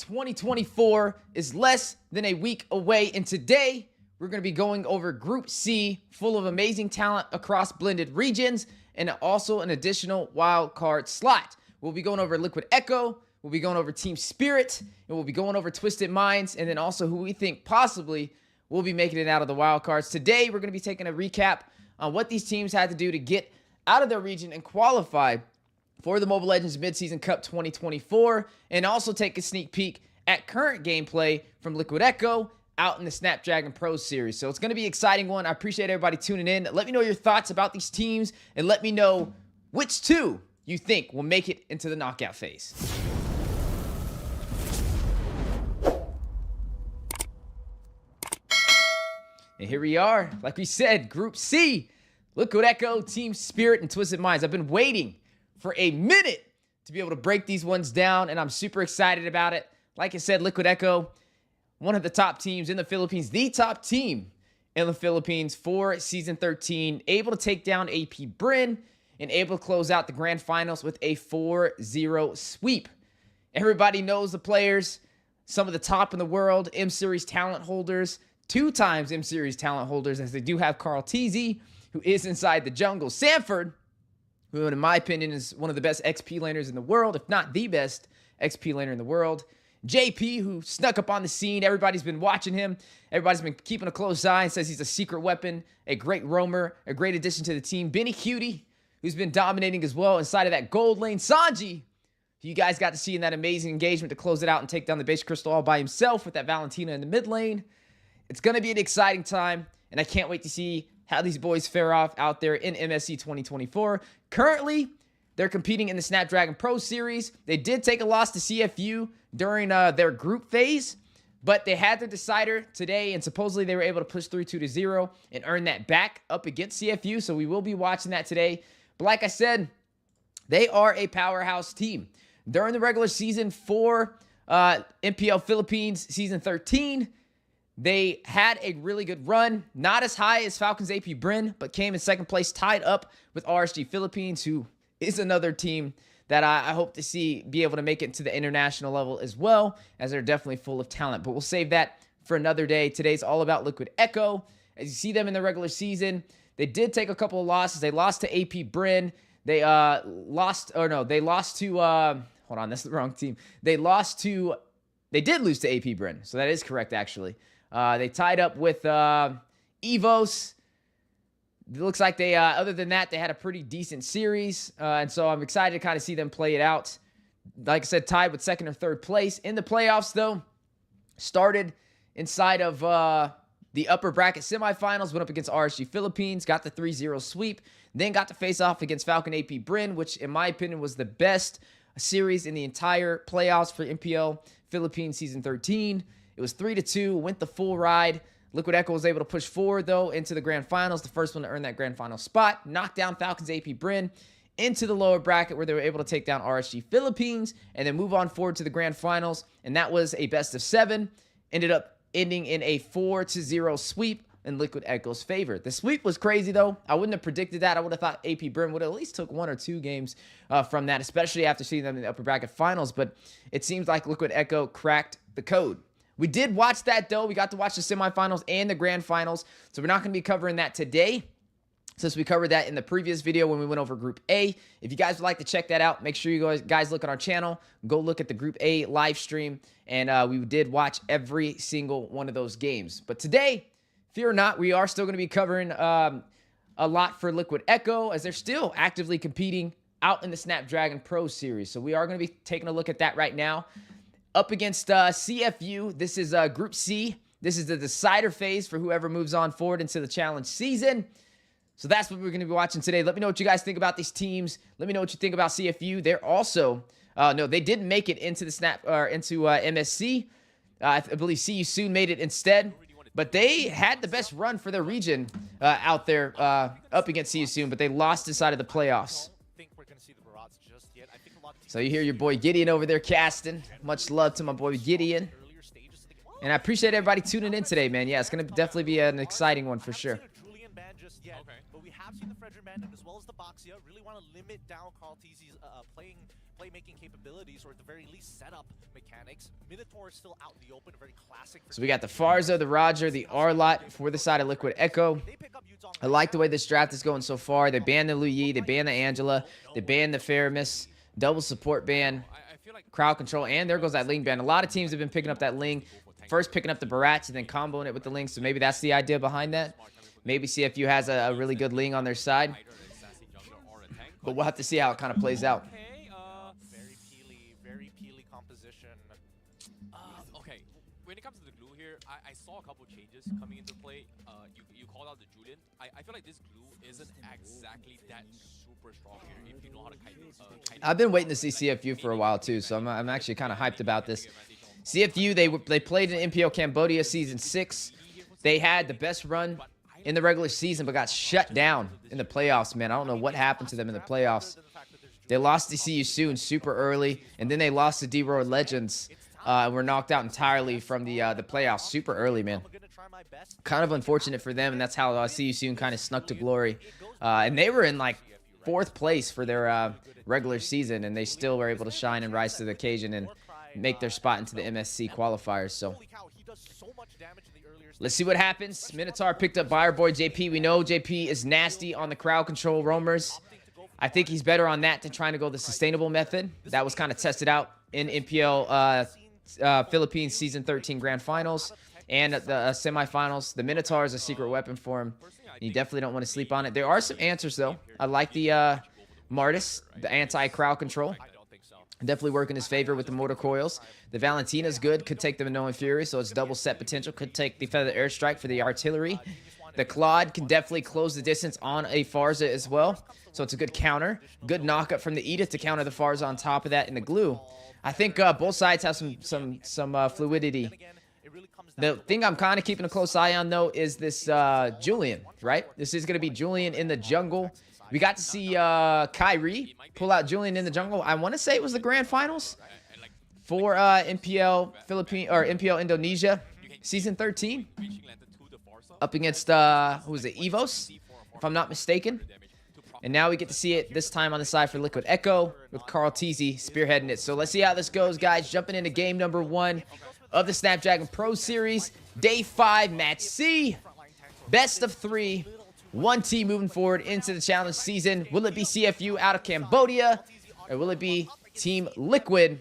2024 is less than a week away, and today we're going to be going over Group C, full of amazing talent across blended regions, and also an additional wild card slot. We'll be going over Liquid Echo, we'll be going over Team Spirit, and we'll be going over Twisted Minds, and then also who we think possibly will be making it out of the wild cards. Today, we're going to be taking a recap on what these teams had to do to get out of their region and qualify for the Mobile Legends Midseason Cup 2024, and also take a sneak peek at current gameplay from Liquid Echo out in the Snapdragon Pro Series. So it's going to be an exciting one. I appreciate everybody tuning in. Let me know your thoughts about these teams, and let me know which two you think will make it into the knockout phase. And here we are, like we said, Group C, Liquid Echo, Team Spirit, and Twisted Minds. I've been waiting for a minute to be able to break these ones down, and I'm super excited about it. Like I said, Liquid Echo, one of the top teams in the Philippines, the top team in the Philippines for Season 13, able to take down AP Bryn and able to close out the Grand Finals with a 4-0 sweep. Everybody knows the players, some of the top in the world, M-Series talent holders, 2 times M-Series talent holders, as they do have Carl TZ, who is inside the jungle. Sanford, who in my opinion is one of the best XP laners in the world, if not the best XP laner in the world. JP, who snuck up on the scene. Everybody's been watching him. Everybody's been keeping a close eye and says he's a secret weapon, a great roamer, a great addition to the team. Benny Cutie, who's been dominating as well inside of that gold lane. Sanji, who you guys got to see in that amazing engagement to close it out and take down the base crystal all by himself with that Valentina in the mid lane. It's going to be an exciting time, and I can't wait to see how these boys fare off out there in MSC 2024. Currently, they're competing in the Snapdragon Pro Series. They did take a loss to CFU during their group phase, but they had their decider today, and supposedly they were able to push through 2-0 and earn that back up against CFU, so we will be watching that today. But like I said, they are a powerhouse team. During the regular season for MPL Philippines Season 13, they had a really good run, not as high as Falcons AP Bryn, but came in second place, tied up with RSG Philippines, who is another team that I hope to see be able to make it to the international level as well, as they're definitely full of talent. But we'll save that for another day. Today's all about Liquid Echo. As you see them in the regular season, they did take a couple of losses. They lost to AP Bryn. They lost to, hold on, that's the wrong team. They did lose to AP Bryn, so that is correct, actually. They tied up with Evos. It looks like they, other than that, they had a pretty decent series. And so I'm excited to kind of see them play it out. Like I said, tied with second or third place. In the playoffs, though, started inside of the upper bracket semifinals, went up against RSG Philippines, got the 3-0 sweep, then got to face off against Falcon AP Bryn, which in my opinion was the best series in the entire playoffs for MPL Philippines Season 13. It was 3-2, went the full ride. Liquid Echo was able to push forward, though, into the Grand Finals, the first one to earn that Grand Final spot, knocked down Falcons AP Bryn into the lower bracket, where they were able to take down RSG Philippines and then move on forward to the Grand Finals, and that was a best of 7. Ended up ending in a 4-0 sweep in Liquid Echo's favor. The sweep was crazy, though. I wouldn't have predicted that. I would have thought AP Bryn would have at least took 1 or 2 games from that, especially after seeing them in the upper bracket finals, but it seems like Liquid Echo cracked the code. We did watch that, though. We got to watch the semifinals and the grand finals, so we're not going to be covering that today, since we covered that in the previous video when we went over Group A. If you guys would like to check that out, make sure you guys look at our channel. Go look at the Group A live stream, and we did watch every single one of those games. But today, fear not, we are still going to be covering a lot for Liquid Echo, as they're still actively competing out in the Snapdragon Pro Series. So we are going to be taking a look at that right now. Up against CFU, this is Group C. This is the decider phase for whoever moves on forward into the challenge season. So that's what we're going to be watching today. Let me know what you guys think about these teams. Let me know what you think about CFU. They're also, no, they didn't make it into the MSC. I believe CU soon made it instead. But they had the best run for their region out there up against CU soon, but they lost inside of the playoffs. So you hear your boy Gideon over there casting. Much love to my boy Gideon. And I appreciate everybody tuning in today, man. Yeah, it's going to definitely be an exciting one for sure. But we have seen the Frederick Band as well as the Boxia really want to limit down Carl TZ's playing playmaking capabilities, or at the very least setup mechanics. Minotaur is still out in the open, very classic. So we got the Farza, the Roger, the R-Lot for the side of Liquid Echo. I like the way this draft is going so far. They banned the Luyi, they banned the Angela, they banned the Faramis, double support ban, crowd control, and there goes that Ling ban. A lot of teams have been picking up that Ling. First picking up the Barats and then comboing it with the Ling, so maybe that's the idea behind that. Maybe CFU has a really good Ling on their side. But we'll have to see how it kind of plays out. Very peely composition. Okay, when it comes to the glue here, I saw a couple changes coming into play. You called out the Julian. I feel like this glue isn't exactly that super strong here if you know how to kind of... I've been waiting to see CFU for a while too, so I'm actually kind of hyped about this. CFU, they played in MPL Cambodia Season 6. They had the best run in the regular season, but got shut down in the playoffs, man. I don't know what happened to them in the playoffs. They lost to CU Soon super early, and then they lost to D-Roar Legends. Were knocked out entirely from the playoffs super early, man. Kind of unfortunate for them, and that's how CU Soon kind of snuck to glory. And they were in, like, 4th place for their regular season, and they still were able to shine and rise to the occasion and make their spot into the MSC qualifiers. So let's see what happens. Minotaur picked up by our boy JP. We know JP is nasty on the crowd control roamers. I think he's better on that than trying to go the sustainable method. That was kind of tested out in MPL Philippines Season 13 Grand Finals and the semifinals. The Minotaur is a secret weapon for him. You definitely don't want to sleep on it. There are some answers, though. I like the Martis, the anti-crowd control. Definitely work in his favor with the motor coils. The Valentina's good. Could take the Minoan Fury, so it's double set potential. Could take the Feather Airstrike for the artillery. The Claude can definitely close the distance on a Farza as well. So it's a good counter. Good knockup from the Edith to counter the Farza on top of that in the glue. I think both sides have some fluidity. The thing I'm kind of keeping a close eye on, though, is this Julian, right? This is going to be Julian in the jungle. We got to see Kyrie pull out Julian in the jungle. I want to say it was the grand finals for MPL Indonesia Season 13 up against who was it, Evos, if I'm not mistaken. And now we get to see it this time on the side for Liquid Echo with Carl Teasy spearheading it. So let's see how this goes, guys. Jumping into game number 1 of the Snapdragon Pro Series, Day 5, Match C, best of 3. One team moving forward into the challenge season. Will it be CFU out of Cambodia, or will it be Team Liquid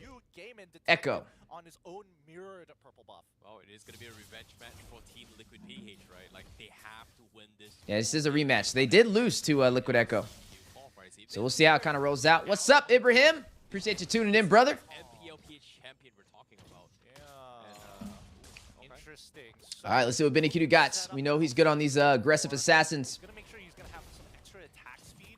Echo? On his own mirrored purple buff. Oh, it is going to be a revenge match for Team Liquid PH, right? Like, they have to win this. Yeah, this is a rematch. They did lose to Liquid Echo. So we'll see how it kind of rolls out. What's up, Ibrahim? Appreciate you tuning in, brother. NPLPH champion we're talking about. Yeah. Interesting. All right, let's see what Benny Kudu got. We know he's good on these aggressive assassins. Gonna make sure he's gonna have some extra attack speed,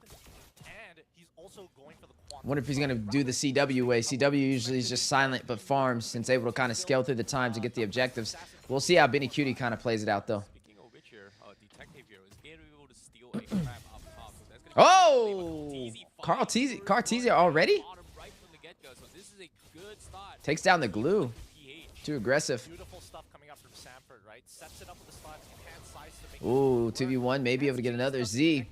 and he's also going for the quantum. Wonder if he's gonna do the CW way. CW usually is just silent but farms, since able to kind of scale through the time to get the objectives. We'll see how Benny Cutie kind of plays it out, though. Speaking of which here, Detective here is able to steal a trap up top. So that's Oh! Carl Teasy already? Takes down the glue. Too aggressive. Beautiful stuff coming up from Sanford, right? Sets it up with the slots. Hand size to make Ooh, 2v1, maybe able to get another Z.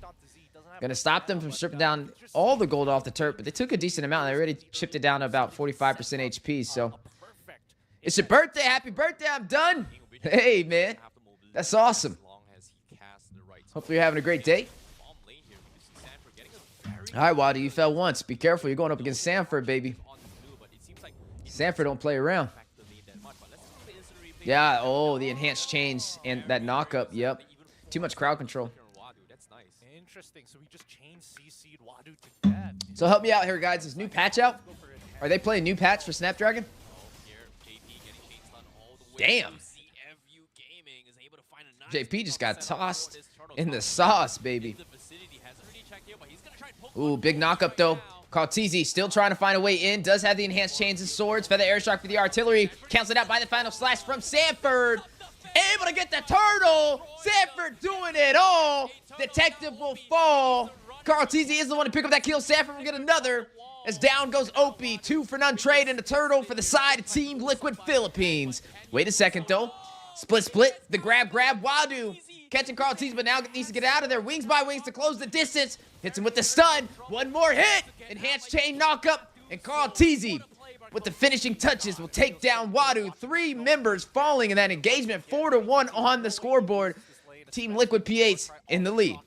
Gonna stop them from stripping down all the gold off the turret, but they took a decent amount. They already chipped it down to about 45% HP, so. It's your birthday. Happy birthday. I'm done. Hey, man. That's awesome. Hopefully you're having a great day. All right, Waddy, you fell once. Be careful. You're going up against Sanford, baby. Sanford don't play around. Yeah, oh, the enhanced chains and that knockup. Yep. Too much crowd control. Interesting. So we just chained CC'd Wadu to death. So help me out here, guys. Is new patch out? Are they playing new patch for Snapdragon? Damn. JP just got tossed in the sauce, baby. Ooh, big knockup, though. Carteezy still trying to find a way in. Does have the enhanced chains and swords. Feather Airstrike for the artillery. Cancelled out by the final slash from Sanford. Able to get the turtle. Sanford doing it all. Detective will fall. Carteezy is the one to pick up that kill. Sanford will get another. As down goes Opie. 2 for none trade and the turtle for the side of Team Liquid Philippines. Wait a second, though. Split. The grab. Wadu catching Carteezy, but now needs to get out of there. Wings by wings to close the distance. Hits him with the stun. One more hit. Enhanced chain knockup And Carl Teasy with the finishing touches will take down Wadu. 3 members falling in that engagement. 4-1 on the scoreboard. Team Liquid P8 in the lead.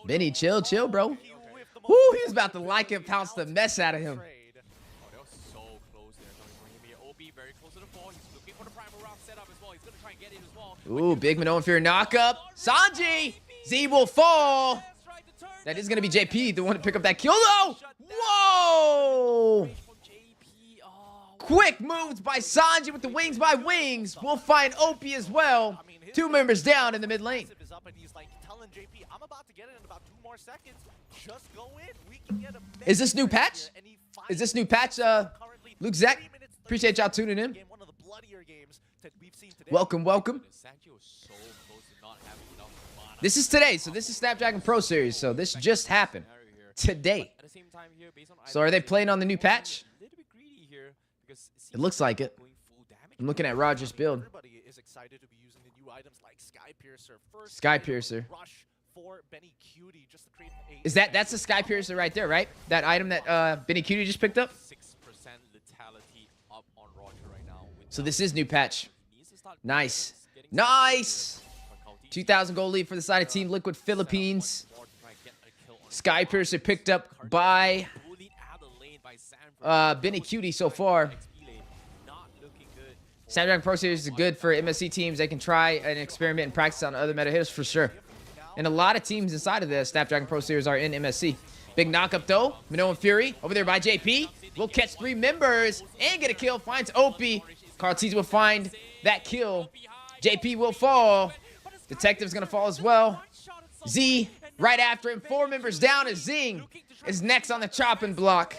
Benny, chill, bro. Woo, he was about to like it, pounce the mess out of him. Ooh, big Minoan Fear knock-up. Sanji! Z will fall. That is going to be JP, the one to pick up that kill, though. Whoa! Quick moves by Sanji with the wings by wings. We'll find Opie as well. 2 members down in the mid lane. Is this new patch? Is this new patch, Luke Zach? Appreciate y'all tuning in. Welcome, welcome. This is today, so this is Snapdragon Pro Series, so this just happened today. So are they playing on the new patch? It looks like it. I'm looking at Roger's build. Sky Piercer. Is that's the Sky Piercer right there, right? That item that Benny Cutie just picked up? So this is new patch. Nice. Nice! 2,000 gold lead for the side of Team Liquid Philippines. Sky Piercer picked up by Benny Cutie so far. Snapdragon Pro Series is good for MSC teams. They can try and experiment and practice on other meta hitters for sure. And a lot of teams inside of the Snapdragon Pro Series are in MSC. Big knock-up though. Minoan Fury over there by JP. Will catch 3 members and get a kill. Finds Opie. Carl Teasy will find that kill. JP will fall. Detective's going to fall as well. Z right after him. 4 members down as Zing is next on the chopping block.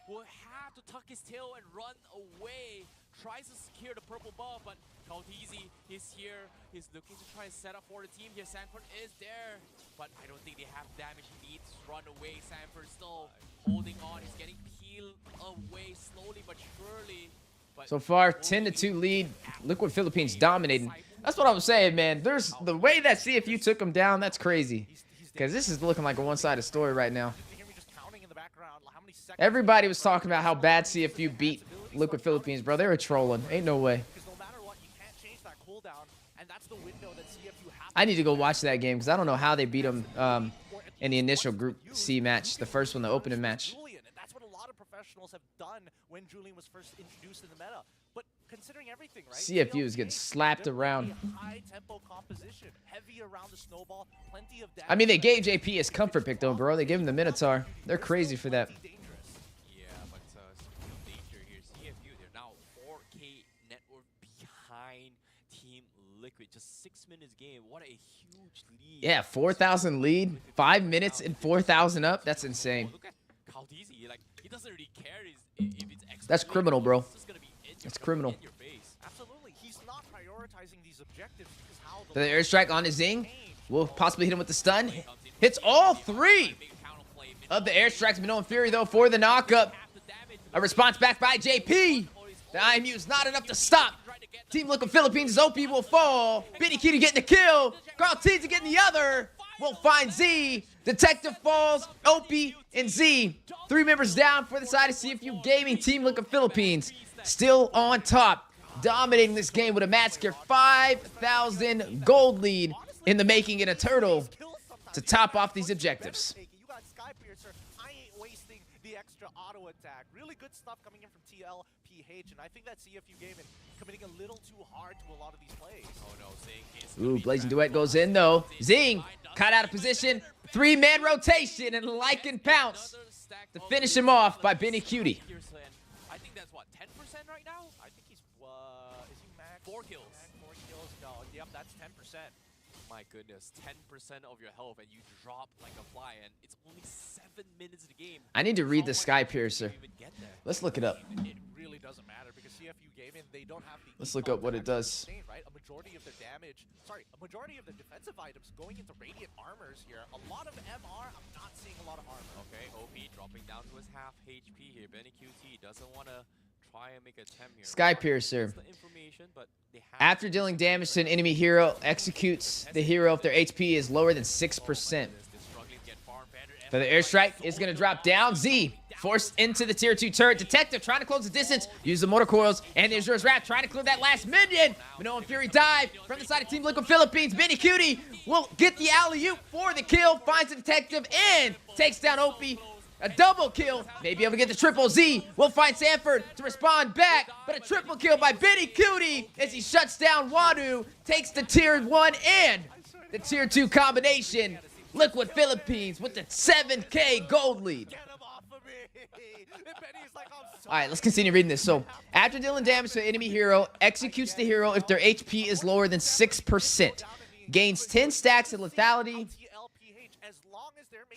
Will have to tuck his tail and run away. Tries to secure the purple buff, but Kaltizi is here. He's looking to try and set up for the team here. Sanford is there, but I don't think they have damage. He needs to run away. Sanford still holding on. He's getting peeled away slowly but surely. So far, 10-2 lead. Liquid Philippines dominating. That's what I was saying, man. There's the way that CFU took him down. That's crazy. Because this is looking like a one-sided story right now. Everybody was talking about how bad CFU beat Liquid Philippines, bro. They were trolling. Ain't no way. I need to go watch that game because I don't know how they beat them in the initial Group C match, the first one, the opening match. That's what a lot of professionals have done when Julian was first introduced in the meta. But considering everything, right? CFU is getting slapped around. High tempo composition, heavy around the snowball, plenty of damage. I mean, they gave JP his comfort pick though, bro. They gave him the Minotaur. They're crazy for that. Yeah, but danger here. CFU, they're now 4K net worth behind Team Liquid. Just 6 minutes game. What a huge lead. Yeah, 4,000 lead. 5 minutes and 4,000 up. That's insane. Look at Kaltizi. Like, he doesn't really care if it's extra. That's criminal, bro. That's criminal. Absolutely. He's not prioritizing these objectives because how The airstrike on his Zing. We'll possibly hit him with the stun. Hits all 3 of the airstrikes. Minoan Fury, though, for the knockup. A response back by JP. The IMU is not enough to stop. Team Liquid Philippines' OP will fall. Benny Cutie getting the kill. Carl Teasy getting the other. Won't find Z. Detective falls. OP and Z. 3 members down for the side of CFU Gaming. Team Liquid Philippines still on top. Dominating this game with a massacre 5,000 gold lead in the making and a turtle to top off these objectives. You got Sky Piercer. I ain't wasting the extra auto attack. Really good stuff coming in from TLPH, and I think that CFU game is committing a little too hard to a lot of these plays. Oh no, Ooh, Blazing Duet goes in though. Zing caught out of position. 3-man rotation and Lycan pounce to finish him off by Benny Cutie. I think that's what, 10% right now? I think he's, is he max? 4 kills. 4 kills, no, yep, that's 10%. My goodness, 10% of your health and you drop like a fly, and it's only 7 minutes of the game. I need to read the Sky Piercer. Let's look it up. It really doesn't matter because CFU Gaming, they don't have the... Let's look up what it does. Right? A majority of their damage, a majority of the defensive items going into Radiant Armors here. A lot of MR, I'm not seeing a lot of armor. Okay, OP dropping down to his half HP here. Benny QT doesn't want to try and make a 10 here. Sky Piercer. After dealing damage to an enemy hero, executes the hero if their HP is lower than 6%. But the airstrike is going to drop down. Z forced into the tier 2 turret. Detective trying to close the distance. Use the mortar coils. And there's Yours Wrap trying to clear that last minion. Minoan and Fury dive from the side of Team Liquid Philippines. Benny Cutie will get the alley-oop for the kill. Finds the detective and takes down Opie. A double kill. Maybe able to get the triple. Z will find Sanford to respond back. But a triple kill by Benny Cutie as he shuts down Wadu. Takes the tier 1 and the tier 2 combination. Liquid Philippines with the 7K gold lead. All right, let's continue reading this. So, after dealing damage to an enemy hero, executes the hero if their HP is lower than 6%. Gains 10 stacks of lethality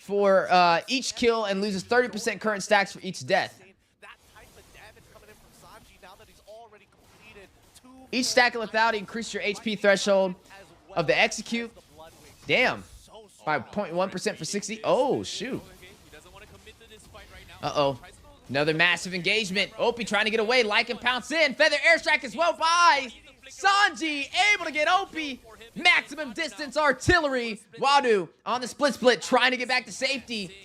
for each kill and loses 30% current stacks for each death. Each stack of lethality increases your HP threshold of the execute. Damn. By 0.1% for 60. Oh, shoot. Uh-oh. Another massive engagement. Opie trying to get away. Lycan pounce in. Feather airstrike as well by Sanji. Able to get Opie. Maximum distance artillery. Wadu on the split trying to get back to safety.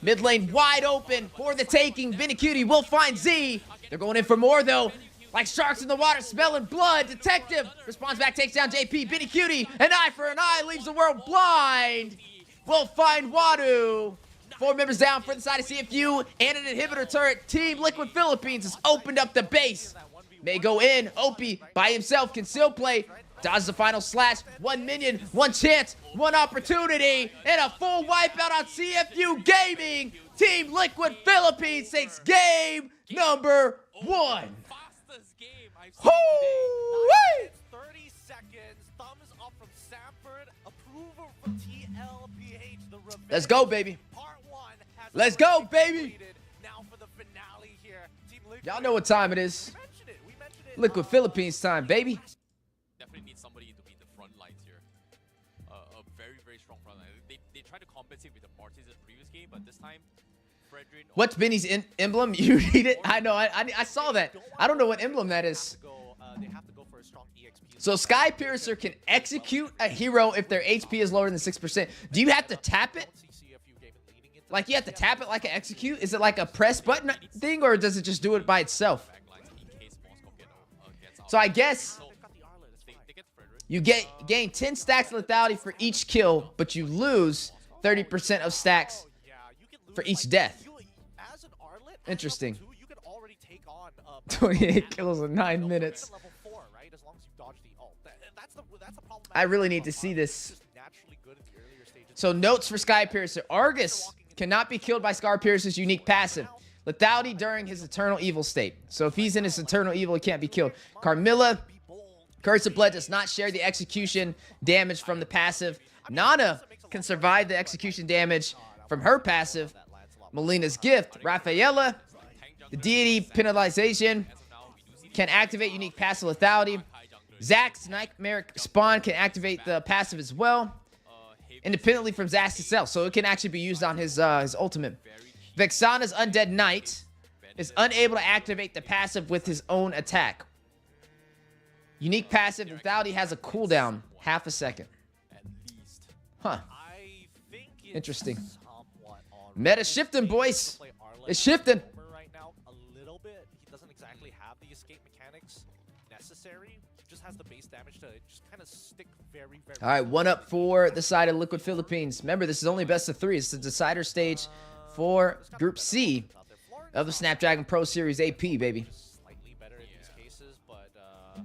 Mid lane wide open for the taking. Vinicuti will find Z. They're going in for more though. Like sharks in the water, smelling blood. Detective responds back, takes down JP. Vinicuti, an eye for an eye, leaves the world blind. Will find Wadu. 4 members down for the side of CFU and an inhibitor turret. Team Liquid Philippines has opened up the base. May go in. Opie by himself can still play. Dodges the final slash. 1 minion, 1 chance, 1 opportunity, and a full wipeout on CFU Gaming. Team Liquid Philippines takes game number 1. Woo-wee! 30 seconds. Thumbs up from Sanford. Approval from TLPH. The Let's go, baby. Part 1 has Let's go, baby. Now for the finale here. Team Liquid. Y'all know what time it is. We mentioned it. Liquid Philippines time, baby. Definitely need somebody to be in the front lines here. A very, very strong front line. They tried to compensate with the Mortis in the previous game, but this time, Fredrin... What's Benny's emblem? You need it? I know. I saw that. I don't know what emblem that is. They have to go for a strong EXP. So Sky Piercer can execute a hero if their HP is lower than 6%. Do you have to tap it? Like you have to tap it like an execute? Is it like a press button thing or does it just do it by itself? So I guess you gain 10 stacks of lethality for each kill, but you lose 30% of stacks for each death. Interesting. 28 kills in 9 minutes. I really need to see this. So notes for Sky Piercer. Argus cannot be killed by Sky Piercer's unique passive. Lethality during his Eternal Evil state. So if he's in his Eternal Evil, he can't be killed. Carmilla, Curse of Blood does not share the execution damage from the passive. Nana can survive the execution damage from her passive. Melina's Gift. Rafaela, the deity penalization, can activate unique passive lethality. Zax's Nightmare Spawn can activate the passive as well, independently from Zax itself, so it can actually be used on his ultimate. Vexana's Undead Knight is unable to activate the passive with his own attack. Unique passive lethality has a cooldown, half a second. Huh. Interesting. Meta shifting, boys. It's shifting. Right now, a little bit. He doesn't exactly have the escape mechanics necessary. He just has the base damage to just kind of stick very. All right, 1 up for the side of Liquid Philippines. Remember, this is only best of 3. It's the decider stage for Group C of the Snapdragon Pro Series AP, baby. Slightly better in these cases, but I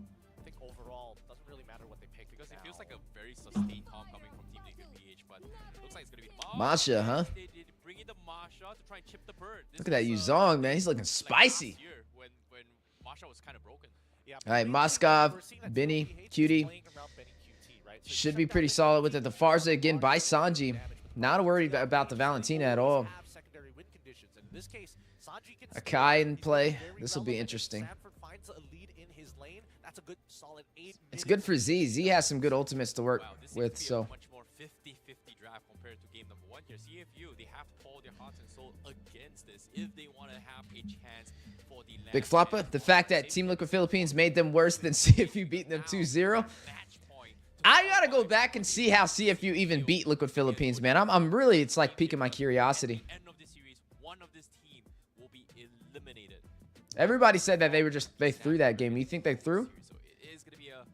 think overall it doesn't really matter what they pick because it feels like a very sustained comp coming from Team Liquid PH, but it looks like it's gonna be Masha, huh? They bring in the Masha to try and chip the bird. Look at that Yuzong, man. He's looking spicy. Like when Masha was kind of broken. Yeah, all right, Moskov, Benny, Cutie. Should be pretty solid with it. The Farza again by Sanji. Not worried about the Valentina at all. Akai in play. This will be interesting. It's good for Z. Z has some good ultimates to work with, so. Much more 50-50 draft compared to game number 1 here. CFU, they have to pour their hearts and soul against this if they want to have a chance for the Big Floppa, the fact that Team Liquid Philippines made them worse than CFU beating them 2-0. I gotta go back and see how CFU even beat Liquid Philippines, man. I'm really, it's like piquing my curiosity. End of this series, one of this team will be eliminated. Everybody said that they threw that game. You think they threw? So it is going to be a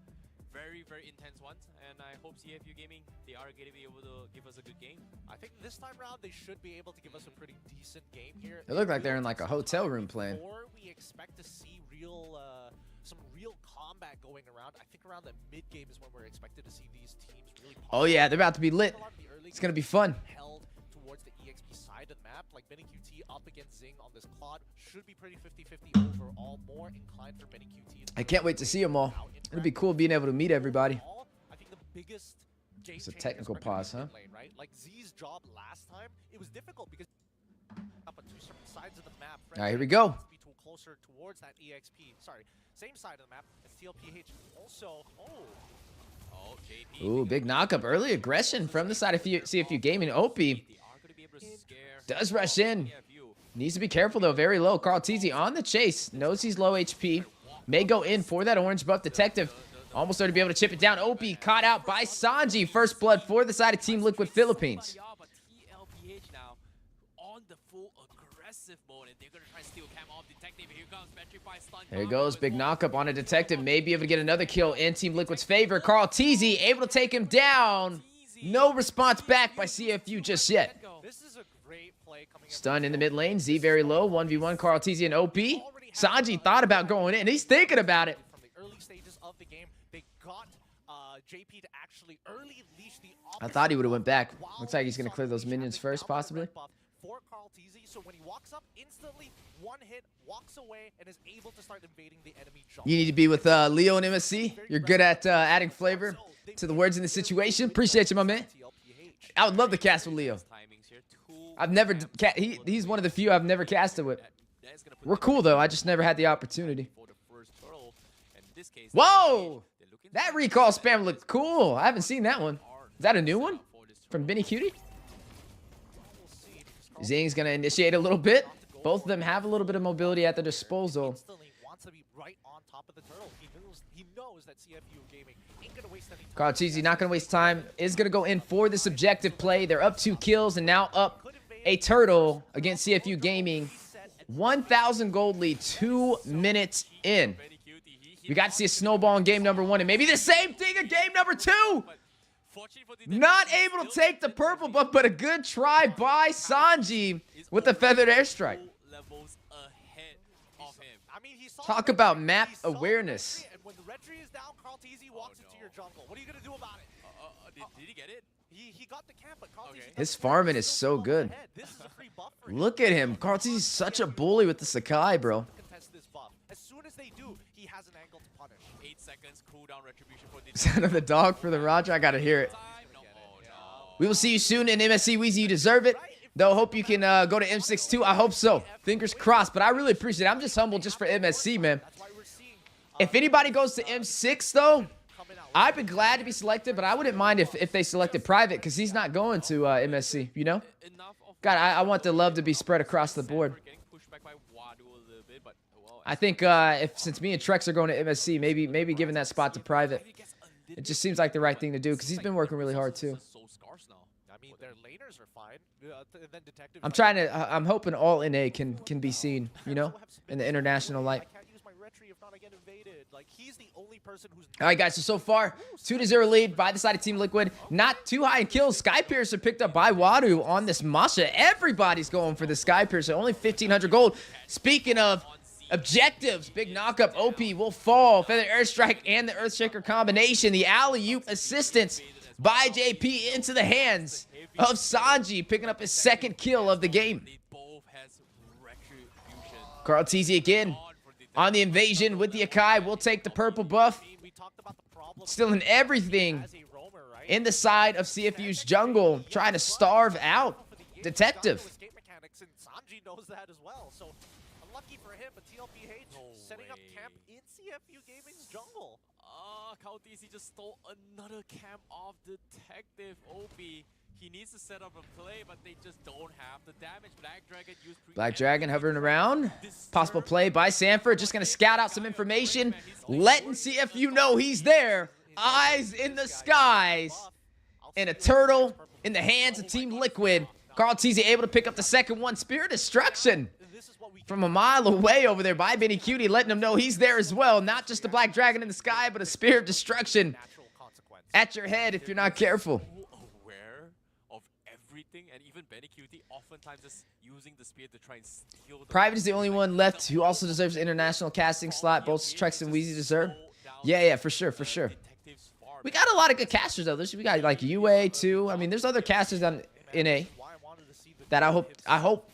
very, very intense one, and I hope CFU Gaming, they are going to be able to give us a good game. I think this time around they should be able to give us a pretty decent game here. It looked like they're in like a hotel room playing. Or we expect to see some real combat going around. I think around the mid game is when we're expected to see these teams really pop. Oh yeah, they're about to be lit. It's gonna be fun. Held towards the EXP side of the map, like Benny QT up against Zing on this quad should be pretty 50-50 overall. More inclined for Benny QT. I can't wait to see them all. It'll be cool being able to meet everybody. I think the biggest It's a technical pause, huh? lane, right? Like Z's job last time, it was difficult because up on two different sides of the map. All right, here we go. Be closer towards that EXP. Sorry, same side of the map as TLPH also. Oh, JP. Ooh, big knockup. Early aggression from the side of CFU Gaming. OP They are going to be able to scare does rush in. CFU. Needs to be careful though. Very low. Carl Teasy on the chase. Knows he's low HP. May go in for that orange buff. Detective almost there to be able to chip it down. OP caught out by Sanji. First blood for the side of Team Liquid Philippines. But TLPH now on the full aggressive mode, and they're going to try to steal cam off Detective. Here comes Petrify stun. There he goes. Big knockup on a Detective. May be able to get another kill in Team Liquid's favor. Carl Teasy able to take him down. No response back by CFU just yet. This is a great play coming Stun in the mid lane. Z very low. 1v1. Carl Teasy and OP. Sanji thought about going in. He's thinking about it. from the early stages of the game. They got JP to actually early leash the I thought he would have went back. Looks like he's going to clear those minions first, possibly. For Carl Teasy, so when he walks up, instantly one hit, walks away, and is able to start invading the enemy jungle. You need to be with Leo and MSC. You're good at adding flavor to the words in the situation. Appreciate you, my man. I would love to cast with Leo. I've never he's one of the few I've never casted with. We're cool though. I just never had the opportunity. Whoa! That recall spam looked cool. I haven't seen that one. Is that a new one from Benny Cutie? Zing's gonna initiate a little bit. Both of them have a little bit of mobility at their disposal. Instantly wants to be right on top of the turtle. He knows that CFU Gaming ain't gonna waste any time. Carl Teasy not gonna waste time. Is gonna go in for this objective play. They're up 2 kills and now up a turtle against CFU Gaming. 1,000 gold lead, 2 minutes in. We got to see a snowball in game number 1 and maybe the same thing in game number 2. Not able to take the purple buff, but a good try by Sanji with the feathered airstrike. Talk about map awareness. And when the red tree is down, Carl Teasy walks into your jungle. What are you gonna do about it? Did he get it? He got the camp, but Carl Teasy His farming is so good. This is a free buff for him. Look at him. Carl Teasy's such a bully with the Sakai, bro. Contest this buff. As soon as they do, he has an angle to punish. 8 seconds cooldown retribution for the Sound of the dog for the Roger. I gotta hear it. We will see you soon in MSC Weezy. You deserve it. Though, hope you can go to M6 too. I hope so. Fingers crossed. But I really appreciate it. I'm just humbled just for MSC, man. If anybody goes to M6, though, I'd be glad to be selected. But I wouldn't mind if they selected Private because he's not going to MSC, you know? God, I want the love to be spread across the board. I think since me and Trex are going to MSC, maybe giving that spot to Private. It just seems like the right thing to do because he's been working really hard, too. I mean, their laners are fine. Then Detective I'm hoping all NA can be seen, you know, in the international light. I can't use my retry if not I get invaded. Like, he's the only person who's All right, guys, so far, 2-0 lead by the side of Team Liquid. Not too high in kills. Sky Piercer picked up by Wadu on this Masha. Everybody's going for the Sky Piercer. Only 1,500 gold. Speaking of objectives, big knockup. OP will fall. Feather Airstrike and the Earthshaker combination. The alley-oop assistance by JP into the hands of Sanji, picking up his 2nd kill of the game. Carl Teasy again on the invasion with the Akai. We'll take the purple buff. Still in everything in the side of CFU's jungle, trying to starve out Detective. Sanji knows that as well. So unlucky for him, but TLPH setting up camp in CFU Gaming's jungle. Carl Teasy just stole another camp off Detective. OP. He needs to set up a play, but they just don't have the damage. Black Dragon hovering around. Possible play by Sanford. Just going to scout out some information. Letting CFU know he's there. eyes in the skies, and a turtle in the hands of Team Liquid. Carl Teasy able to pick up the second one. Spirit Destruction from a mile away over there by Benny Cutie, letting him know he's there as well. Not just a black dragon in the sky, but a Spirit Destruction at your head if you're not careful. Aware of everything, and even Benny Cutie oftentimes is using the spear to try and steal the Private is the only one left who also deserves an international casting slot. Both Trex and Weezy deserve. Yeah, for sure. We got a lot of good casters though. We got like UA too. I mean, there's other casters on NA that I hope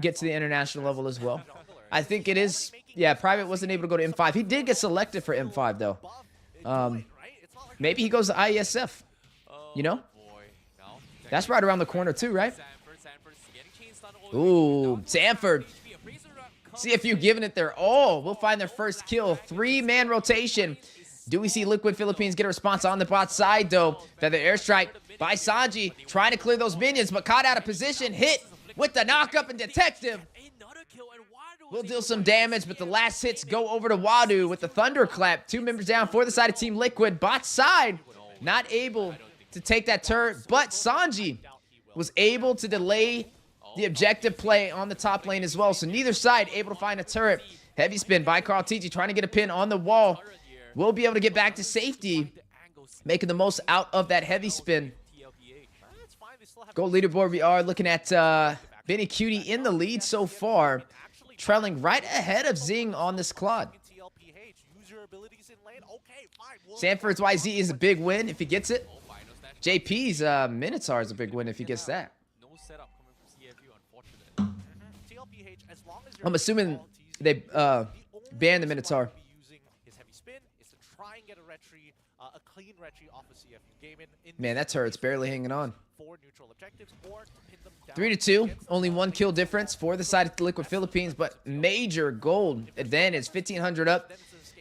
get to the international level as well. I think it is. Yeah, Private wasn't able to go to M5. He did get selected for M5 though. Maybe he goes to IESF. You know, that's right around the corner too, right? Ooh, Sanford. CFU giving it their all. We'll find their first kill. 3-man rotation. Do we see Liquid Philippines get a response on the bot side, though? Feather airstrike by Sanji, trying to clear those minions, but caught out of position. Hit with the knock-up, and Detective will deal some damage, but the last hits go over to Wadu with the Thunderclap. 2 members down for the side of Team Liquid. Bot side, not able to take that turret, but Sanji was able to delay the objective play on the top lane as well. So neither side able to find a turret. Heavy spin by Carl TG, trying to get a pin on the wall. Will be able to get back to safety, making the most out of that heavy spin. Gold leaderboard, we are looking at Benny Cutie in the lead so far, trailing right ahead of Zing on this Claude. Sanford's YZ is a big win if he gets it. JP's Minotaur is a big win if he gets that. I'm assuming they banned the Minotaur. Man, that turret's barely hanging on. 3-2, only 1 kill difference for the side of the Liquid Philippines, but major gold advantage, 1,500 up.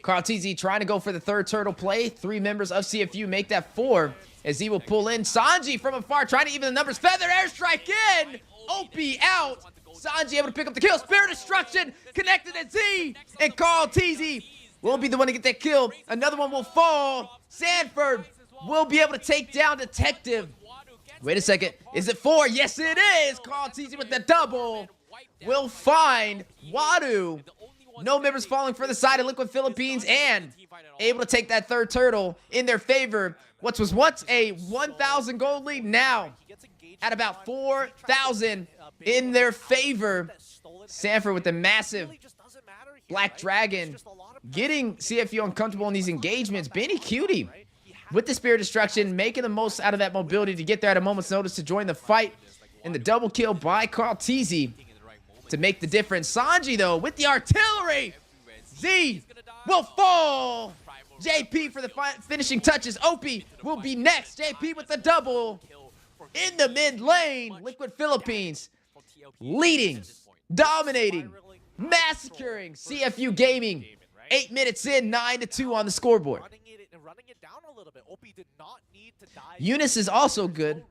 Carl TZ trying to go for the third turtle play. 3 members of CFU make that 4 as he will pull in. Sanji from afar trying to even the numbers. Feather airstrike in. OP out. Sanji able to pick up the kill. Spirit Destruction connected to Z. And Carl TZ will be the one to get that kill. Another one will fall. Sanford will be able to take down Detective. Wait a second. Is it 4? Yes, it is. Carl TZ with the double. Will find Wadu. No members falling for the side of Liquid Philippines and able to take that third turtle in their favor. What was once a 1,000 gold lead, now at about 4,000 in their favor. Sanford with the massive Black Dragon getting CFU uncomfortable in these engagements. Benny Cutie with the Spirit Destruction, making the most out of that mobility to get there at a moment's notice to join the fight. And the double kill by Carl TZ to make the difference. Sanji, though, with the artillery. Z will fall. JP for the finishing touches. OP will be next. JP with the double in the mid lane. Liquid Philippines leading, dominating, massacring CFU Gaming. 8 minutes in, 9-2 on the scoreboard. Eunice is also good,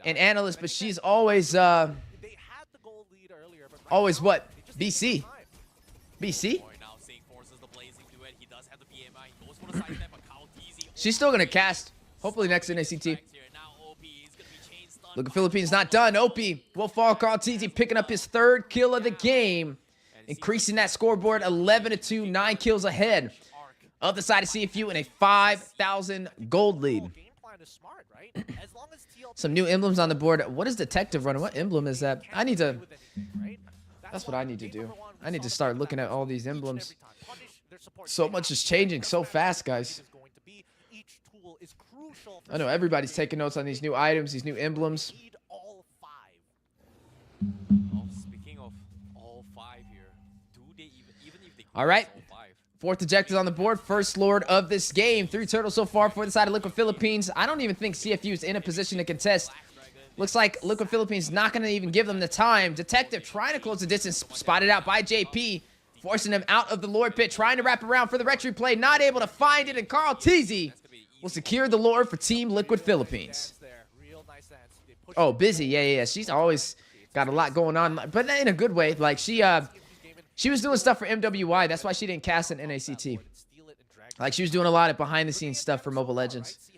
an analyst, but she's always always what? BC? BC? She's still gonna cast, hopefully next NACT. Look at Philippines not done. OP will fall. Carl TZ picking up his 3rd kill of the game, increasing that scoreboard 11-2, 9 kills ahead of the side of CFU in a 5,000 gold lead. Some new emblems on the board. What is Detective running? What emblem is that? I need to... That's what I need to do. I need to start looking at all these emblems. So much is changing so fast, guys. I know everybody's taking notes on these new items, these new emblems. Speaking of all 5 here, do they even if they all right. all 5? 4th objective on the board. First Lord of this game. 3 turtles so far for the side of Liquid Philippines. I don't even think CFU is in a position to contest. Looks like Liquid Philippines not going to even give them the time. Detective trying to close the distance. Spotted out by JP. Forcing him out of the Lord pit. Trying to wrap around for the retry play. Not able to find it. And Carl TZ will secure the Lord for Team Liquid Philippines. Oh, busy. Yeah. She's always got a lot going on. But in a good way. Like, she was doing stuff for MWI. That's why she didn't cast an NACT. Like she was doing a lot of behind the scenes stuff for Mobile Legends.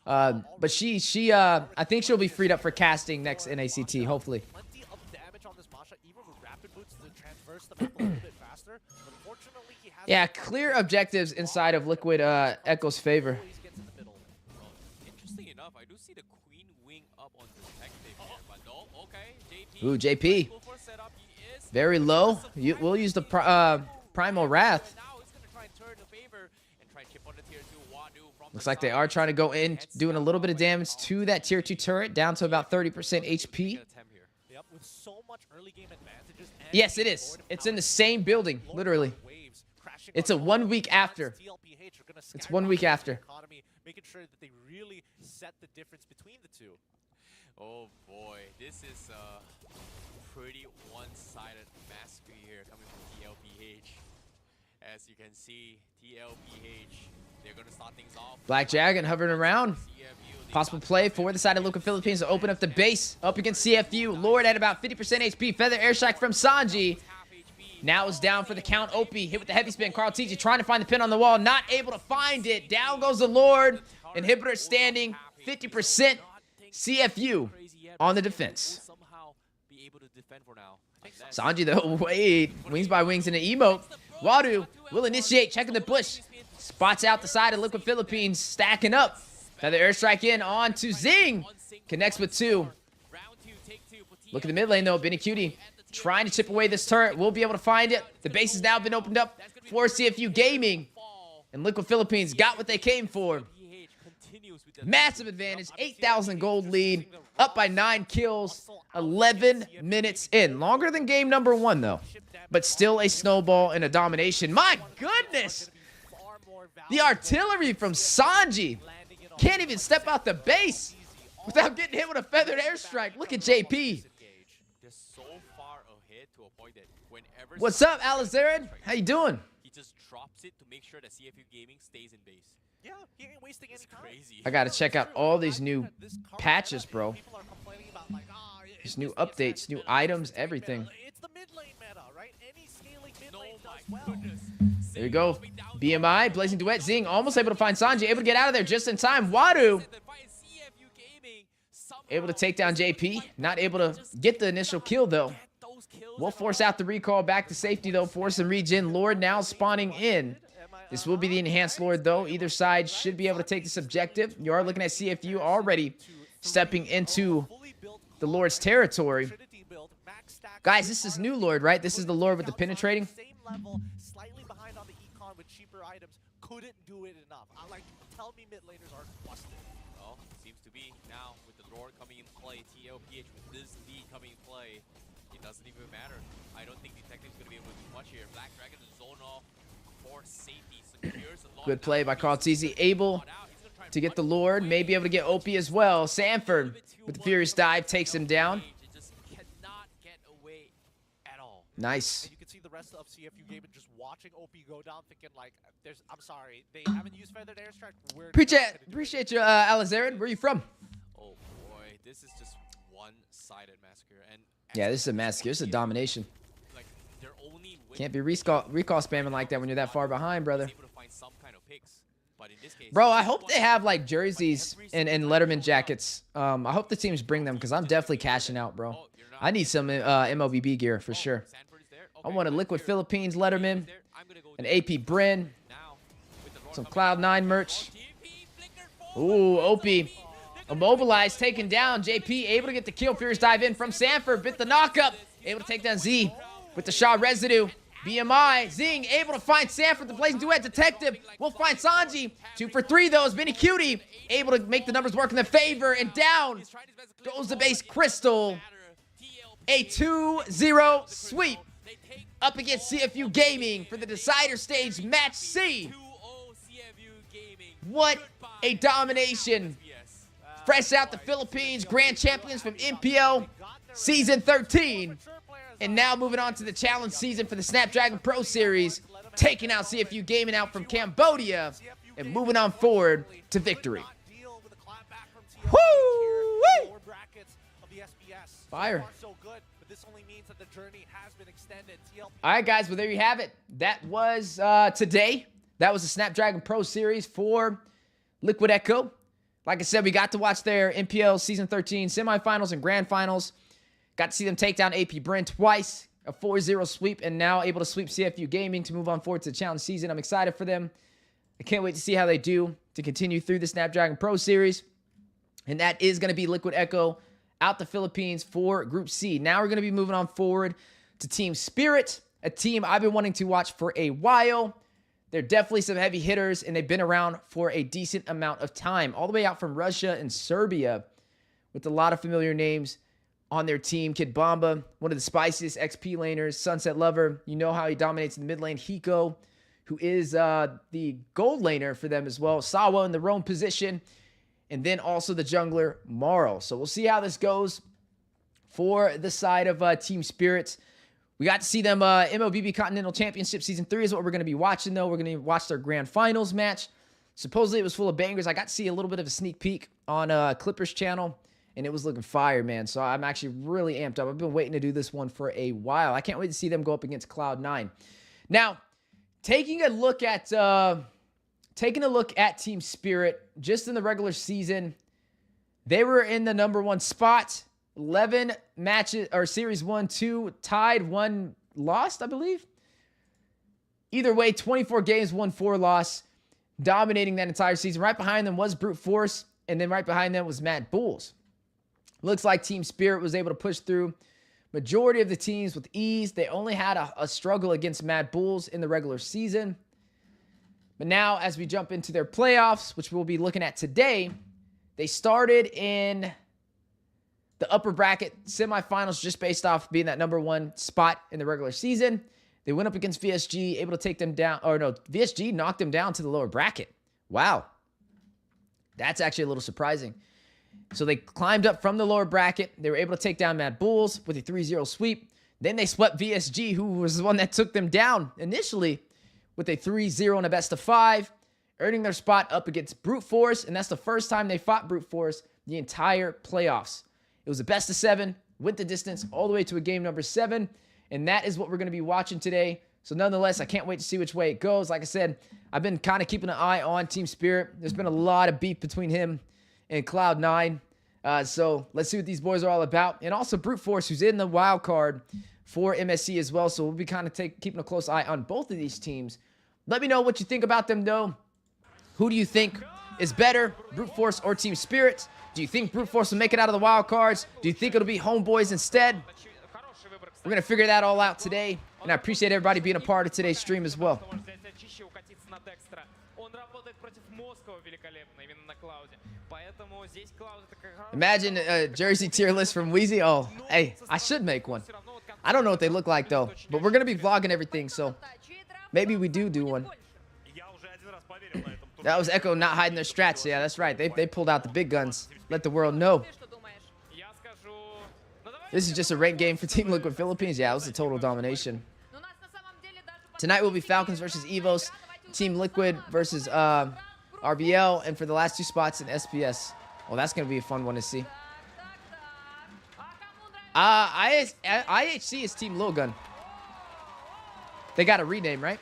But I think she'll be freed up for casting next NACT, hopefully. Plenty of damage on this Masha, even with rapid boots to transverse the map a little bit faster. Unfortunately, he has Yeah, clear objectives inside of Liquid Echo's favor. always gets in the middle. Well, interesting enough, I do see the Queen Wing up on Detective here, but no, okay, JP. Ooh, JP. Go for a setup. He is Very low. We'll use the Primal Wrath. now he's gonna try and turn the favor and try and chip on the tier 2 Wadu from Looks the like they side. are trying to go in, doing a little bit of damage to that tier 2 turret, down to about 30% HP. Get a temp here. Yep, with so much early game advantages. and Yes, it being is. forward It's in the powered, same building, Lord literally. waves crashing It's a on all 1 week sides. after. TLPH are gonna It's skyrocket 1 week the after. economy, making sure that they really set the difference between the two. Oh boy, this is a pretty one-sided massacre here coming from TLPH. As you can see, TLPH, they're gonna start things off. Black Dragon hovering around. CFU, they Possible got play for the side of Liquid Philippines to open up the base up against CFU. Lord at about 50% HP. Feather airstrike from Sanji. half HP. Now is down for the count. Opie hit with the heavy spin. Carl TG trying to find the pin on the wall. Not able to find it. Down goes the Lord. Inhibitor standing. 50%. CFU on the defense. Will somehow be able to defend for now. Sanji though, wait. Wings by wings in the emote. Wadu will initiate. Checking the bush. Spots out the side of Liquid Philippines. Stacking up. Feather airstrike in on to Zing. Connects with 2. Round 2, take 2 for Look at the mid lane though. Benny Cutie trying to chip away this turret. We'll be able to find it. The base has now been opened up for CFU Gaming. And Liquid Philippines got what they came for. TLPH continues with the Massive advantage. 8,000 gold lead. Up by 9 kills. 11 minutes in. Longer than game number 1 though. But still a snowball and a domination. My goodness. Far more The valuable artillery from Sanji. landing it on Can't even step out the base without getting hit with a feathered airstrike. Look at JP. They're so far ahead to a point that whenever What's up, Alizarin? How you doing? he just drops it to make sure that CFU Gaming stays in base. Yeah, he ain't wasting any time. Crazy. I gotta check out all these new patches, bro. People are complaining about like, These new updates, new items, everything. It's the mid lane meta, right? Any scaling mid No, lane my does well. goodness. There you go. BMI, Blazing Duet, Zing almost able to find Sanji. Able to get out of there just in time. Wadu able to take down JP. Not able to get the initial kill though. We'll force out the recall back to safety though. Force and regen. Lord now spawning in. This will be the enhanced Lord though. Either side should be able to take this objective. You are looking at CFU already stepping into the Lord's territory. Guys, this is new Lord, right? This is the Lord with the penetrating. Same level, slightly behind on the econ with cheaper items. Couldn't do it enough. I like tell me mid laners are busted. Well, seems to be now with the Lord coming in play, TLPH with this lead coming in play, it doesn't even matter. I don't think Detective's going to be able to do much here. Black Dragon is zone off for safety. Secures a lot. Good play by Carl TZ. Able to get the Lord. Maybe able to get OP as well. Sanford with the Furious Dive takes him down. It just cannot get away at all. Nice. And you can see the rest of CFU gaming just watching OP go down, thinking like, I'm sorry, they haven't used feathered airstrike. We're Appreciate you, Alizarin. Where are you from? Oh boy, this is just one-sided massacre. And Yeah, this is a massacre. This is a domination. like they're only Can't be recall spamming like that when you're that far behind, brother. able to find some kind of picks. But in this case, Bro, I hope they have like jerseys and Letterman jackets. I hope the teams bring them because I'm definitely cashing out, bro. I need some MLBB gear for sure. Sanford is there. I Okay, want a right Liquid here. Philippines Letterman, There. I'm gonna go an there. AP Bryn, Now, with the Lord some coming Cloud9 in. merch. TP flicker forward. Ooh, Opie. Immobilized, taken down. JP able to get the kill. Furious dive in from Sanford. Bit the knockup. Able to take down Z with the Shaw residue. BMI. Zing able to find Sanford. The Blazing Duet detective will find Sanji. 2 for 3 though. Is Benny Cutie able to make the numbers work in their favor. And down He's trying his best to clear goes the the ball, base but it Crystal. doesn't matter. TLP A 2-0 sweep They take up against CFU Gaming for the decider stage match C. 2-0 CFU Gaming. What a domination. Yes. Fresh out the Philippines, grand champions from MPL season 13. And now moving on to the challenge season for the Snapdragon Pro Series, taking out CFU Gaming out from Cambodia and moving on forward to victory. Woo-wee! Fire. All right, guys, well, there you have it. That was today. That was the Snapdragon Pro Series for Liquid Echo. Like I said, we got to watch their NPL Season 13 semifinals and grand finals. Got to see them take down AP Bryn twice, a 4-0 sweep, and now able to sweep CFU Gaming to move on forward to the challenge season. I'm excited for them. I can't wait to see how they do to continue through the Snapdragon Pro Series. And that is going to be Liquid Echo out the Philippines for Group C. Now we're going to be moving on forward to Team Spirit, a team I've been wanting to watch for a while. They're definitely some heavy hitters, and they've been around for a decent amount of time, all the way out from Russia and Serbia, with a lot of familiar names on their team. Kid Bomba, one of the spiciest XP laners. Sunset Lover, you know how he dominates in the mid lane. Hiko, who is the gold laner for them as well. Sawa in the roam position, and then also the jungler, Marl. So we'll see how this goes for the side of Team Spirits. We got to see them MLBB Continental Championship Season 3 is what we're going to be watching, though. We're going to watch their grand finals match. Supposedly, it was full of bangers. I got to see a little bit of a sneak peek on Clippers channel, and it was looking fire, man. So I'm actually really amped up. I've been waiting to do this one for a while. I can't wait to see them go up against Cloud9. Now, taking a look at Team Spirit, just in the regular season, they were in the #1 spot. 11 matches, or Series 1, 2, tied, 1 lost, I believe. Either way, 24 games, 1 4 loss, dominating that entire season. Right behind them was Brute Force, and then right behind them was Mad Bulls. Looks like Team Spirit was able to push through majority of the teams with ease. They only had a struggle against Mad Bulls in the regular season. But now, as we jump into their playoffs, which we'll be looking at today, they started in the upper bracket semifinals just based off being that #1 spot in the regular season. They went up against VSG, able to take them down. Or no, VSG knocked them down to the lower bracket. Wow. That's actually a little surprising. So they climbed up from the lower bracket. They were able to take down Mad Bulls with a 3-0 sweep. Then they swept VSG, who was the one that took them down initially, with a 3-0 and a best-of-5, earning their spot up against Brute Force. And that's the first time they fought Brute Force the entire playoffs. It was a best-of-7, went the distance all the way to a game #7, and that is what we're going to be watching today. So nonetheless, I can't wait to see which way it goes. Like I said, I've been kind of keeping an eye on Team Spirit. There's been a lot of beef between him and Cloud9. So let's see what these boys are all about. And also Brute Force, who's in the wild card for MSC as well. So we'll be kind of keeping a close eye on both of these teams. Let me know what you think about them, though. Who do you think is better, Brute Force or Team Spirit? Do you think Brute Force will make it out of the wild cards? Do you think it'll be Homeboys instead? We're going to figure that all out today, and I appreciate everybody being a part of today's stream as well. Imagine a jersey tier list from Wheezy. Oh, hey, I should make one. I don't know what they look like, though, but we're going to be vlogging everything, so maybe we do one. That was Echo not hiding their strats. Yeah, that's right. They pulled out the big guns. Let the world know. This is just a ranked game for Team Liquid Philippines. Yeah, it was a total domination. Tonight will be Falcons versus Evos. Team Liquid versus RBL. And for the last 2 spots in SPS. Well, that's going to be a fun one to see. IHC is Team Lil Gun. They got a rename, right?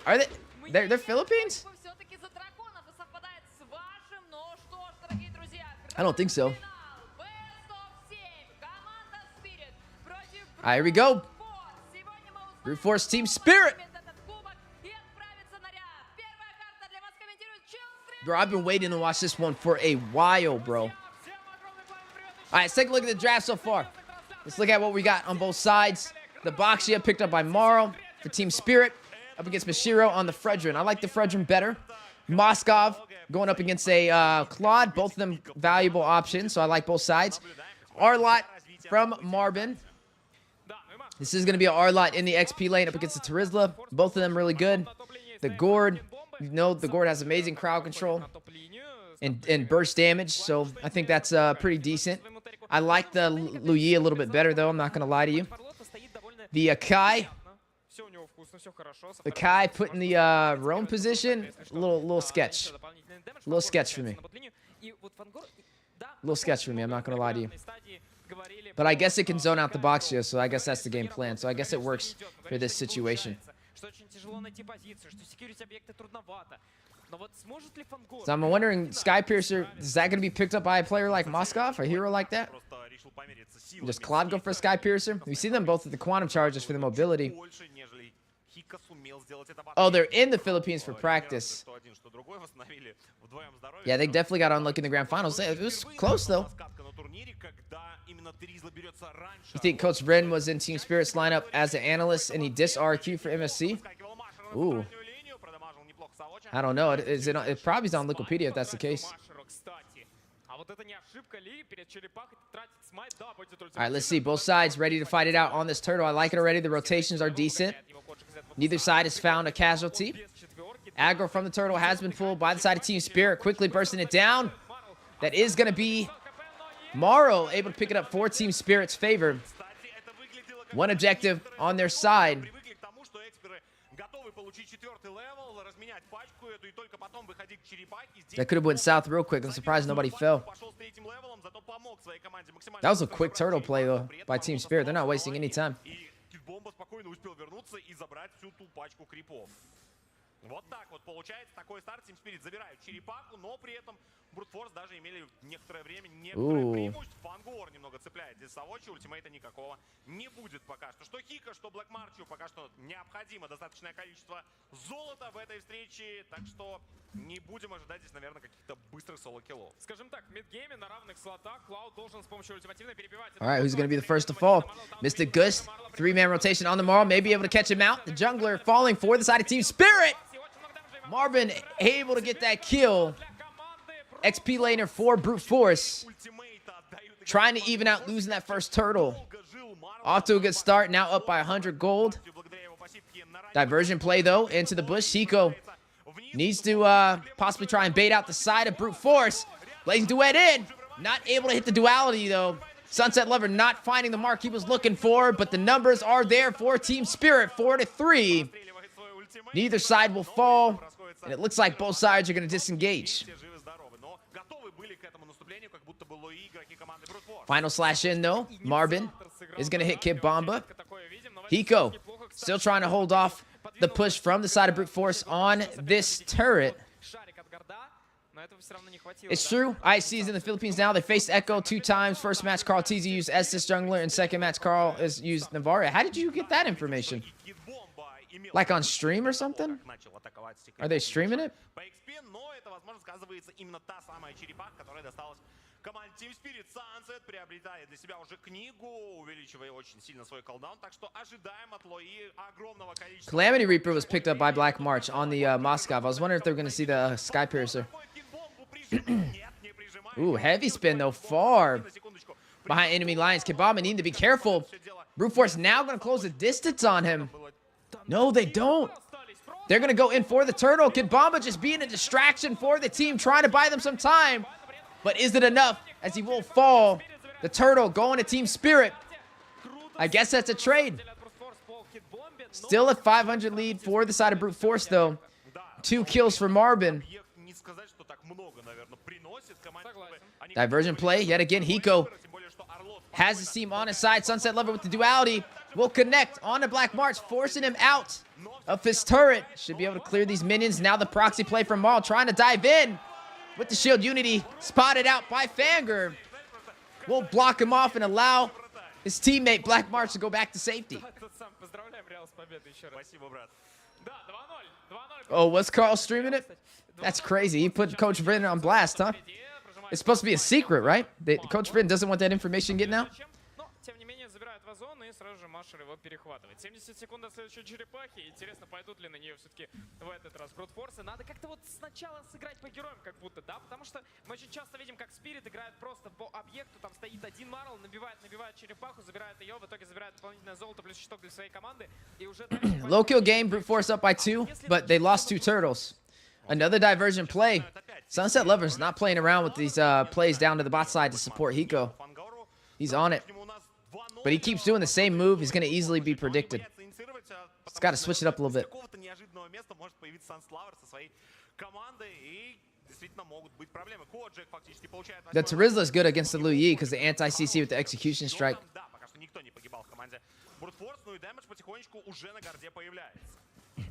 Are they? They're Philippines? I don't think so. All right, here we go. Brute Force Team Spirit. Bro, I've been waiting to watch this one for a while, bro. All right, let's take a look at the draft so far. Let's look at what we got on both sides. The Boxia picked up by Marl for Team Spirit. Up against Mashiro on the Fredrin. I like the Fredrin better. Moskov going up against a Claude. Both of them valuable options, so I like both sides. Arlot from Marbin. This is going to be an Arlot in the XP lane up against the Terizla. Both of them really good. The Gord, you know, the Gord has amazing crowd control and burst damage, so I think that's pretty decent. I like the Luyi a little bit better, though. I'm not going to lie to you. The Kai. The Kai put in the roam position, a little sketch. A little sketch for me. A little sketch for me, I'm not going to lie to you. But I guess it can zone out the box here, so I guess that's the game plan. So I guess it works for this situation. So I'm wondering, Skypiercer, is that going to be picked up by a player like Moskov, a hero like that? Does Claude go for Skypiercer? We see them both at the Quantum Charges for the mobility. Oh, they're in the Philippines for practice. Yeah, they definitely got unlucky in the grand finals. It was close, though. You think Coach Bren was in Team Spirit's lineup as an analyst and he dissed RQ for MSC? Ooh. I don't know. It probably is on Wikipedia if that's the case. All right, let's see. Both sides ready to fight it out on this turtle. I like it already. The rotations are decent. Neither side has found a casualty. Aggro from the turtle has been pulled by the side of Team Spirit. Quickly bursting it down. That is going to be Morrow able to pick it up for Team Spirit's favor. One objective on their side. That could have went south real quick. I'm surprised nobody fell. That was a quick turtle play, though, by Team Spirit. They're not wasting any time. Вот так вот получается. Такой старт. Team Spirit забирают черепаху, но при этом Brute Force даже имели некоторое время некоторое преимущество. Фангор немного цепляет здесь Савочи. Ультимейта никакого не будет пока что. Что Хика, что Black March пока что необходимо достаточное количество золота в этой встрече. Так что не будем ожидать здесь, наверное, каких-то быстрых соло-киллов. Скажем так, в мидгейме на равных слотах Cloud должен с помощью ультимативной перебивать. All right, who's going to be the first to fall? Mystic Gus, 3-man rotation on the Morrow. May be able to catch him out. The jungler falling for the side of Team Spirit. Marvin able to get that kill. XP laner for Brute Force. Trying to even out losing that first turtle. Off to a good start. Now up by 100 gold. Diversion play, though, into the bush. Hiko needs to possibly try and bait out the side of Brute Force. Blazing Duet in. Not able to hit the duality, though. Sunset Lover not finding the mark he was looking for, but the numbers are there for Team Spirit, 4-3. Neither side will fall. And it looks like both sides are going to disengage. Final slash in, though. Marvin is going to hit Kid Bomba. Hiko still trying to hold off the push from the side of Brute Force on this turret. It's true. IC is in the Philippines now. They faced Echo 2 times. First match, Carl TZ used Estes Jungler, and second match, Carl has used Navaria. How did you get that information? Like on stream or something? Are they streaming it? Calamity Reaper was picked up by Black March on the Moskov. I was wondering if they were going to see the Skypiercer. Ooh, heavy spin, though. Far behind enemy lines. Kibama needing to be careful. Brute Force now going to close the distance on him. No, they don't. They're going to go in for the turtle. Kid Bomba just being a distraction for the team, trying to buy them some time. But is it enough as he will fall? The turtle going to Team Spirit. I guess that's a trade. Still a 500 lead for the side of Brute Force, though. 2 kills for Marvin. Diversion play. Yet again, Hiko has his team on his side. Sunset Lover with the duality will connect on the Black March, forcing him out of his turret. Should be able to clear these minions. Now the proxy play from Maul, trying to dive in with the shield unity. Spotted out by Fanger. Will block him off and allow his teammate Black March to go back to safety. Oh, was Carl streaming it? That's crazy. He put Coach Brennan on blast, huh? It's supposed to be a secret, right? Coach Brennan doesn't want that information getting out? Сразу же Машер его перехватывает. 70 секунд до следующей черепахи. Интересно, пойдут ли на нее все-таки в этот раз Brute Force. Надо как-то вот сначала сыграть по героям, как будто, да? Потому что мы очень часто видим, как Spirit играет просто по объекту. Там стоит один Марл, набивает черепаху, забирает ее, в итоге забирает дополнительное золото плюс щиток для своей команды. И уже low kill game, Brute Force up by 2, but they lost 2 turtles. Another diversion play. Sunset Lover's not playing around with these plays down to the bot side to support Hiko. He's on it. But he keeps doing the same move. He's going to easily be predicted. He's got to switch it up a little bit. The Terizla is good against the Lu Yi because the anti-CC with the execution strike.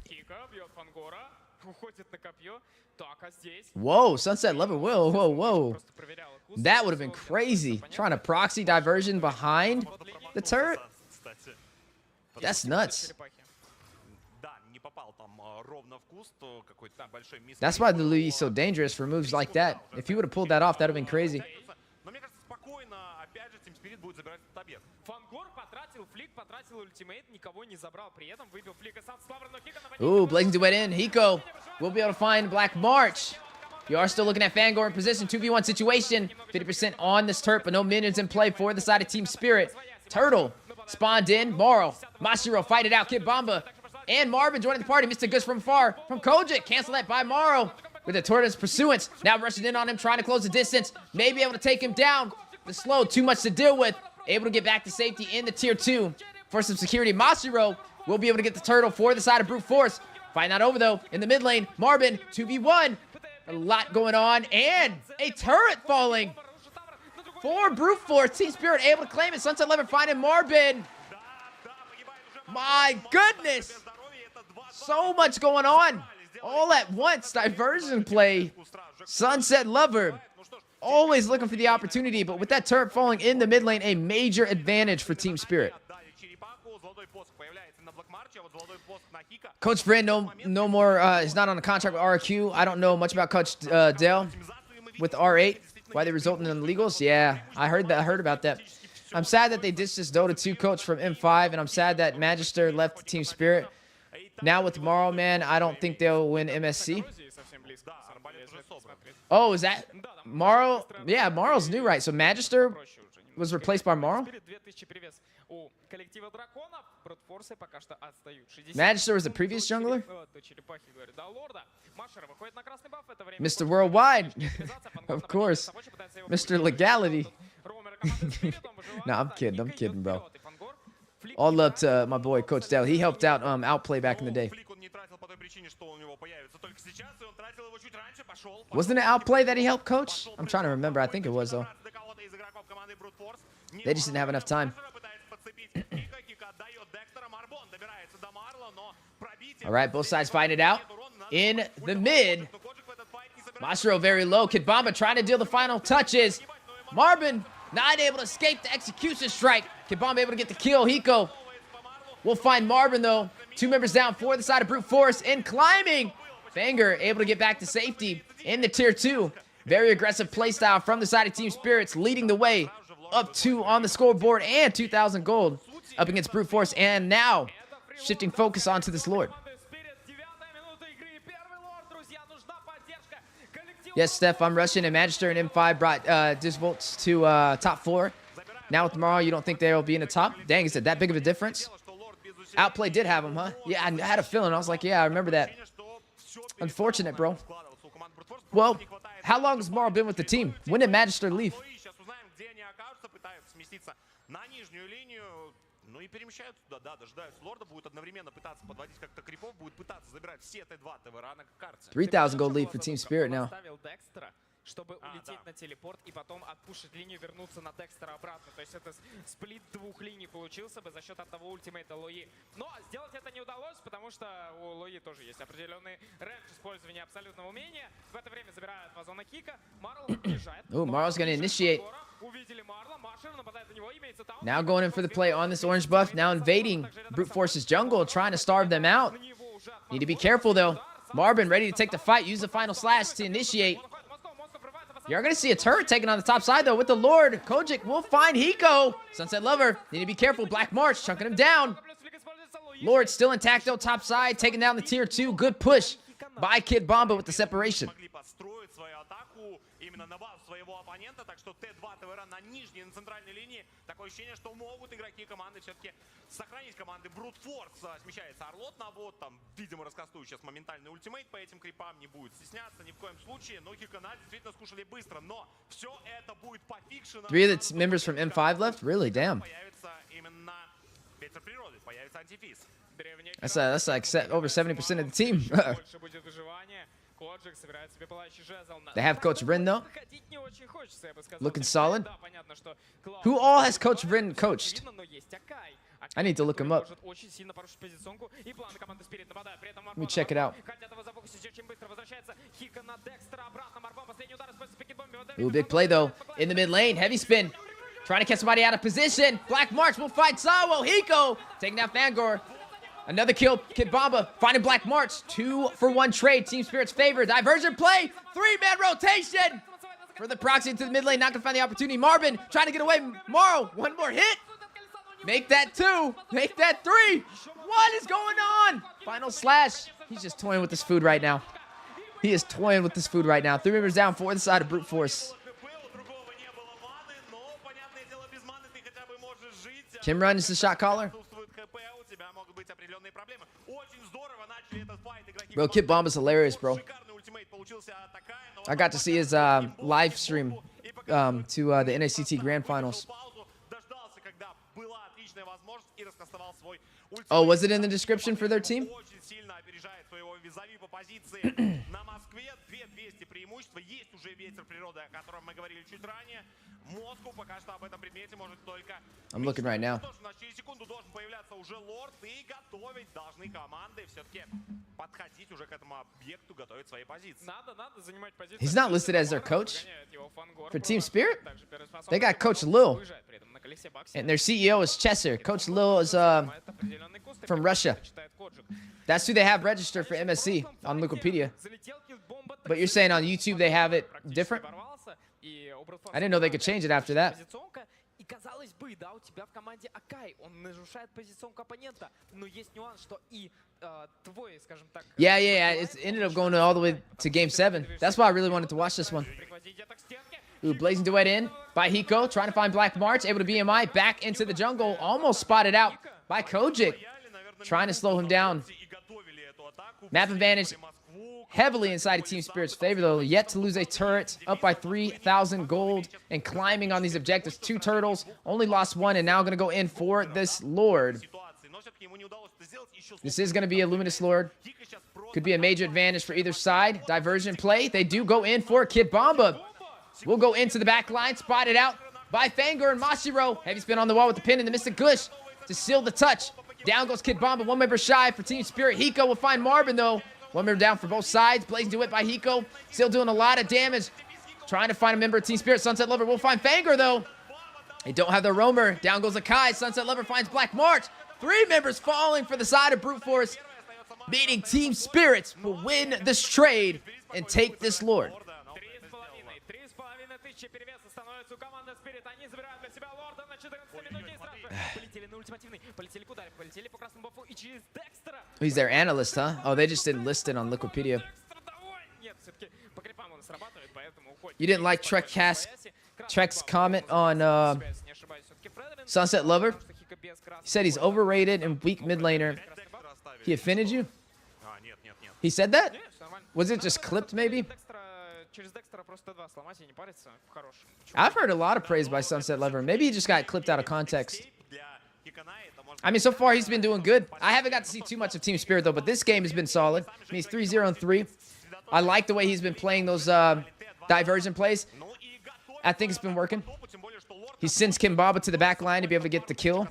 Хика бьет Фангора, уходит на копье. Так, а здесь... Whoa, Sunset Lover. Whoa, whoa, whoa. Просто проверял куст. That would have been crazy. Trying to proxy diversion behind the turret. Кстати. That's nuts. Да, не попал там ровно в куст, то какой-то большой мисс. That's why the Louis is so dangerous for moves like that. If he would have pulled that off, that would have been crazy. Но мне кажется, спокойно, опять же, Team Spirit будет забирать этот объект. Фангор потратил флик, потратил ультимейт, никого не забрал. При этом выбил флика Sunflower, но Хика на Ooh, Blazing Duet in. Hiko will be able to find Black March. You are still looking at Fangor in position. 2v1 situation. 50% on this turret, but no minions in play for the side of Team Spirit. Turtle spawned in. Morrow. Mashiro fight it out. Kid Bomba. And Marvin joining the party. Mr. Goods from far. From Kojic. Cancel that by Morrow. With the tortoise pursuance. Now rushing in on him. Trying to close the distance. Maybe able to take him down. The slow. Too much to deal with. Able to get back to safety in the tier 2. For some security. Mashiro will be able to get the turtle for the side of Brute Force. Fight not over though. In the mid lane. Marvin. 2v1. A lot going on. And a turret falling. For Brute Force. Team Spirit able to claim it. Sunset Lover finding Marvin. My goodness. So much going on. All at once. Diversion play. Sunset Lover. Always looking for the opportunity. But with that turret falling in the mid lane, a major advantage for Team Spirit. Coach Brand, no more, is not on a contract with RQ. I don't know much about Coach Dell with R8. Why they resulted in illegals? Yeah, I heard about that. I'm sad that they ditched this Dota 2 coach from M5, and I'm sad that Magister left Team Spirit. Now with Marl, man, I don't think they'll win MSC. Oh, is that Marl? Yeah, Marl's new, right? So Magister was replaced by Marl? Magister was the previous jungler? Mr. Worldwide. Of course. Mr. Legality. No, I'm kidding, bro. All love to my boy, Coach Dell. He helped out Outplay back in the day. Wasn't it Outplay that he helped coach? I'm trying to remember. I think it was, though. They just didn't have enough time. All right, both sides fighting it out. In the mid, Mashiro very low. Kid Bomba trying to deal the final touches. Marvin not able to escape the execution strike. Kid Bomba able to get the kill. Hiko will find Marvin, though. 2 members down for the side of Brute Force. And climbing. Fanger able to get back to safety in the tier 2. Very aggressive playstyle from the side of Team Spirits, leading the way up 2 on the scoreboard and 2,000 gold up against Brute Force. And now shifting focus onto this Lord. Yes, Steph, I'm rushing, and Magister and M5 brought Disvolts to top 4. Now with Morrow, you don't think they'll be in the top? Dang, is it that big of a difference? Outplay did have him, huh? Yeah, I had a feeling. I was like, yeah, I remember that. Unfortunate, bro. Well, how long has Morrow been with the team? When did Magister leave? Ну и перемещаются туда, да, дожидаются лорда, будут одновременно пытаться подводить как-то крипов, будут пытаться забирать все Т2 ТВРа на карте. 3,000 gold lead for Team Spirit now. Чтобы улететь на телепорт и потом отпушить линию, вернуться на Декстера обратно. То есть это сплит 2 линий получился бы за счет одного ультимейта Лои. Но сделать это не удалось, потому что у Лои тоже есть определенный рейндж использования абсолютного умения. В это время забирают вазона Кика. Марл уезжает. Ooh, Marl's gonna initiate. Увидели Марла, Машер нападает на него, имеется таун. Now going in for the play on this orange buff. Now invading Brute Force's jungle, trying to starve them out. Need to be careful, though. Marvin ready to take the fight. Use the final slash to initiate. You're going to see a turret taken on the top side, though, with the Lord. Kojic will find Hiko. Sunset Lover, need to be careful. Black March, chunking him down. Lord still intact, though, top side, taking down the tier 2. Good push by Kid Bomba with the separation. Так что Т2 ТВР на нижней, на центральной линии. Такое ощущение, что могут игроки команды все-таки сохранить команды. Brute Force смещается Орлот на бот. Там, видимо, раскастует сейчас моментальный ультимейт по этим крипам. Не будет стесняться ни в коем случае. Но Хикана действительно скушали быстро. Но все это будет по фикшенам. 3 of the members from M5 left? Really? Damn. Появится именно ветер природы. Появится антифиз. That's like over 70% of the team. They have Coach Rin, though. Looking solid. Who all has Coach Rin coached? I need to look him up. Let me check it out. Ooh, big play though. In the mid lane, heavy spin. Trying to catch somebody out of position. Black March will fight Sawo. Hiko taking out Fangor. Another kill. Kid Bomba finding Black March. 2-for-1 trade. Team Spirit's favor. Diversion play. 3-man rotation. For the proxy into the mid lane. Not going to find the opportunity. Marvin trying to get away. Morrow. One more hit. Make that 2. Make that 3. What is going on? Final slash. He's just toying with this food right now. He is toying with this food right now. 3 members down for the side of Brute Force. Kimrun is the shot caller. Bro, Kid Bomb is hilarious, bro. I got to see his live stream to the NACT Grand Finals. Oh, was it in the description for their team? I'm looking right now. He's not listed as their coach for Team Spirit. They got Coach Lil, and their CEO is Chesser. Coach Lil is from Russia. That's who they have registered for MSC on Wikipedia. But you're saying on YouTube they have it different? I didn't know they could change it after that. Казалось бы, да, у тебя в команде Акай, он нарушает позиционку оппонента, но есть нюанс, что и твой, скажем так... Yeah, it ended up going all the way to Game 7. That's why I really wanted to watch this one. Ooh, Blazing Duet in by Hiko, trying to find Black March, able to BMI, back into the jungle, almost spotted out by Kojic, trying to slow him down. Map advantage heavily inside of Team Spirit's favor, though. Yet to lose a turret, up by 3,000 gold, and climbing on these objectives. 2 turtles, only lost 1, and now going to go in for this Lord. This is going to be a Luminous Lord. Could be a major advantage for either side. Diversion play. They do go in for Kid Bomba. We'll go into the back line, spotted out by Fangor and Mashiro. Heavy spin on the wall with the pin and the Mystic Gush to seal the touch. Down goes Kid Bomba, 1 member shy for Team Spirit. Hiko will find Marvin, though. 1 member down for both sides. Blazing Duet by Hiko. Still doing a lot of damage. Trying to find a member of Team Spirit. Sunset Lover will find Fangor, though. They don't have their roamer. Down goes Akai. Sunset Lover finds Black March. 3 members falling for the side of Brute Force. Meaning Team Spirits will win this trade and take this Lord. He's their analyst, huh? Oh, they just didn't list it on Wikipedia. You didn't like Trek's comment on Sunset Lover? He said he's overrated and weak mid laner. He offended you? He said that? Was it just clipped, maybe? I've heard a lot of praise by Sunset Lover. Maybe he just got clipped out of context. I mean, so far he's been doing good. I haven't got to see too much of Team Spirit, though, but this game has been solid. I mean, he's 3-0-3. I like the way he's been playing those diversion plays. I think it's been working. He sends Kimbaba to the back line to be able to get the kill.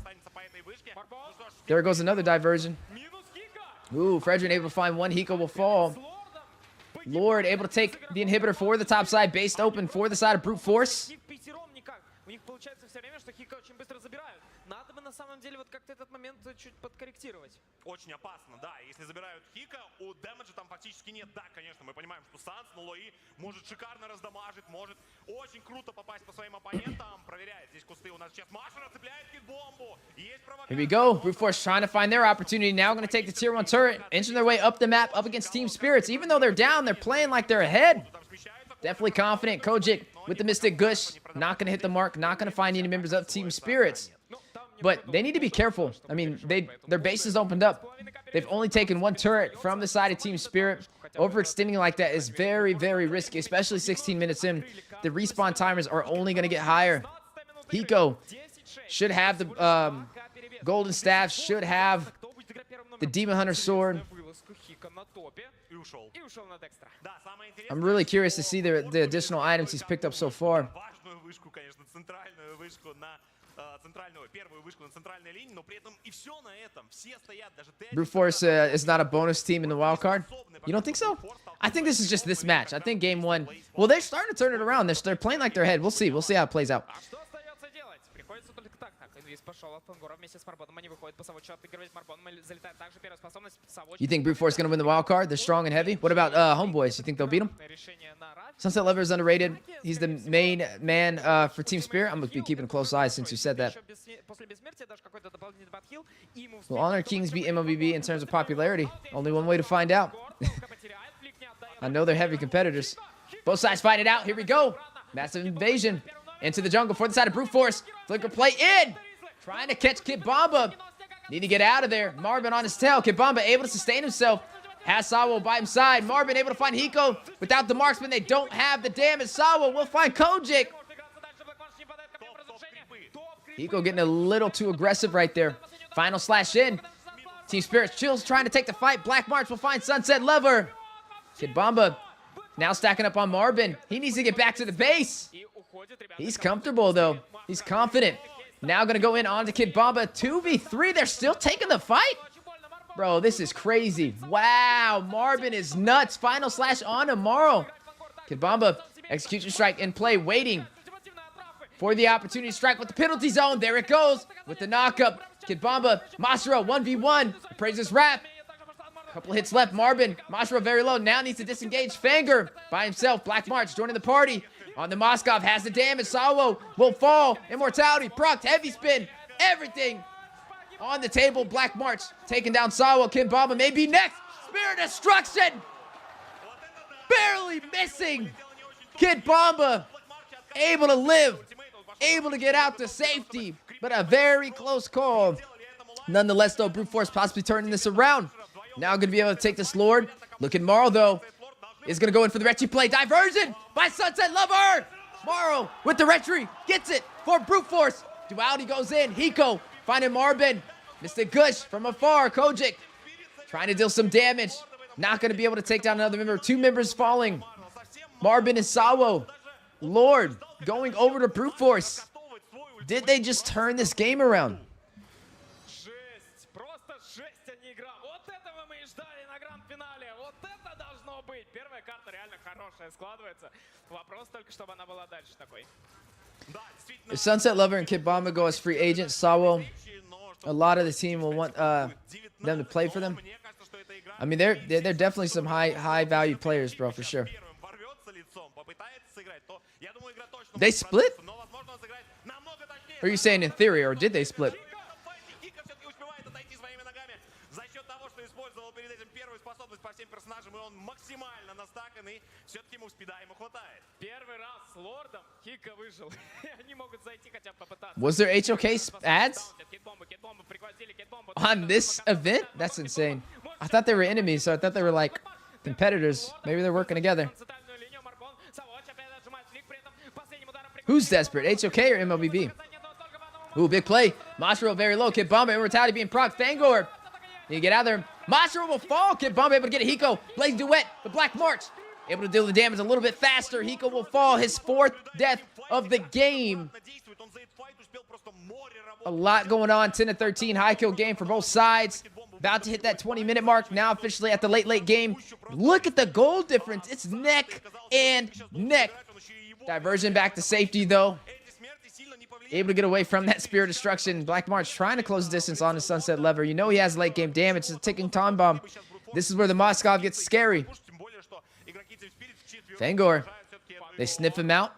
There goes another diversion. Ooh, Fredrin able to find 1. Hiko will fall. Lord able to take the inhibitor for the top side, based open for the side of Brute Force. Надо бы на самом деле вот как-то этот момент чуть подкорректировать. Очень опасно, да. Если забирают Хика, у дэмэджа там фактически нет. Да, конечно, мы понимаем, что Санс на Лои может шикарно раздамажить, может очень круто попасть по своим оппонентам. Проверяет здесь кусты. У нас сейчас Машина цепляет кит-бомбу. Here we go. Brute Force trying to find their opportunity now. Going to take the tier 1 turret, inching their way up the map, up against Team Spirits. Even though they're down, they're playing like they're ahead. Definitely confident. Kojic with the Mystic Gush. Not going to hit the mark. Not going to find any members of Team Spirits. But they need to be careful. I mean, their base is opened up. They've only taken 1 turret from the side of Team Spirit. Overextending like that is very, very risky, especially 16 minutes in. The respawn timers are only going to get higher. Hiko should have the Golden Staff, should have the Demon Hunter Sword. I'm really curious to see the additional items he's picked up so far. первую вышку на центральной линии, но при этом и все на этом. Все стоят, даже Brute Force is not a bonus team in the wild card. You don't think so? I think this is just this match. I think game one. Well, they're starting to turn it around. They're playing like they're ahead. We'll see. We'll see how it plays out. А что остается делать? Приходится только так. Так, инвиз пошел от Фангора вместе с Марбоном. Они выходят по Савочу, отыгрывает Марбон. Залетает также первая способность. Савоч. You think Brute Force is going to win the wild card? They're strong and heavy. What about Homeboys? You think they'll beat them? Решение на Раф. Sunset Lover is underrated. He's the main man for Team Spirit. I'm going to be keeping a close eye since you said that. После бессмертия даже какой-то дополнительный подхил. И ему Will Honor Kings beat MLBB in terms of popularity? Only one way to find out. I know they're heavy competitors. Both sides fight it out. Here we go. Massive invasion into the jungle for the side of Brute Force. Flicker play in. Trying to catch Kid Bomba. Need to get out of there. Marvin on his tail. Kid Bomba able to sustain himself. Has Sawo by his side. Marvin able to find Hiko. Without the marksman, they don't have the damage. Sawo will find Kojic. Hiko getting a little too aggressive right there. Final slash in. Team Spirit Chills trying to take the fight. Black March will find Sunset Lover. Kid Bomba now stacking up on Marvin. He needs to get back to the base. He's comfortable though. He's confident. Now gonna go in onto Kid Bomba. 2v3. They're still taking the fight. Bro, this is crazy. Wow, Marvin is nuts. Final slash on tomorrow. Kid Bomba, execution strike in play, waiting for the opportunity to strike with the penalty zone. There it goes with the knockup. Kid Bomba, Masuro 1v1. Praises Rap. Couple hits left. Marvin, Masuro very low. Now needs to disengage. Fanger by himself. Black March joining the party. On the Moskov, has the damage. Sawo will fall. Immortality, proc, heavy spin. Everything on the table. Black March taking down Sawo. Kid Bomba may be next. Spirit Destruction. Barely missing. Kid Bomba able to live. Able to get out to safety. But a very close call. Nonetheless, though, Brute Force possibly turning this around. Now going to be able to take this Lord. Look at Morrow, though. Is going to go in for the retry play. Diversion by Sunset Lover. Morrow with the retry. Gets it for Brute Force. Duality goes in. Hiko finding Marvin. Mr. Gush from afar. Kojic trying to deal some damage. Not going to be able to take down another member. Two members falling. Marvin and Sawo. Lord going over to Brute Force. Did they just turn this game around? Жесть, просто жесть, а не игра. Вот этого мы и ждали на гранд-финале. Вот это должно быть. Первая карта реально хорошая складывается. Вопрос только, чтобы она была дальше такой. If Sunset Lover and Kid Bomba go as free agents, Sawo, a lot of the team will want them to play for them. I mean, they're definitely some high value players, bro, for sure. They split? Or are you saying in theory, or did they split? Was there HOK ads on this event? That's insane. I thought they were enemies, so I thought they were like competitors. Maybe they're working together. Who's desperate, HOK or MLBB? Ooh, big play. Masuro very low. Kid Bomba, Immortality being proc. Fangor. Need to get out there. Masuro will fall. Kid Bomba able to get a Hiko. Blaze Duet. The Black March. Able to deal the damage a little bit faster. Hiko will fall. His fourth death of the game. A lot going on. 10-13. High kill game for both sides. About to hit that 20-minute mark. Now officially at the late game. Look at the goal difference. It's neck and neck. Diversion back to safety, though. Able to get away from that Spirit Destruction. Black March trying to close distance on the Sunset Lever. You know he has late game damage. It's a ticking time bomb. This is where the Moskov gets scary. Fangor. They sniff him out.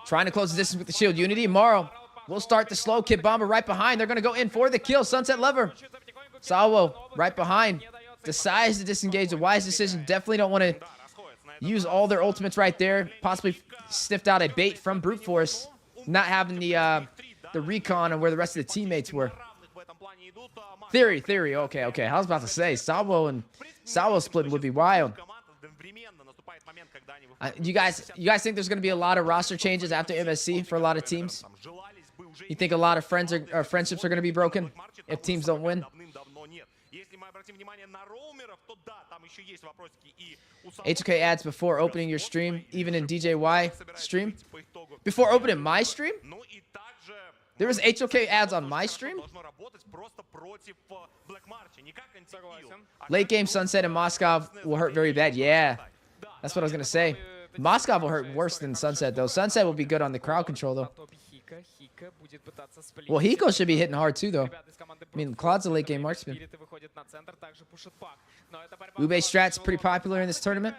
Trying to close the distance with the shield. Unity. Morrow will start the slow. Kid Bomber right behind. They're going to go in for the kill. Sunset Lever. Sawo right behind. Decides to disengage. A wise decision. Definitely don't want to use all their ultimates right there. Possibly sniffed out a bait from Brute Force. Not having the recon on where the rest of the teammates were. Theory. Okay. I was about to say Sawo splitting would be wild. You guys think there's going to be a lot of roster changes after MSC for a lot of teams? You think a lot of friendships are going to be broken if teams don't win? HOK ads before opening your stream, even in DJY stream? Before opening my stream? There was HOK ads on my stream. Late game Sunset in Moscow will hurt very bad. Yeah, that's what I was gonna say. Moscow will hurt worse than Sunset though. Sunset will be good on the crowd control though. Well, Hiko should be hitting hard too though. I mean, Claude's a late game marksman. Ube strat's pretty popular in this tournament.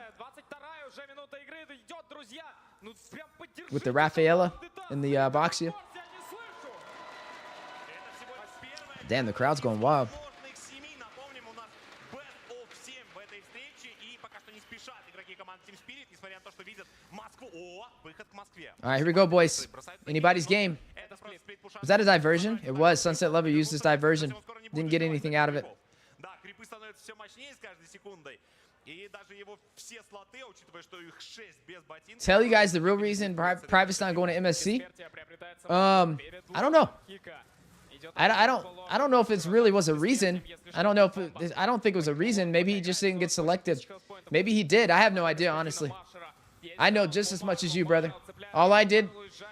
With the Rafaela and the Boxia. Damn, the crowd's going wild. All right, here we go, boys. Anybody's game. Was that a diversion? It was. Sunset Lover used this diversion. Didn't get anything out of it. Tell you guys the real reason Private's not going to MSC. I don't know. I don't know if it really was a reason. I don't know if I don't think it was a reason. Maybe he just didn't get selected. Maybe he did. I have no idea, honestly. I know just as much as you, brother. All I did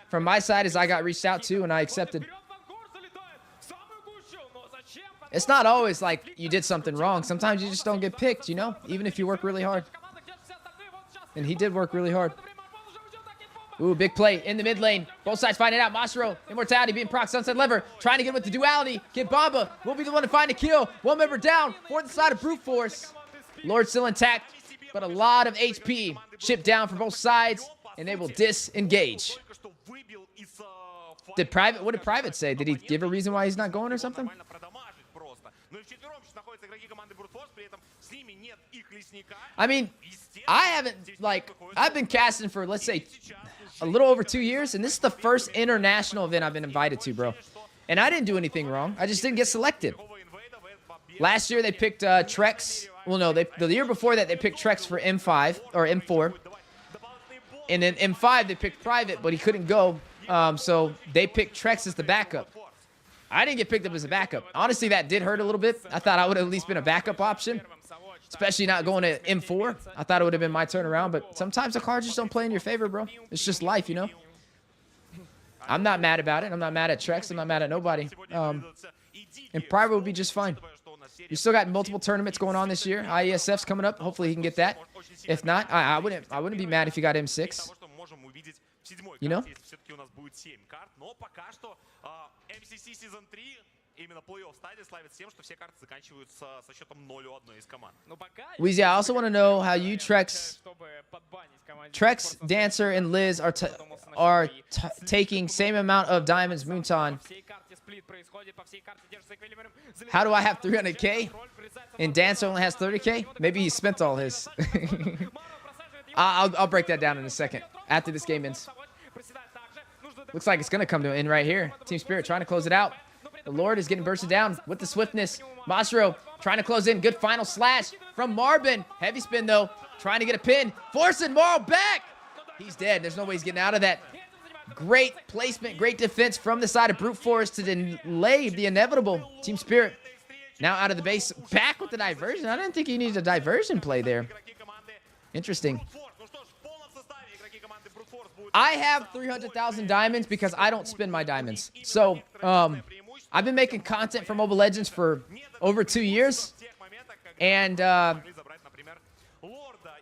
from my side is I got reached out to and I accepted. It's not always like you did something wrong. Sometimes you just don't get picked, you know, even if you work really hard. And he did work really hard. Ooh, big play in the mid lane. Both sides find it out. Mashiro, Immortality being proc. Sunset Lever trying to get with the duality. Kid Bamba will be the one to find a kill. One member down for the side of Brute Force. Lord still intact, but a lot of HP. Chip down for both sides, and they will disengage. What did Private say? Did he give a reason why he's not going or something? I mean, I've been casting for, let's say, a little over 2 years, and this is the first international event I've been invited to, bro. And I didn't do anything wrong. I just didn't get selected. Last year, they picked Trex. Well, no, the year before that, they picked Trex for M5, or M4. And then M5, they picked Private, but he couldn't go. So they picked Trex as the backup. I didn't get picked up as a backup. Honestly, that did hurt a little bit. I thought I would have at least been a backup option, especially not going to M4. I thought it would have been my turnaround, but sometimes the cards just don't play in your favor, bro. It's just life, you know? I'm not mad about it. I'm not mad at Trex. I'm not mad at nobody. And Private will be just fine. You still got multiple tournaments going on this year. IESF's coming up. Hopefully he can get that. If not, I wouldn't be mad if you got M6. You know? Weezy, I also want to know how you, Trex, Dancer, and Liz are taking same amount of diamonds Moonton. How do I have 300k and Dancer only has 30k? Maybe he spent all his. I'll break that down in a second after this game ends. Looks like it's going to come to an end right here. Team Spirit trying to close it out. The Lord is getting bursted down with the swiftness. Mashiro trying to close in. Good final slash from Marvin. Heavy spin, though. Trying to get a pin. Forcing Marl back. He's dead. There's no way he's getting out of that. Great placement. Great defense from the side of Brute Force to delay the inevitable. Team Spirit now out of the base. Back with the diversion. I didn't think he needed a diversion play there. Interesting. I have 300,000 diamonds because I don't spend my diamonds. So, I've been making content for Mobile Legends for over 2 years. And, I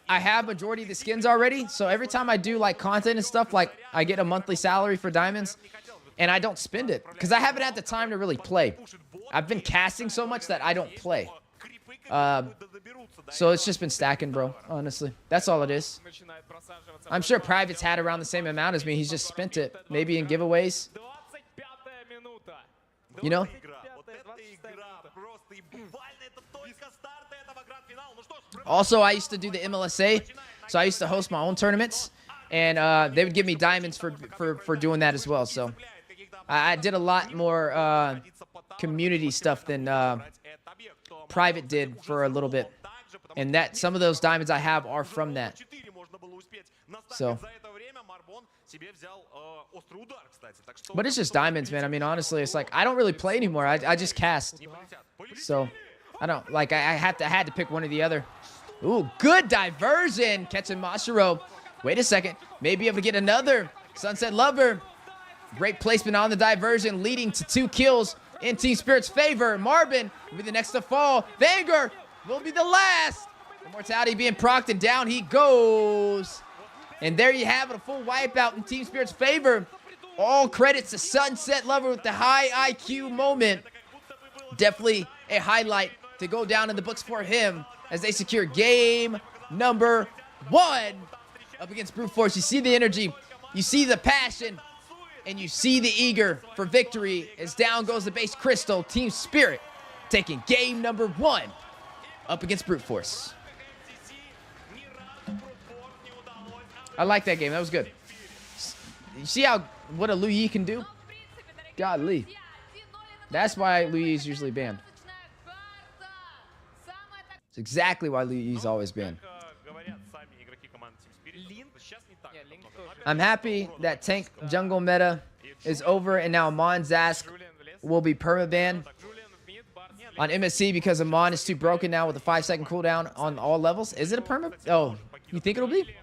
have majority of the skins already. So, every time I do, like, content and stuff, like, I get a monthly salary for diamonds. And I don't spend it because I haven't had the time to really play. I've been casting so much that I don't play. So it's just been stacking, bro, honestly. That's all it is. I'm sure Private's had around the same amount as me. He's just spent it. Maybe in giveaways. You know? Also, I used to do the MLSA. So I used to host my own tournaments. And they would give me diamonds for doing that as well. So I did a lot more community stuff than Private did for a little bit. And that some of those diamonds I have are from that. So. But it's just diamonds, man. I mean, honestly, it's like I don't really play anymore. I just cast. So I don't like I had to pick one or the other. Ooh, good diversion. Catching Mashiro. Wait a second. Maybe able to get another Sunset Lover. Great placement on the diversion, leading to 2 kills in Team Spirit's favor. Marvin will be the next to fall. Vanger will be the last. Immortality being procced, and down he goes. And there you have it, a full wipeout in Team Spirit's favor. All credits to Sunset Lover with the high IQ moment. Definitely a highlight to go down in the books for him as they secure game number 1 up against Brute Force. You see the energy, you see the passion, and you see the eager for victory as down goes the base Crystal. Team Spirit taking game number 1 up against Brute Force. I like that game. That was good. You see what a Liu Yi can do? Godly. That's why Liu Yi is usually banned. It's exactly why Liu Yi is always banned. I'm happy that tank jungle meta is over and now Amon Zask will be perma-banned on MSC because Amon is too broken now with a 5-second cooldown on all levels. Is it a perma? Oh, you think it'll be?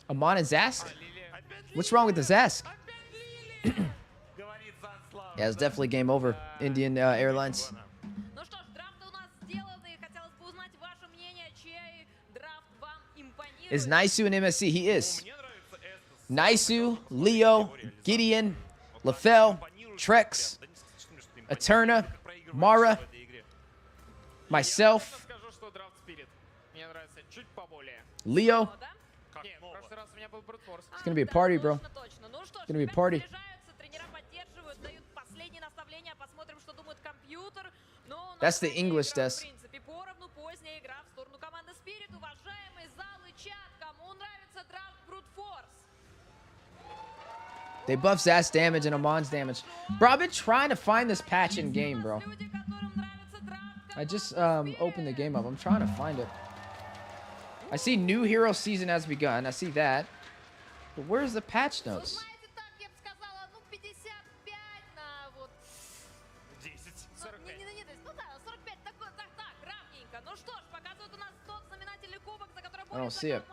Amon and Zask? What's wrong with the Zask? Yeah, it's definitely game over. Indian Airlines. Is Naisu in MSC? He is. Naisu, Leo, Gideon, LaFell, Trex, Eterna, Mara, myself, Leo. It's gonna be a party, bro. It's gonna be a party. That's the English desk. They buff Zast's damage and Amon's damage. Bro, I've been trying to find this patch in game, bro. I just opened the game up. I'm trying to find it. I see new hero season has begun. I see that. But where's the patch notes? I don't see it.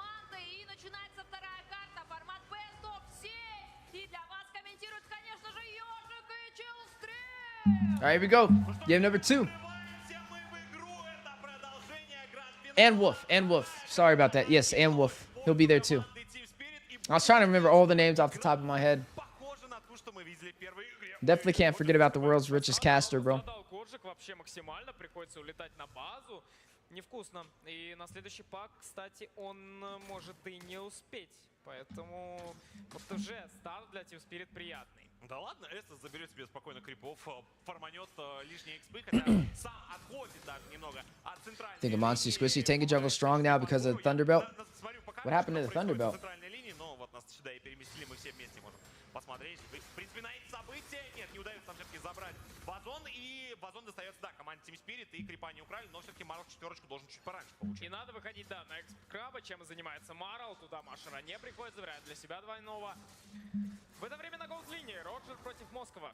All right, here we go. Game number 2. And Wolf. And Wolf. Sorry about that. Yes, and Wolf. He'll be there too. I was trying to remember all the names off the top of my head. Definitely can't forget about the world's richest caster, bro. Невкусно. И на следующий пак, кстати, он может и не успеть. Поэтому вот уже старт для Team Spirit приятный. Да ладно, Эстас заберет себе спокойно крипов, форманет лишние экспы, хотя сам отходит даже немного от центральной. Think of Monster Squishy tanking jungle strong now because of the Thunderbelt. What happened to the Thunderbelt? Но вот нас сюда и переместили, мы все вместе можем посмотреть. В принципе, на эти события нет, не удается там все-таки забрать базон, и базон достается, да, команде Team Spirit, и крипа не украли, но все-таки Марл 4 должен чуть пораньше получить. И надо выходить, да, на эксп-краба, чем и занимается Марл, туда Машера не приходит, забирает для себя двойного. В это время на голд-линии Роджер против Москова.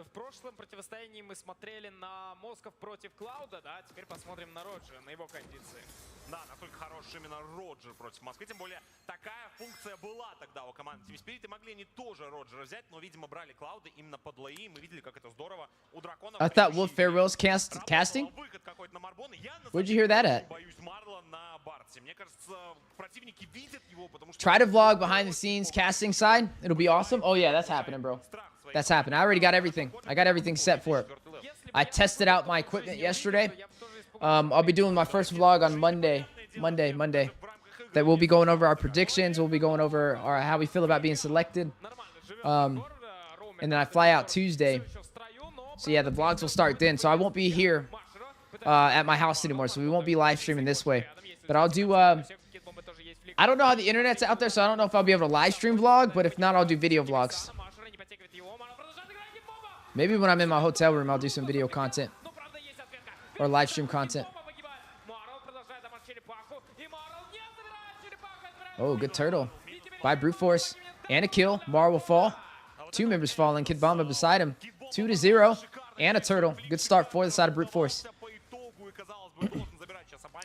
В прошлом противостоянии мы смотрели на Москов против Клауда, да, теперь посмотрим на Роджера, на его кондиции. Да, насколько хорош именно Роджер против Москвы, тем более такая функция была тогда у команды Team Spirit, и могли они тоже Роджера взять, но, видимо, брали Клауды именно под лои, мы видели, как это здорово у драконов. I thought Wolf Farewell's casting? Where'd you hear that at? Try to vlog behind the scenes casting side. It'll be awesome. Oh yeah, that's happening, bro. That's happening. I already got everything. I got everything set for it. I tested out my equipment yesterday. I'll be doing my first vlog on Monday. That we'll be going over our predictions. We'll be going over how we feel about being selected. And then I fly out Tuesday. So yeah, the vlogs will start then. So I won't be here at my house anymore. So we won't be live streaming this way. But I'll do, I don't know how the internet's out there, so I don't know if I'll be able to live stream vlog. But if not, I'll do video vlogs. Maybe when I'm in my hotel room, I'll do some video content. Or live stream content. Oh, good turtle. By Brute Force. And a kill. Mar will fall. 2 members falling. Kid Bomba beside him. 2-0. And a turtle. Good start for the side of Brute Force.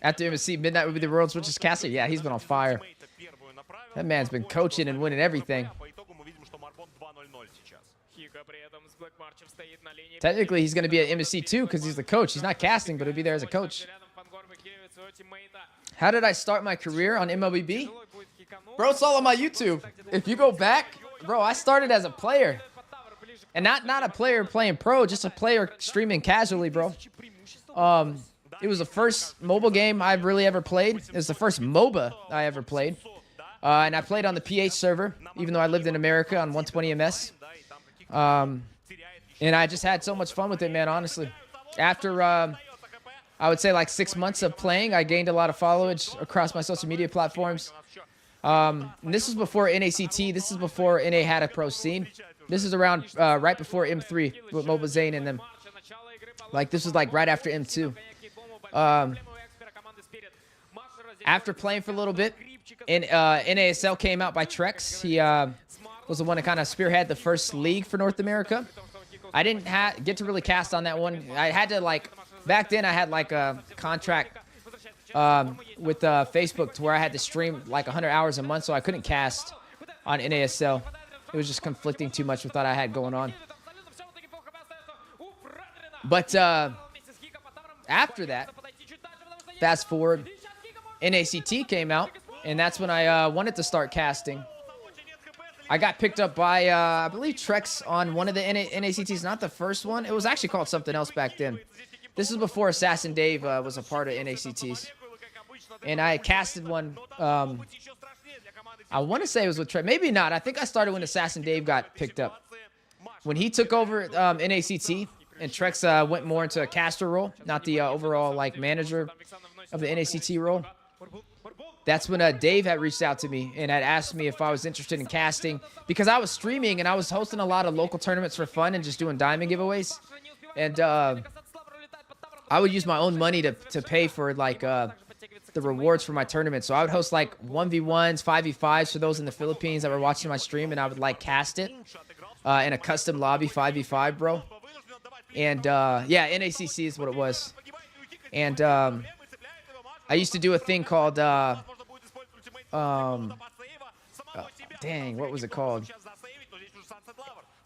After MSC, Midnight will be the world's richest caster. Yeah, he's been on fire. That man's been coaching and winning everything. Technically, he's going to be at MSC too because he's the coach. He's not casting, but he'll be there as a coach. How did I start my career on MLBB? Bro, it's all on my YouTube. If you go back, bro, I started as a player. And not a player playing pro, just a player streaming casually, bro. It was the first mobile game I've really ever played. It was the first MOBA I ever played. And I played on the PH server, even though I lived in America on 120 MS. And I just had so much fun with it, man, honestly. After, I would say, like 6 months of playing, I gained a lot of followage across my social media platforms. And this was before NACT. This is before NA had a pro scene. This is around right before M3 with Mobile Zane and them. Like, this was like right after M2. After playing for a little bit, and NASL came out by Trex. He was the one to kind of spearhead the first league for North America. I didn't get to really cast on that one. I had to, like, back then I had like a contract with Facebook to where I had to stream like 100 hours a month, so I couldn't cast on NASL. It was just conflicting too much with what I had going on. But after that, fast forward, NACT came out, and that's when I wanted to start casting. I got picked up by, I believe, Trex on one of the NACTs, not the first one. It was actually called something else back then. This is before Assassin Dave was a part of NACTs. And I casted one, I want to say it was with Trex. Maybe not. I think I started when Assassin Dave got picked up. When he took over NACT, and Trex went more into a caster role, not the overall, like, manager of the NACT role. That's when Dave had reached out to me and had asked me if I was interested in casting, because I was streaming and I was hosting a lot of local tournaments for fun and just doing diamond giveaways. And I would use my own money to pay for, like, the rewards for my tournament. So I would host, like, 1v1s, 5v5s for those in the Philippines that were watching my stream, and I would, like, cast it in a custom lobby 5v5, bro. And yeah, NACC is what it was. And I used to do a thing called dang, what was it called?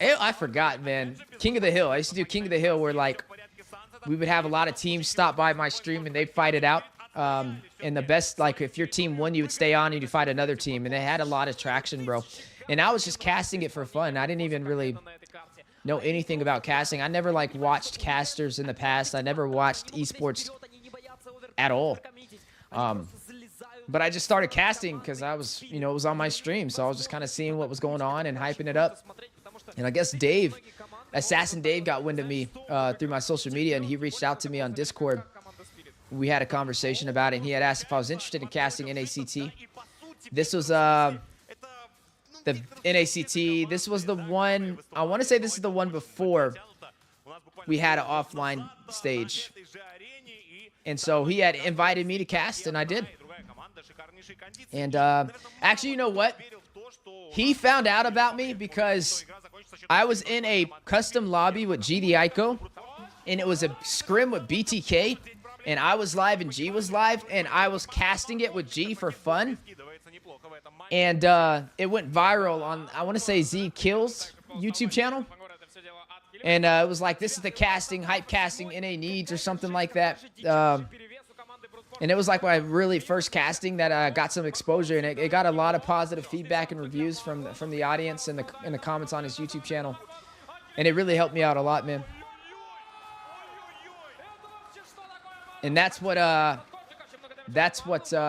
I forgot, man. King of the Hill. I used to do King of the Hill, where, like, we would have a lot of teams stop by my stream and they'd fight it out. And the best, like, if your team won, you would stay on and you'd fight another team. And they had a lot of traction, bro. And I was just casting it for fun. I didn't even really know anything about casting. I never, like, watched casters in the past. I never watched esports at all. But I just started casting because I was, you know, it was on my stream. So I was just kind of seeing what was going on and hyping it up. And I guess Dave, Assassin Dave, got wind of me through my social media, and he reached out to me on Discord. We had a conversation about it, and he had asked if I was interested in casting NACT. This was the NACT. This was the one, I want to say this is the one before we had an offline stage. And so he had invited me to cast, and I did. And actually, you know what? He found out about me because I was in a custom lobby with GD Ico, and it was a scrim with BTK, and I was live and G was live, and I was casting it with G for fun. And it went viral on, I want to say, Z Kills YouTube channel. And it was like, this is the casting, hype casting NA needs or something like that. And it was like my really first casting that got some exposure, and it got a lot of positive feedback and reviews from the audience and the comments on his YouTube channel. And it really helped me out a lot, man. And that's what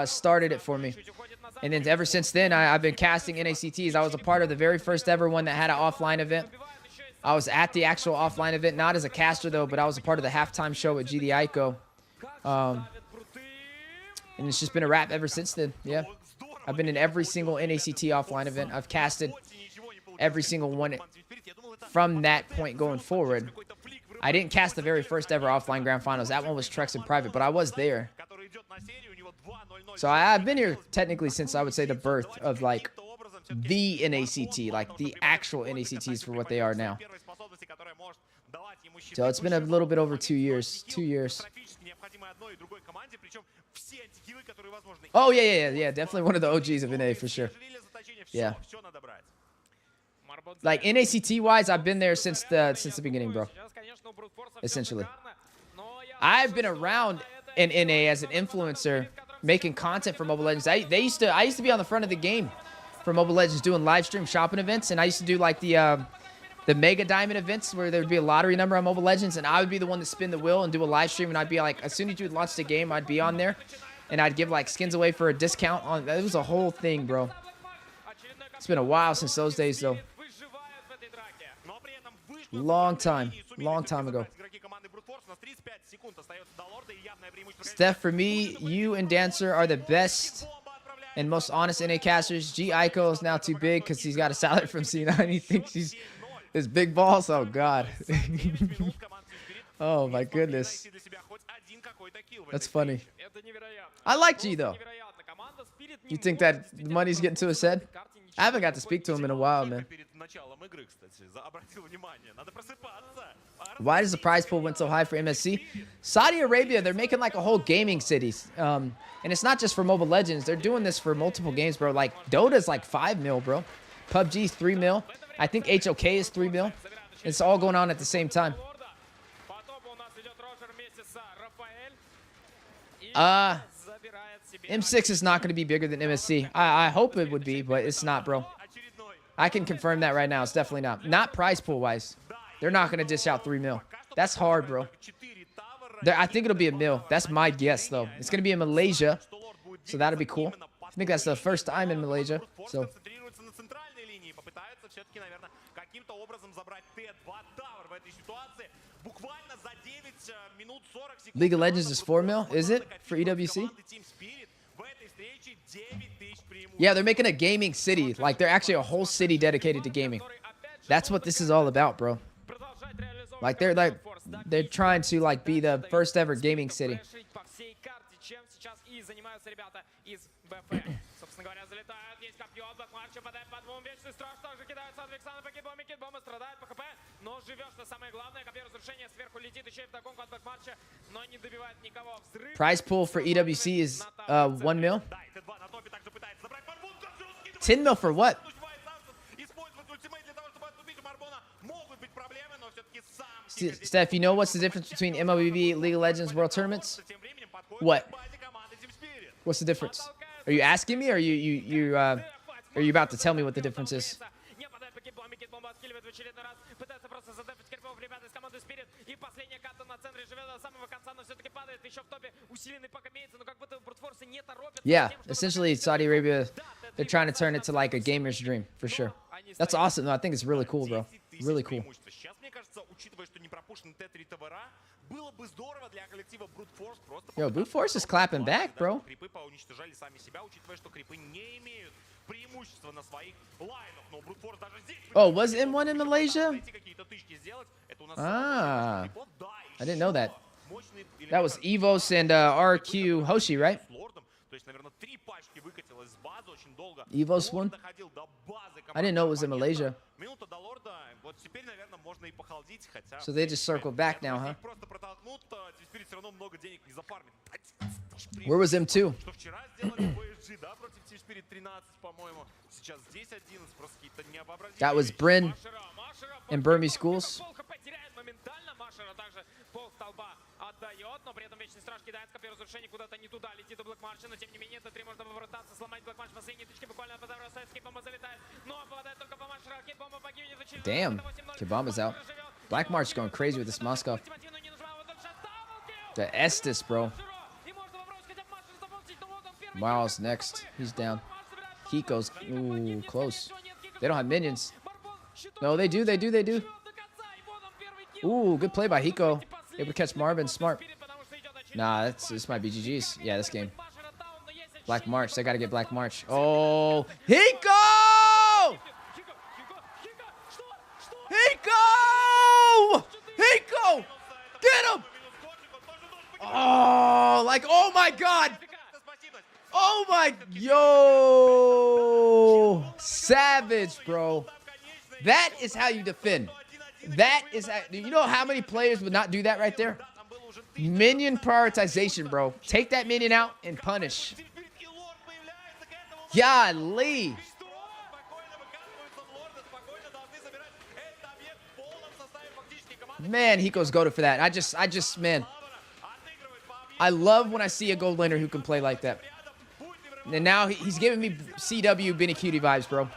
started it for me. And then ever since then, I've been casting NACTs. I was a part of the very first ever one that had an offline event. I was at the actual offline event, not as a caster though, but I was a part of the halftime show with GD Ico. And it's just been a wrap ever since then. Yeah, I've been in every single NACT offline event. I've casted every single one from that point going forward. I didn't cast the very first ever offline grand finals. That one was Trex in private, but I was there. So I've been here technically since, I would say, the birth of, like, the NACT, like the actual NACTs for what they are now. So it's been a little bit over 2 years. 2 years. Oh, yeah. Definitely one of the OGs of NA for sure. Yeah. Like NACT wise, I've been there since the beginning, bro. Essentially, I've been around in NA as an influencer, making content for Mobile Legends. I used to be on the front of the game for Mobile Legends, doing live stream shopping events, and I used to do like the Mega Diamond events where there would be a lottery number on Mobile Legends, and I would be the one to spin the wheel and do a live stream, and I'd be like, as soon as you would launch the game, I'd be on there, and I'd give like skins away for a discount. It was a whole thing, bro. It's been a while since those days, though. Long time ago. Steph, for me, you and Dancer are the best and most honest NA casters. G Ico is now too big because he's got a salary from C9. He thinks he's his big balls. Oh God. Oh my goodness. That's funny. I like G though. You think that the money's getting to his head? I haven't got to speak to him in a while, man. Why does the prize pool went so high for MSC? Saudi Arabia, they're making like a whole gaming cities. And it's not just for Mobile Legends. They're doing this for multiple games, bro. Like Dota's like 5 mil, bro. PUBG's 3 mil. I think HOK is 3 mil. It's all going on at the same time. M6 is not going to be bigger than MSC. I hope it would be, but it's not, bro. I can confirm that right now. It's definitely not. Not prize pool wise. They're not going to dish out 3 mil. That's hard, bro. I think it'll be a mil. That's my guess, though. It's going to be in Malaysia, so that'll be cool. I think that's the first time in Malaysia, so. League of Legends is 4 mil, is it, for EWC? Yeah, they're making a gaming city. Like, they're actually a whole city dedicated to gaming. That's what this is all about, bro. Like, they're trying to, like, be the first ever gaming city. Prize pool for EWC is 1 mil. 10 mil for what? Steph, you know what's the difference between MLBB, League of Legends, World Tournaments? What? What's the difference? Are you asking me, or are you about to tell me what the difference is? Yeah, essentially Saudi Arabia, they're trying to turn it to like a gamer's dream, for sure. That's awesome, though. I think it's really cool, bro. Really cool. Yo, Brute Force is clapping back, bro. Oh, was M1 in Malaysia? Ah, I didn't know that. That was Evos and RQ Hoshi, right? Evos won? I didn't know it was in Malaysia. So they just circled back now, huh? Where was M2? That was Bryn in Burmese schools. Damn, Kibama's out. Black March going crazy with this Moskov. The Estes, bro. Miles next. He's down. Hiko's ooh, close. They don't have minions. No, they do. Ooh, good play by Hiko. Able to catch Marvin. Smart. Nah, this might be GG's. Yeah, this game. Black March. They got to get Black March. Oh, Hiko! Hiko! Hiko! Get him! Oh, like, oh my God! Oh my, yo! Savage, bro. That is how you defend. That is how, you know how many players would not do that right there? Minion prioritization, bro. Take that minion out and punish. Golly. Man, Hiko's goated for that. Man, I love when I see a gold laner who can play like that. And now he's giving me CW Benny Cutie vibes, bro.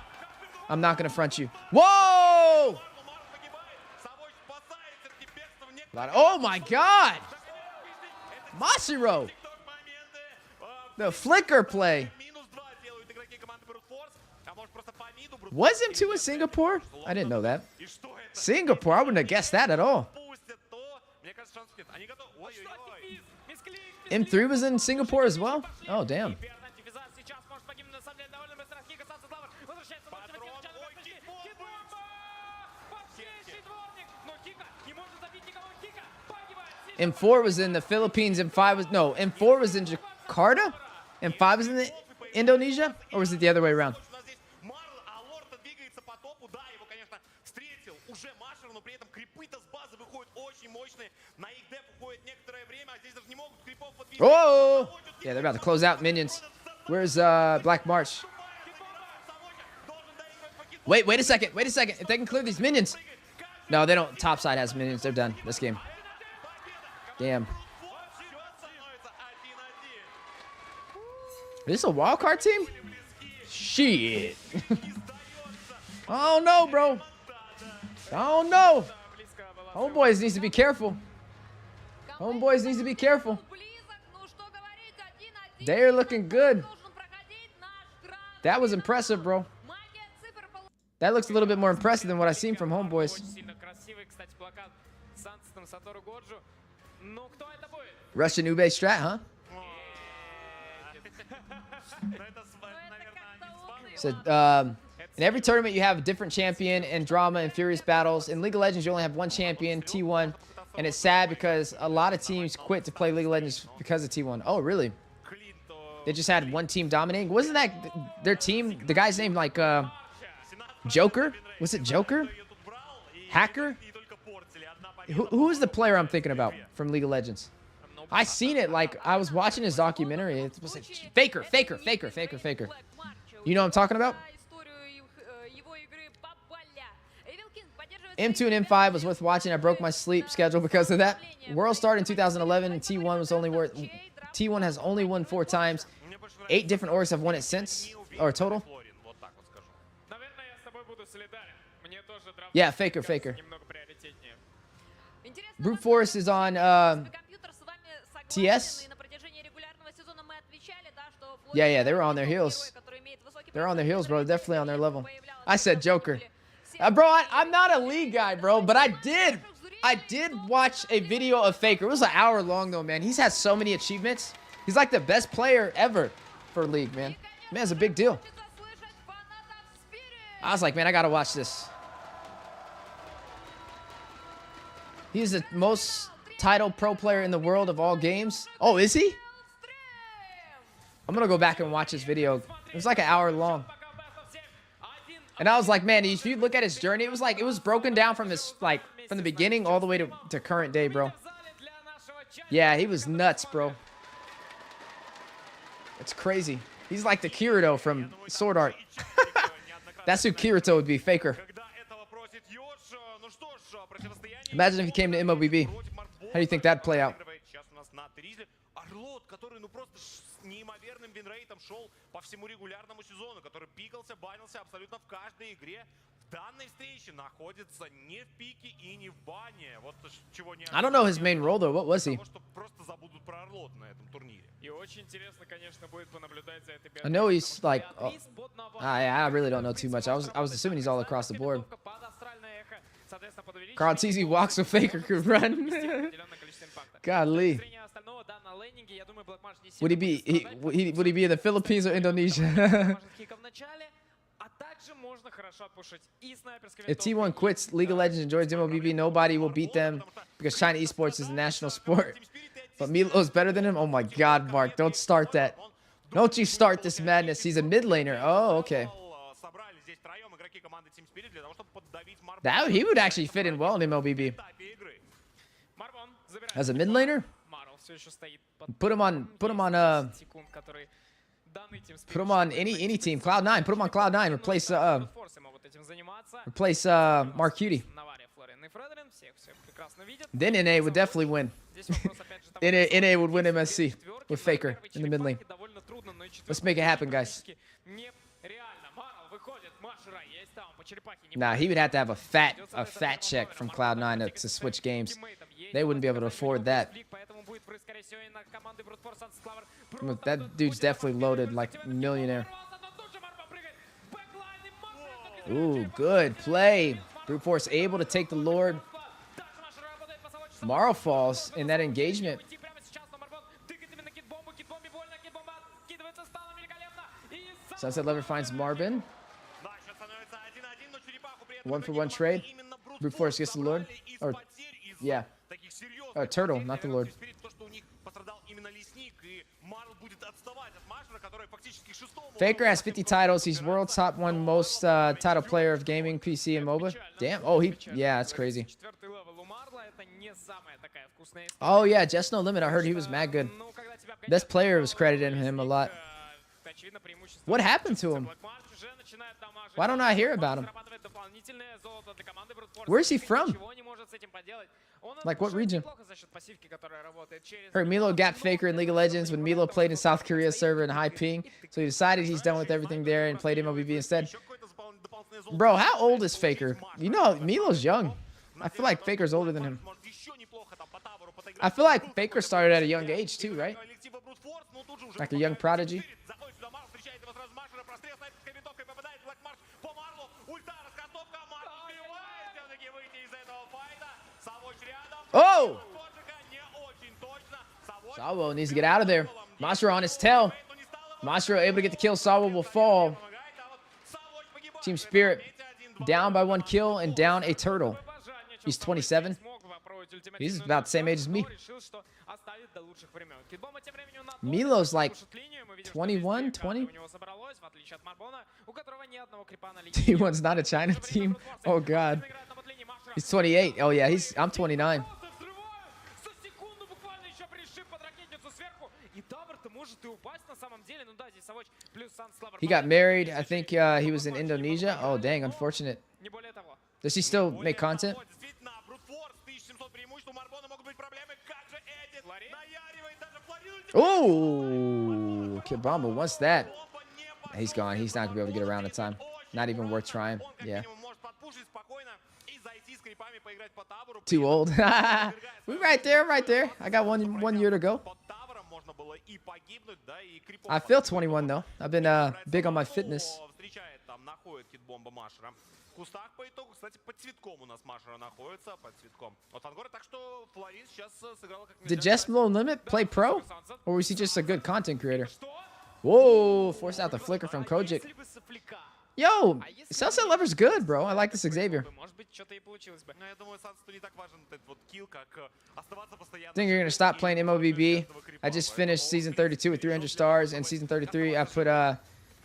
I'm not going to front you. Whoa! Oh, my God. Masiro. The flicker play. Was M2 in Singapore? I didn't know that. Singapore? I wouldn't have guessed that at all. M3 was in Singapore as well? Oh, damn. M4 was in the Philippines, M5 was... No, M4 was in Jakarta? M5 was in the Indonesia? Or was it the other way around? Oh! Yeah, they're about to close out minions. Where's Black March? Wait a second. Wait a second. If they can clear these minions. No, they don't. Topside has minions. They're done this game. Damn. Is this a wildcard team? Shit. Oh no, bro. Oh no. Homeboys needs to be careful. Homeboys needs to be careful. They're looking good. That was impressive, bro. That looks a little bit more impressive than what I've seen from Homeboys. Russian Ube strat, huh? So, in every tournament, you have a different champion in drama and furious battles. In League of Legends, you only have one champion, T1. And it's sad because a lot of teams quit to play League of Legends because of T1. Oh, really? They just had one team dominating? Wasn't that their team? The guy's name, like, Joker? Was it Joker? Hacker? Who is the player I'm thinking about from League of Legends? I seen it, like, I was watching his documentary. It was like, Faker. You know what I'm talking about? M2 and M5 was worth watching. I broke my sleep schedule because of that. World started in 2011, and T1 has only won 4 times. 8 different orgs have won it since, or total. Yeah, Faker. Brute Force is on TS. Yeah, they were on their heels. They're on their heels, bro. Definitely on their level. I said Joker. Bro, I'm not a League guy, bro, but I did watch a video of Faker. It was an hour long, though, man. He's had so many achievements. He's like the best player ever for League, man. Man, it's a big deal. I was like, man, I gotta watch this. He's the most titled pro player in the world of all games. Oh, is he? I'm gonna go back and watch this video. It was like an hour long. And I was like, man, if you look at his journey, it was broken down from his, like, from the beginning all the way to current day, bro. Yeah, he was nuts, bro. It's crazy. He's like the Kirito from Sword Art. That's who Kirito would be, Faker. Imagine if he came to MOBB. How do you think that'd play out? Неимоверным винрейтом шел по всему регулярному сезону, который пикался, банился абсолютно в каждой игре. В данной встрече находится не в пике и не в бане. Вот чего не. I don't know his main role though. What was he? Просто забудут про Орлот на этом турнире. И очень интересно, конечно, будет понаблюдать за этой. I know he's like. I really don't know too much. I was assuming he's all across the board. Carl TZ walks with Faker could run. Godly. Would he be? Would he be in the Philippines or Indonesia? If T1 quits League of Legends and joins MOBB, nobody will beat them because China esports is the national sport. But Milo's better than him. Oh my God, Mark! Don't start that. Don't you start this madness. He's a mid laner. Oh, okay. That he would actually fit in well in MLBB. As a mid laner? Put him on any team. Cloud9. Put him on Cloud9. Replace Mark Cutie. стороны Фредерин, всех все прекрасно видят. Then NA would definitely win. Здесь вопрос, опять же, того, NA что would win если MSC четверки, with но Faker первой in the mid lane. черепахе довольно трудно, но и Let's make it happen, guys. практически нереально. Марл выходит, Машера есть там, по черепахе не Nah, he would have to have a fat check from Cloud9 to switch games. They wouldn't be able to afford that. That dude's definitely loaded like a millionaire. Ooh, good play. Brute Force able to take the Lord. Marl falls in that engagement. Sunset Lover finds Marvin. 1-for-1 trade. Brute Force gets the Lord. Or, yeah. Turtle, not the Lord. Faker has 50 titles. He's world top one most title player of gaming, PC, and MOBA. Damn. Oh, yeah, that's crazy. Oh, yeah, Just No Limit. I heard he was mad good. Best player was credited him a lot. What happened to him? Why don't I hear about him? Where's he from? Like what region? Heard Milo gapped Faker in League of Legends when Milo played in South Korea server in high ping, so he decided he's done with everything there and played MLBB instead. Bro, how old is Faker? You know, Milo's young. I feel like Faker's older than him. I feel like Faker started at a young age too, right? Like a young prodigy. Oh! Sawo needs to get out of there. Mashiro on his tail. Mashiro able to get the kill. Sawo will fall. Team Spirit down by 1 kill and down a turtle. He's 27. He's about the same age as me. Milo's like 21, 20. T1's not a China team. Oh, God. He's 28. Oh, yeah, I'm 29. He got married. I think he was in Indonesia. Oh, dang, unfortunate. Does he still make content? Oh, Kibamba wants that. He's gone. He's not going to be able to get around in time. Not even worth trying. Yeah. Too old. We right there, right there. I got one year to go. I feel 21 though. I've been big on my fitness. Did Just No Limit play pro? Or was he just a good content creator? Whoa, forced out the flicker from Kojic. Yo, Sunset Lover's good, bro. I like this Xavier. Think you're gonna stop playing MOBB? I just finished season 32 with 300 stars, and season 33 I put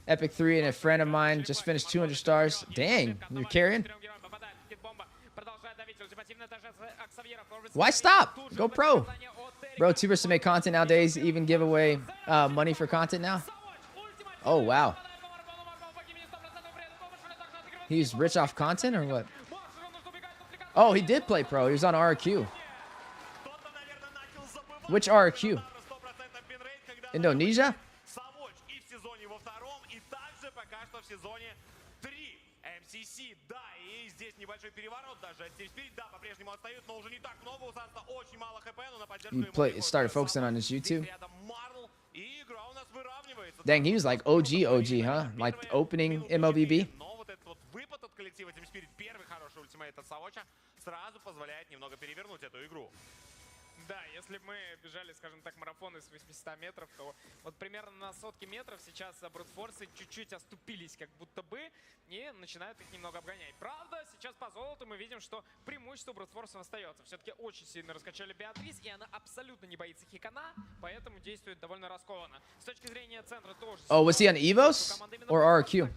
Epic 3, and a friend of mine just finished 200 stars. Dang, you're carrying. Why stop? Go pro. Bro, tubers to make content nowadays even give away money for content now. Oh wow. He's rich off content or what? Oh, he did play pro. He was on RQ. Which RQ? Indonesia? You started focusing on his YouTube? Dang, he was like OG, huh? Like opening MLBB? Да, если мы бежали, скажем так, марафоны с 800 метров, то вот примерно на сотке метров сейчас брутфорсы чуть-чуть оступились, как будто бы, и начинают их немного обгонять. Правда, сейчас по золоту мы видим, что преимущество брутфорсов остается. Все-таки очень сильно раскачали Беатрис, и она абсолютно не боится хикана, поэтому действует довольно раскованно. С точки зрения центра тоже... Oh, was he on EVOS or RQ?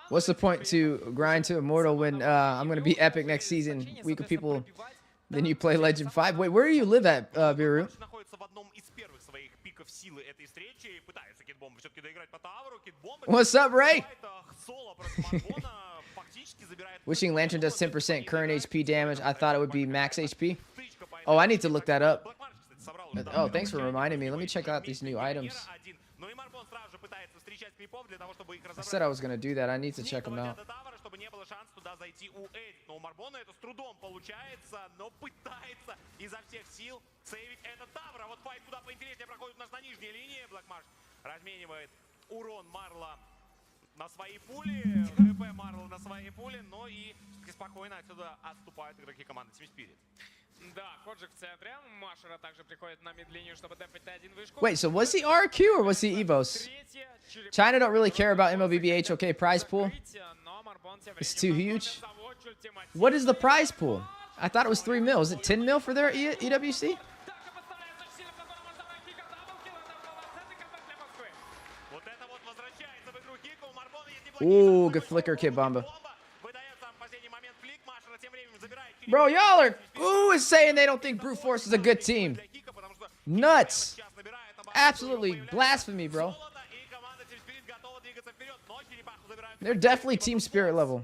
What's the point to grind to Immortal when I'm going to be Epic next season? Week of people... Then you play Legend 5. Wait, where do you live at, Viru? What's up, Ray? Wishing Lantern does 10% current HP damage. I thought it would be max HP. Oh, I need to look that up. Oh, thanks for reminding me. Let me check out these new items. I said I was going to do that. I need to check them out. На свои пули, ХП Марла на свои пули, но и спокойно отсюда отступают игроки команды Team Spirit. Да, Ходжик в центре. Машера также приходит на мид-линию, чтобы демпать Т1 вышку. Wait, so was he RQ or was he EVOS? China don't really care about MLBB HOK prize pool. It's too huge. What is the prize pool? I thought it was 3 mil. Is it 10 mil for their EWC? Ooh, good flicker, Kid Bomba. Bro, y'all are is saying they don't think Brute Force is a good team. Nuts. Absolutely blasphemy, bro. They're definitely Team Spirit level.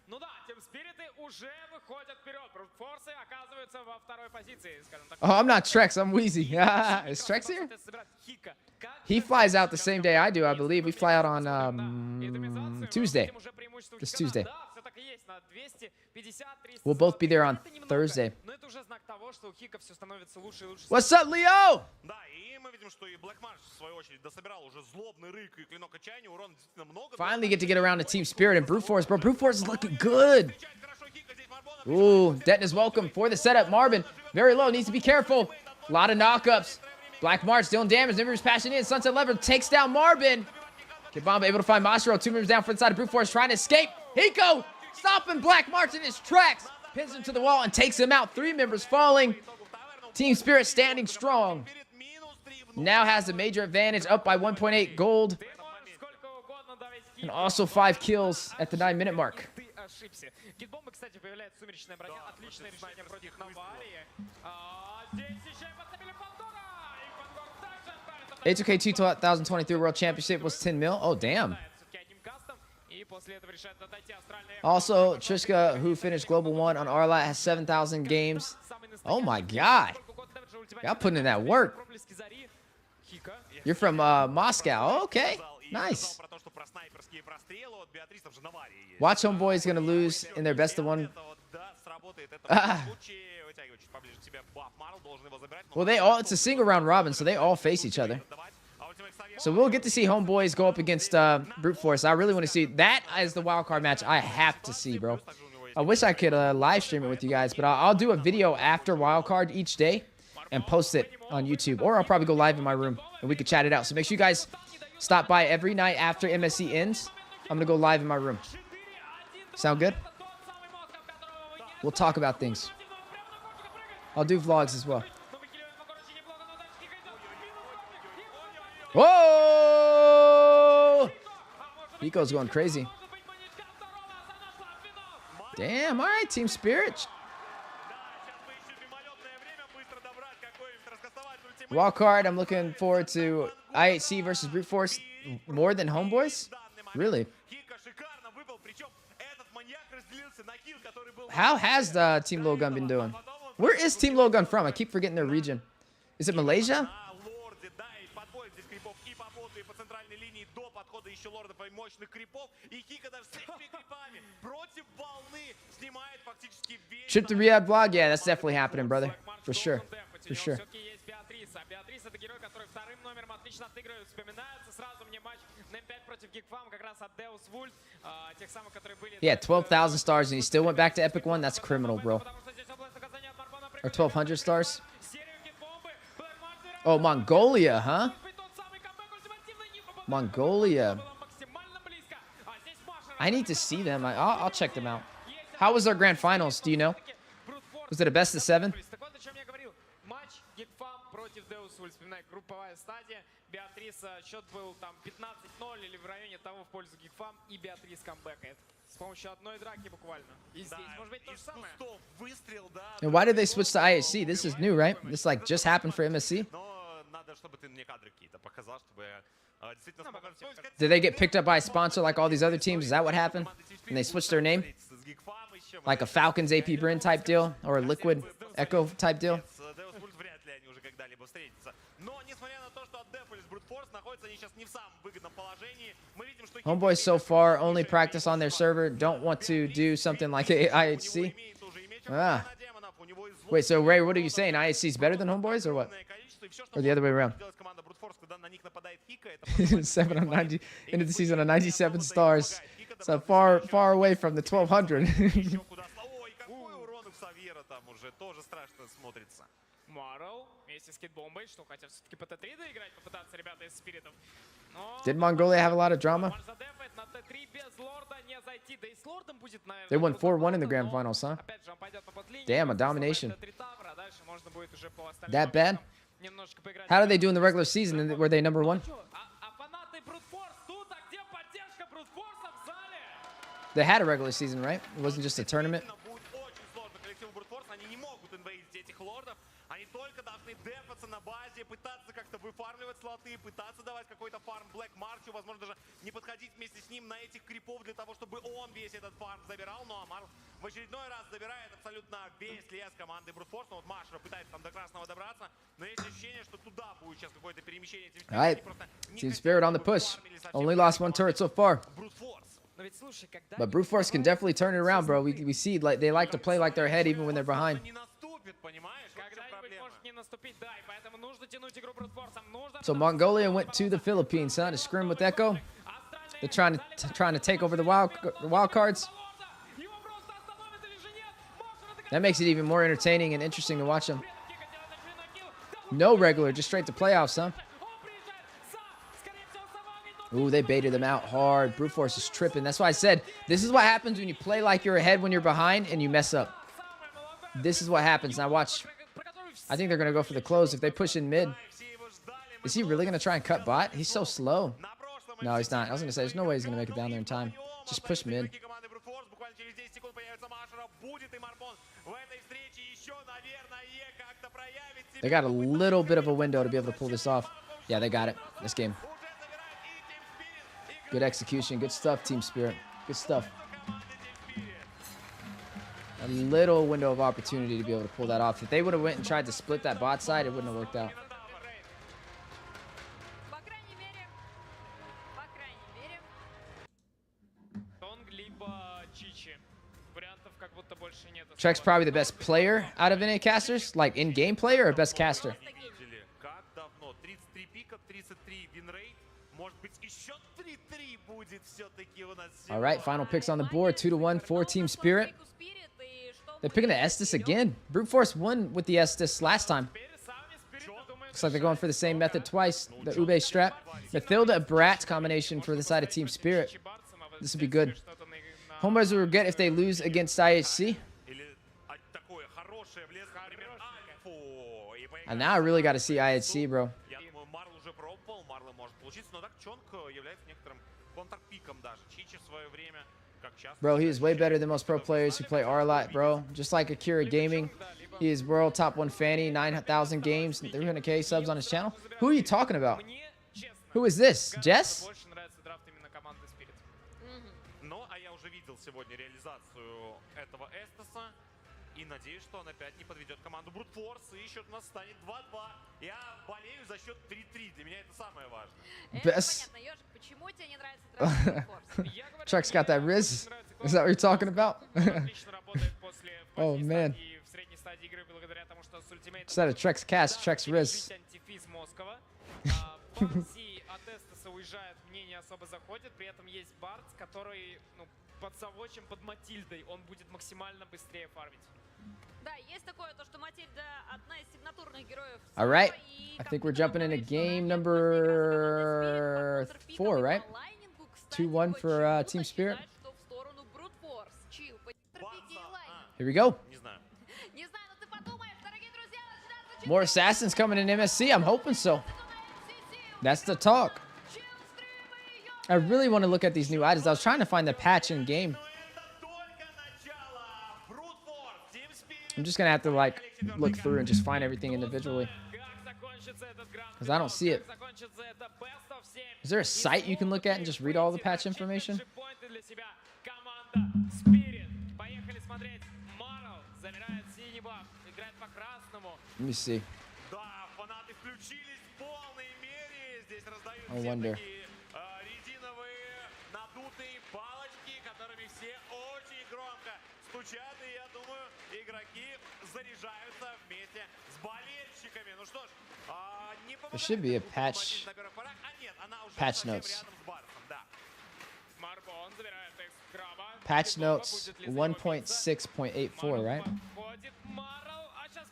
Ну да, Team Spirit уже выходят вперед. Брутфорсы оказываются во второй позиции, скажем так. Oh, I'm not Trex, I'm Wheezy. Is Trex here? He flies out the same day I do, I believe. We fly out on Tuesday. This Tuesday. We'll both be there on Thursday. What's up, Leo? Finally get to get around to Team Spirit and Brute Force. Bro, Brute Force is looking good. Ooh, Detton is welcome for the setup. Marvin, very low, needs to be careful. A lot of knockups. Black March dealing damage. Members passing in. Sunset Lever takes down Marvin. Kid Bomba able to find Mashiro. 2 members down for the side of Brute Force trying to escape. Hiko stopping Black March in his tracks. Pins him to the wall and takes him out. 3 members falling. Team Spirit standing strong. Now has a major advantage, up by 1.8 gold. And also 5 kills at the 9-minute mark. HOK 2023 World Championship was 10 mil. Oh, damn. Also, Trishka, who finished Global 1 on Arlat, has 7,000 games. Oh, my God. Y'all putting in that work. You're from Moscow. Oh, okay. Nice. Watch Homeboy's going to lose in their best of one. Well, it's a single round robin, so they all face each other. So we'll get to see Homeboys go up against Brute Force. I really want to see that as the wildcard match. I have to see, bro. I wish I could live stream it with you guys, but I'll do a video after wildcard each day and post it on YouTube. Or I'll probably go live in my room and we could chat it out. So make sure you guys stop by every night after MSC ends. I'm going to go live in my room. Sound good? We'll talk about things. I'll do vlogs as well. Whoa! Nico's going crazy. Damn, all right, Team Spirit. Wildcard, I'm looking forward to IHC versus Brute Force more than Homeboys? Really? How has the Team Lowgun been doing? Where is Team Lowgun from? I keep forgetting their region. Is it Malaysia? Trip to Riyadh vlog? Yeah, that's definitely happening, brother. For sure. For sure. Yeah, 12,000 stars and he still went back to Epic 1? That's criminal, bro. Or 1,200 stars? Oh, Mongolia, huh? Mongolia. I need to see them. I'll check them out. How was our grand finals? Do you know? Was it a best of 7? And why did they switch to IHC? This is new, right? This like just happened for MSC? Действительно смог отстроить. Did they get picked up by a sponsor like all these other teams? Is that what happened? And they switched their name? Like a Falcons AP Bryn type deal? Or a Liquid Echo type deal? Вряд ли они уже когда-либо встретятся. Но несмотря на то, что отдефались Brute Force, находятся они сейчас не в самом выгодном положении. Мы видим, что Homeboys so far only practice on their server. Don't want to do something like IHC. Ah. Wait, so Ray, what are you saying? IHC is better than Homeboys or what? Or the other way around? 7 on 90 into the season on 97 stars. So far away from the 1200. Марл вместе с Кидбомбой, что хотят все-таки по Т3 доиграть, попытаться ребята из спиритов. Did Mongolia have a lot of drama? They won 4-1 in the grand finals, huh? Damn, a domination. That bad? How did they do in the regular season? Were they number one? They had a regular season, right? It wasn't just a tournament. Они только должны дефаться на базе, пытаться как-то выфармливать слоты, пытаться давать какой-то фарм Black March, возможно, даже не подходить вместе с ним на этих крипов для того, чтобы он весь этот фарм забирал. Но Амар в очередной раз забирает абсолютно весь лес команды Brute Force. Но вот Машера пытается там до красного добраться, но есть ощущение, что туда будет сейчас какое-то перемещение. All right, Team Spirit on the push. Only lost one turret so far. But Brute Force can definitely turn it around, bro. We see like they like to play like they're ahead even when they're behind. So Mongolia went to the Philippines, huh, to scrim with Echo. They're trying to take over the wild cards. That makes it even more entertaining and interesting to watch them. No regular, just straight to playoffs, huh? Ooh, they baited them out hard. Brute Force is tripping. That's why I said this is what happens when you play like you're ahead when you're behind and you mess up. This is what happens. Now watch. I think they're going to go for the close if they push in mid. Is he really going to try and cut bot? He's so slow. No, he's not. I was going to say, there's no way he's going to make it down there in time. Just push mid. They got a little bit of a window to be able to pull this off. Yeah, they got it. This game. Good execution. Good stuff, Team Spirit. Good stuff. A little window of opportunity to be able to pull that off. If they would have went and tried to split that bot side, it wouldn't have worked out. Trek's probably the best player out of NA casters, like in-game player or best caster? All right, final picks on the board. 2-1 for Team Spirit. They're picking the Estus again. Brute Force won with the Estus last time. Looks like they're going for the same method twice. The Ube strap. Mathilda Brat combination for the side of Team Spirit. This would be good. Homeboys will regret if they lose against IHC. And now I really got to see IHC, bro. Bro, he is way better than most pro players who play R a lot, bro. Just like Akira Gaming. He is world top 1 fanny, 9,000 games, 300k subs on his channel. Who are you talking about? Who is this? Jess? И надеюсь, что он опять не подведет команду Brute Force, и счет у нас станет 2-2. Я болею за счет 3-3. Для меня это самое важное. Best. Trex got that Riz. Is that what you're talking about? Oh, man. Instead of Trex cast, Trex Riz. Уезжает, мне не особо заходит, при этом есть Барт, который, ну, под Савочем, под Матильдой, он будет максимально быстрее фармить. Да, есть такое, то, что Матильда одна из сигнатурных героев. All right, I think we're jumping into game number 4, right? 2-1 for Team Spirit. Here we go. More assassins coming in MSC. I'm hoping so. That's the talk. I really want to look at these new items. I was trying to find the patch in game. I'm just going to have to like look through and just find everything individually. Because I don't see it. Is there a site you can look at and just read all the patch information? Let me see. Да, фанаты включились в полной мере. Здесь раздаются I wonder. такие резиновые надутые палочки, которыми все очень громко стучат. И я думаю, игроки заряжаются вместе с болельщиками. Ну что ж, не There should be a patch. на первых порах. А нет, она уже Patch совсем notes. рядом с Барсом, да. Марбон забирает экс-краба. Patch notes 1.6.84, right? Ходит Марл, а сейчас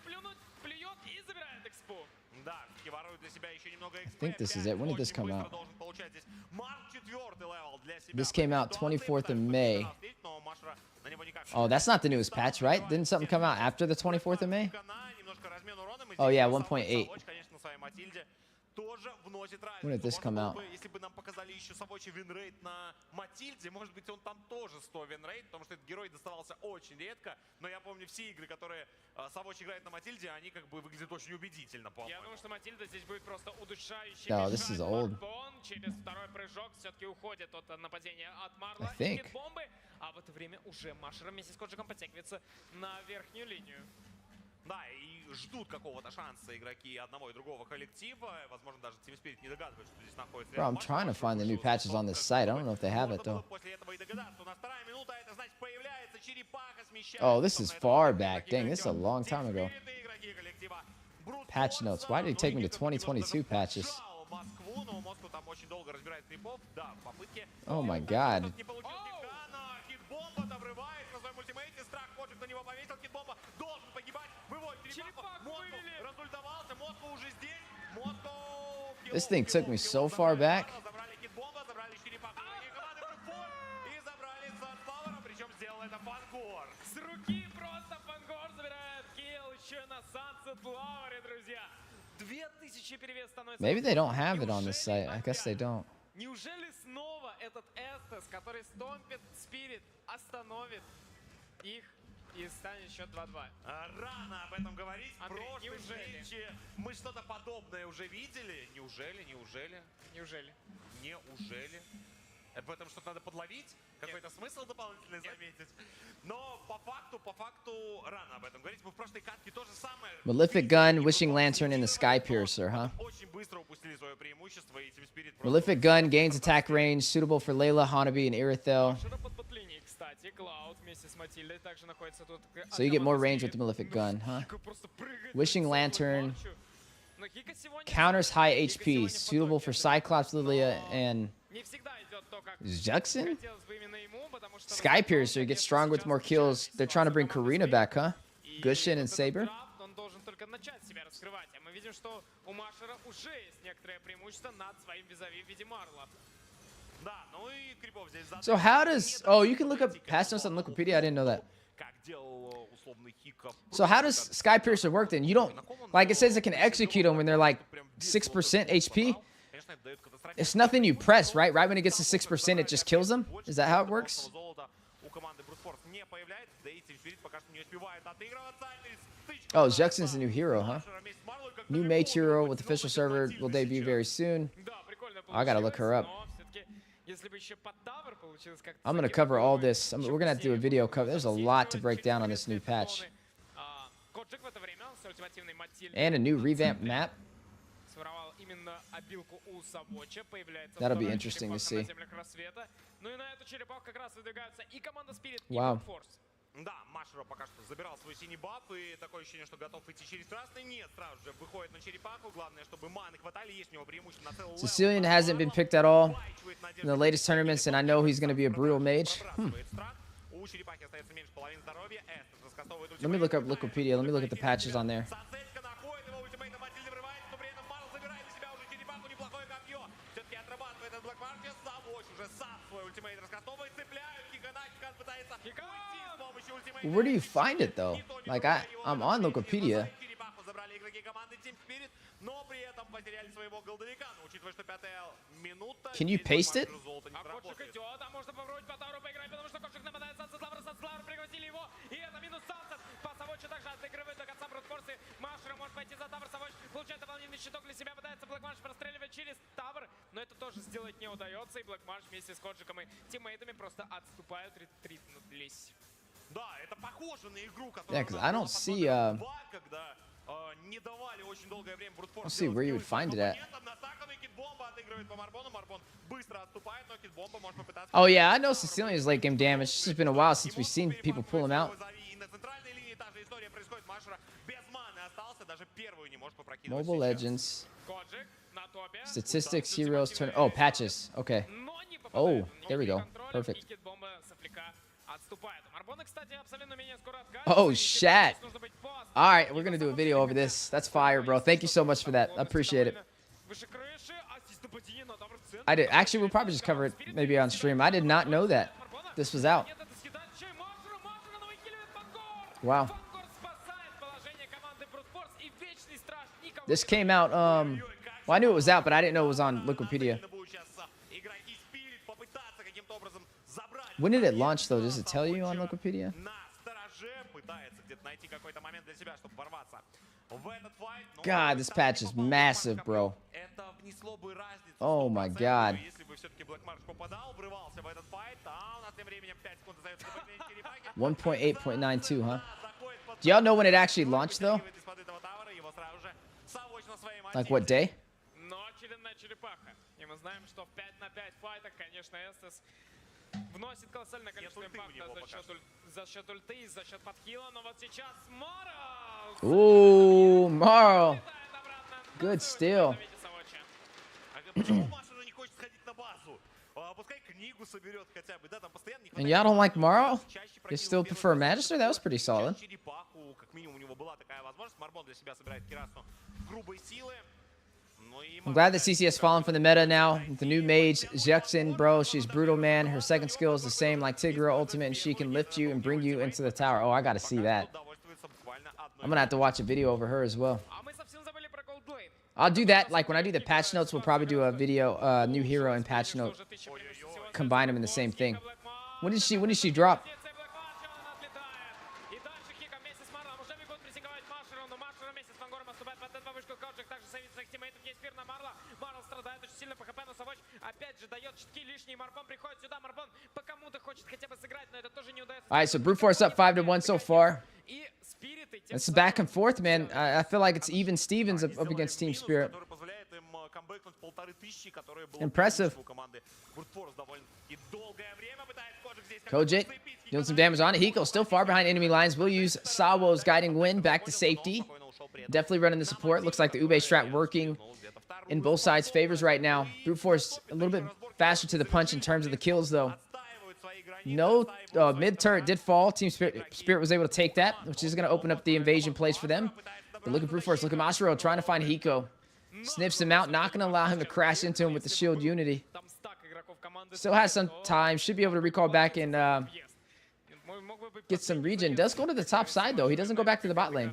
плюет и забирает экспу. Да, все-таки воруют для себя еще немного XP. think this is it. When did this come out? Должен получать здесь Марк 4-й левел для себя. This came out 24th of May. Но Машра на него никак. Oh, that's not the newest patch, right? Didn't something come out after the 24th of May? Немножко размен урона. Мы Oh, здесь yeah, Савоч, 1.8. конечно, на своей Матильде тоже вносит разницу. When did this come Можно out? было бы, если бы нам показали еще Савочи винрейт на Матильде, может быть, он там тоже 100 винрейт, потому что этот герой доставался очень редко. Но я помню все игры, которые Савоч играет на Матильде, они как бы выглядят очень убедительно, Я по-моему. думаю, что Матильда здесь будет просто удушающе. No, this is old. Марбон через второй прыжок все-таки уходит от нападения от Марла. I think. И бомбы. А в это время уже Машера вместе с Коджиком подтягивается на верхнюю линию. Да, и ждут какого-то шанса игроки одного и другого коллектива. Возможно, даже Team Spirit не догадывается, что здесь находится. Bro, I'm trying to find the new patches on this site. I don't know if they have it, though. После этого и догадаться. У нас вторая минута, это значит появляется черепаха, смещается. Oh, this is far back. Dang, this is a long time ago. Patch notes. Why did it take me to 2022 patches? Москву, но Москву там очень долго разбирает крипов. Да, попытки. Oh my god. Не получил Кикана. Хитбомба добрывает на своем ультимейте. Страх Коджик на него повесил. Хитбомба должен погибать. Выводит черепаху. Москву разультовался. Москву уже здесь. Москву... This thing took me so far back. Забрали хитбомба, забрали черепаху. Другие команды Брутфорс. И забрали Санфлауэра. Причем сделал это Фангор. С руки просто Фангор забирает килл еще на Sunset Lover, друзья. 2000 перевес становится. Maybe they don't have it on this site. I guess they don't. Неужели снова этот Эстес, который стомпит Спирит, остановит их и станет счет 2-2? Рано об этом говорить. Андрей, В прошлой неужели? встрече мы что-то подобное уже видели. Неужели? Неужели? Неужели? В этом что-то надо подловить? Какой-то смысл дополнительный заметить? Но по факту рано об этом говорить. Мы в прошлой катке то же самое. Malefic Gun, Wishing Lantern, and the Sky Piercer, huh? Очень быстро упустили свое преимущество, и Team Spirit Malefic Gun gains attack range, suitable for Layla, Hanabi, and Irithel. Под линией, кстати, Клауд вместе с Матильдой также находится тут. So you get more range with the Malefic Gun, huh? Wishing Lantern counters high HP, suitable for Cyclops, Lilia, and Juxin? Sky Piercer gets stronger with more kills. They're trying to bring Karina back, huh? Gushin and Saber? Он должен только начать себя раскрывать. А мы видим, что у Машера уже есть некоторое преимущество над своим визави в виде Марла. Да, ну и крипов здесь So how does... Oh, you can look up patch notes on Wikipedia? I didn't know that. как делал условный Хиков. So how does Sky Piercer work then? You don't... Like, it says it can execute them when they're like 6% HP. It's nothing you press, right? Right when it gets to 6%, it just kills them? Is that how it works? Oh, Juxin's the new hero, huh? New mage hero with official server will debut very soon. I gotta look her up. I'm gonna cover all this. We're gonna have to do a video cover. There's a lot to break down on this new patch. And a new revamped map. That'll be interesting to see. Wow. Да, Машеро пока что забирал свой синий баф, и такое ощущение, что готов идти через красный. Нет, сразу же выходит на черепаху. Главное, чтобы маны хватали, есть у него преимущество на целый левел. Sicilian hasn't been picked at all in the latest tournaments, and I know he's going to be a brutal mage. Let me look up Wikipedia. Let me look at the patches on there. Where do you find it though? Like I'm on Wikipedia. Can you paste it? брутфорсы. Машера может пойти за тавр, Савоч получает дополнительный щиток для себя, пытается Блэкмарш простреливать через тавр, но это тоже сделать не удается, и Блэкмарш вместе с Коджиком и тиммейтами просто отступают, ретритнулись. Да, это похоже на игру, Yeah, которая... because I don't see, когда не давали очень долгое время брутфорс. I don't see where you would find it at. Oh yeah, I know Sicilian's late game damage. It's just been a while since we've seen people pull him out. Mobile Legends. Statistics, heroes, turn. Oh, patches. Okay. Oh, there we go. Perfect. Oh, shat. All right, we're going to do a video over this. That's fire, bro. Thank you so much for that. I appreciate it. I did. Actually, we'll probably just cover it maybe on stream. I did not know that this was out. Wow. This came out, well, I knew it was out, but I didn't know it was on Wikipedia. When did it launch, though? Does it tell you on Wikipedia? God, this patch is massive, bro. Oh my God. 1.8.92, huh? Do y'all know when it actually launched, though? Like what day? Вносит колоссальное количество импакта за счет ульты, за счет подхила, но вот сейчас Мара! Ooh, Marl. Good steal. And y'all don't like Marl? You still prefer Magister? That was pretty solid. I'm glad that CC has fallen from the meta now. The new mage, Jexin, bro, she's brutal, man. Her second skill is the same like Tigreal ultimate, and she can lift you and bring you into the tower. Oh, I gotta see that. I'm gonna have to watch a video over her as well. I'll do that. Like when I do the patch notes, we'll probably do a video, new hero and patch note. Combine them in the same thing. When did she drop? All right, so Brute Force up 5-1 so far. It's back and forth, man. I feel like it's even Stevens up against Team Spirit. Impressive. Kojic doing some damage on it. Hiko still far behind enemy lines. We'll use Sawo's guiding wind back to safety. Definitely running the support. Looks like the Ube strat working in both sides' favors right now. Brute Force a little bit faster to the punch in terms of the kills, though. No, mid turret did fall. Team Spirit was able to take that, which is going to open up the invasion place for them. But look at Brute Force. Look at Mashiro trying to find Hiko. Sniffs him out. Not going to allow him to crash into him with the shield unity. Still has some time. Should be able to recall back and get some regen. Does go to the top side, though. He doesn't go back to the bot lane.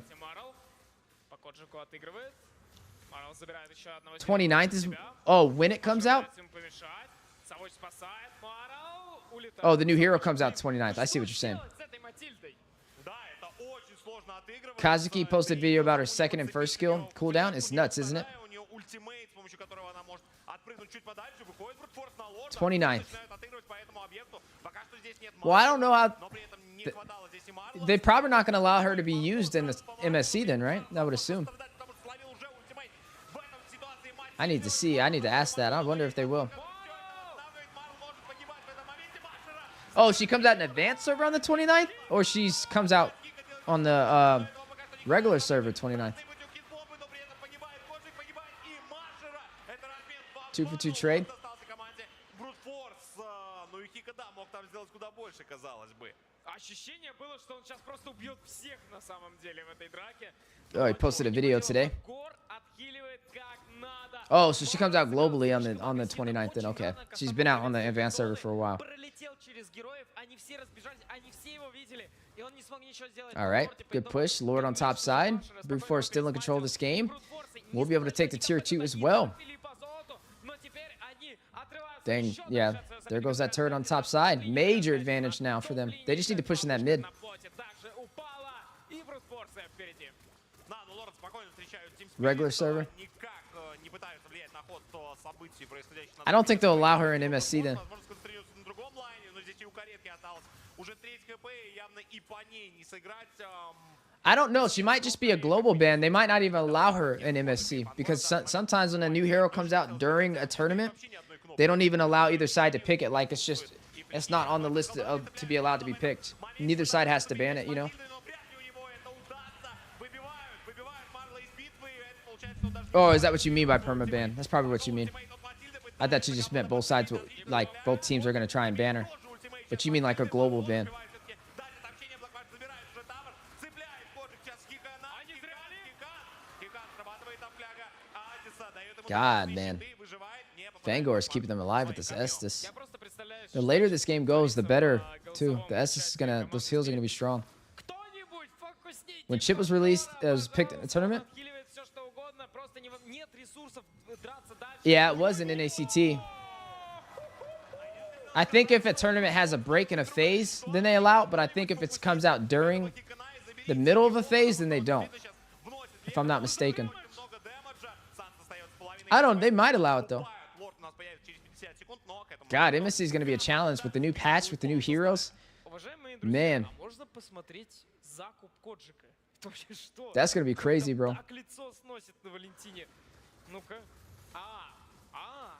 29th is... Oh, when it comes out? Oh, the new hero comes out 29th. I see what you're saying. Kazuki posted video about her second and first skill cooldown. It's nuts, isn't it? 29th. Well, I don't know how... They're probably not going to allow her to be used in the MSC then, right? I would assume. I need to see. I need to ask that. I wonder if they will. Oh, she comes out in advanced server on the 29th? Or she comes out on the regular server 29th? 2-for-2 trade? Oh, he posted a video today. Oh, so she comes out globally on the 29th then. Okay. She's been out on the advanced server for a while. All right. Good push. Lord on top side. Brute Force still in control of this game. We'll be able to take the tier 2 as well. Dang. Yeah. There goes that turret on top side. Major advantage now for them. They just need to push in that mid. Regular server. I don't think they'll allow her in MSC then. I don't know. She might just be a global ban. They might not even allow her in MSC because sometimes when a new hero comes out during a tournament, they don't even allow either side to pick it. Like it's not on the list to be allowed to be picked. Neither side has to ban it, you know? Oh, is that what you mean by perma-ban? That's probably what you mean. I thought you just meant both sides, like both teams are going to try and ban her. But you mean like a global ban. God, man. Fangor is keeping them alive with this Estus. The later this game goes, the better, too. The Estus is going to, those heals are going to be strong. When Chip was released, it was picked in the tournament. Yeah, it was an NACT. I think if a tournament has a break in a phase, then they allow it. But I think if it comes out during the middle of a phase, then they don't. If I'm not mistaken. They might allow it, though. God, MSC is going to be a challenge with the new patch, with the new heroes. Man. That's going to be crazy, bro.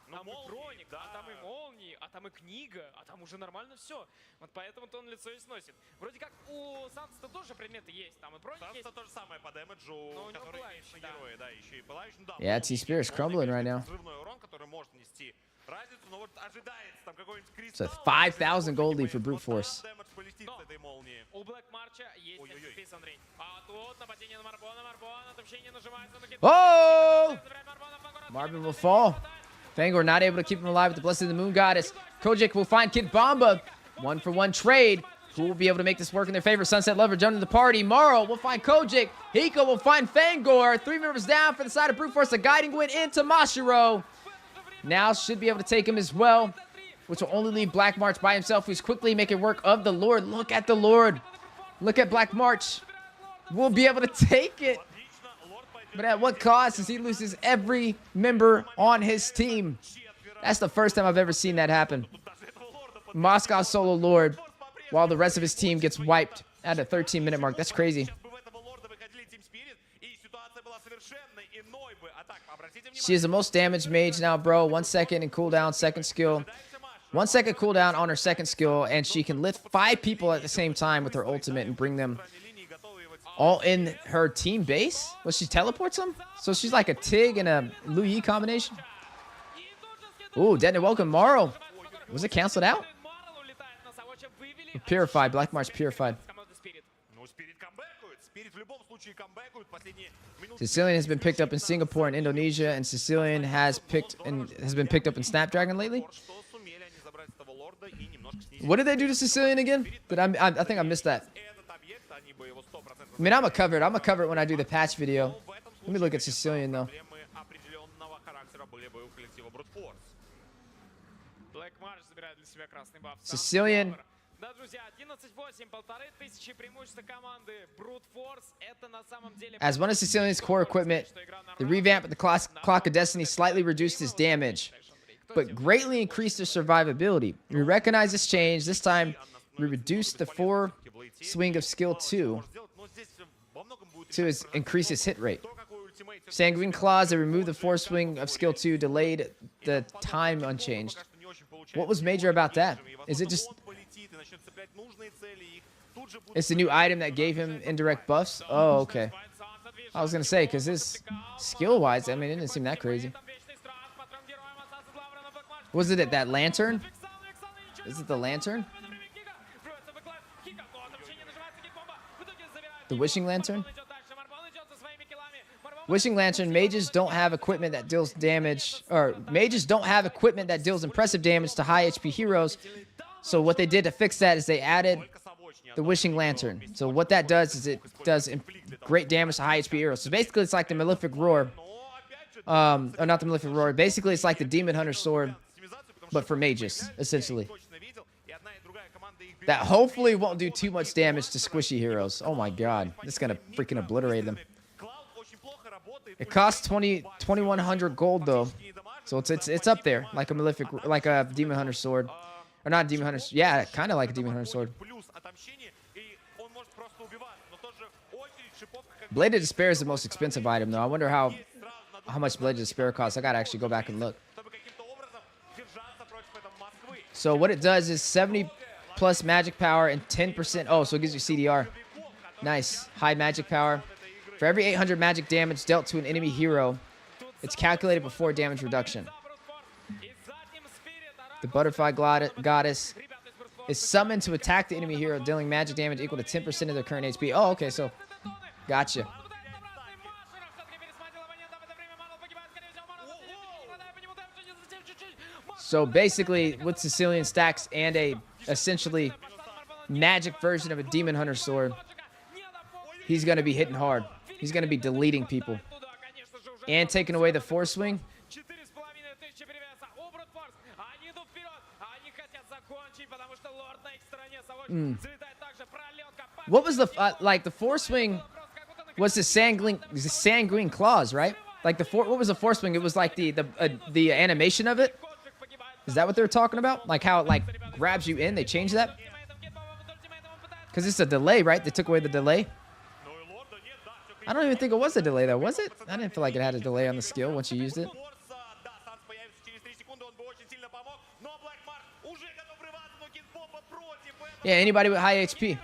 Там и броник, там и молнии, там и книга, там уже нормально все. Вот поэтому-то он лицо и сносит. Вроде как у Санса тоже предметы есть, там и броник есть. Санса то же самое по дэмэджу, который имеет на героя, да, еще и пылающий. Yeah, T-Spirit's crumbling right now. Взрывной урон, который может нести разницу, но вот ожидается там какой-нибудь It's a 5,000 gold lead for Brute Force. У Black March есть FPS, Андрей. А тут нападение на Марбона, отобщение нажимается на... Oh! Marvin will fall. Fangor not able to keep him alive with the Blessing of the Moon Goddess. Kojik will find Kid Bomba. 1-for-1 trade. Who will be able to make this work in their favor? Sunset Lover jumping to the party. Morrow will find Kojik. Hiko will find Fangor. 3 members down for the side of Brute Force. A guiding win into Mashiro. Now should be able to take him as well, which will only leave Black March by himself, who's quickly making work of the Lord. Look at the Lord. Look at Black March. We'll be able to take it. But at what cost as he loses every member on his team? That's the first time I've ever seen that happen. Moscow solo Lord, while the rest of his team gets wiped at a 13-minute mark. That's crazy. She is the most damaged mage now, bro. 1 second in cooldown, second skill. 1 second cooldown on her second skill, and she can lift 5 people at the same time with her ultimate and bring them all in her team base. Well, she teleports them? So she's like a Tig and a Lu Yi combination? Ooh, Detonate Welcome, Morrow. Was it canceled out? Purified, Black March purified. Sicilian has been picked up in Singapore and Indonesia, and Sicilian has been picked up in Snapdragon lately. What did they do to Sicilian again? I think I missed that. I mean, I'm gonna cover it when I do the patch video. Let me look at Sicilian though. Sicilian. As one of Sicilian's core equipment, the revamp of the Clock of Destiny slightly reduced his damage, but greatly increased his survivability. We recognize this change. This time, we reduced the 4 swing of skill 2 to increase his hit rate. Sanguine Claws, they removed the 4 swing of skill 2, delayed the time unchanged. What was major about that? Is it just... It's the new item that gave him indirect buffs? Oh, okay. I was going to say, because his skill-wise, I mean, it didn't seem that crazy. Was it that lantern? Is it the lantern? The Wishing Lantern? Wishing Lantern, mages don't have equipment that deals damage, or mages don't have equipment that deals impressive damage to high HP heroes. So what they did to fix that is they added the Wishing Lantern. So what that does is it does great damage to high HP heroes. So basically it's like the Malefic Roar. Or not the Malefic Roar. Basically it's like the Demon Hunter Sword, but for mages, essentially. That hopefully won't do too much damage to squishy heroes. Oh my god. This is going to freaking obliterate them. It costs 2100 gold though, so it's up there, like a malefic, like a demon hunter sword, or not demon hunter. Yeah, kind of like a demon hunter sword. Blade of Despair is the most expensive item though. I wonder how much Blade of Despair costs. I gotta actually go back and look. So what it does is 70 plus magic power and 10%. Oh, so it gives you CDR. Nice. High magic power. For every 800 magic damage dealt to an enemy hero, it's calculated before damage reduction. The butterfly goddess is summoned to attack the enemy hero, dealing magic damage equal to 10% of their current HP. Oh, okay, so gotcha. So basically, with Sicilian stacks and a essentially magic version of a demon hunter sword, he's going to be hitting hard. He's going to be deleting people. And taking away the force swing. What was the like the force swing was the sanguine claws, right? Like what was the force swing? It was like the animation of it. Is that what they were talking about? Like how it like grabs you in? They changed that? Because it's a delay, right? They took away the delay. I don't even think it was a delay though, was it? I didn't feel like it had a delay on the skill once you used it. Yeah, anybody with high HP.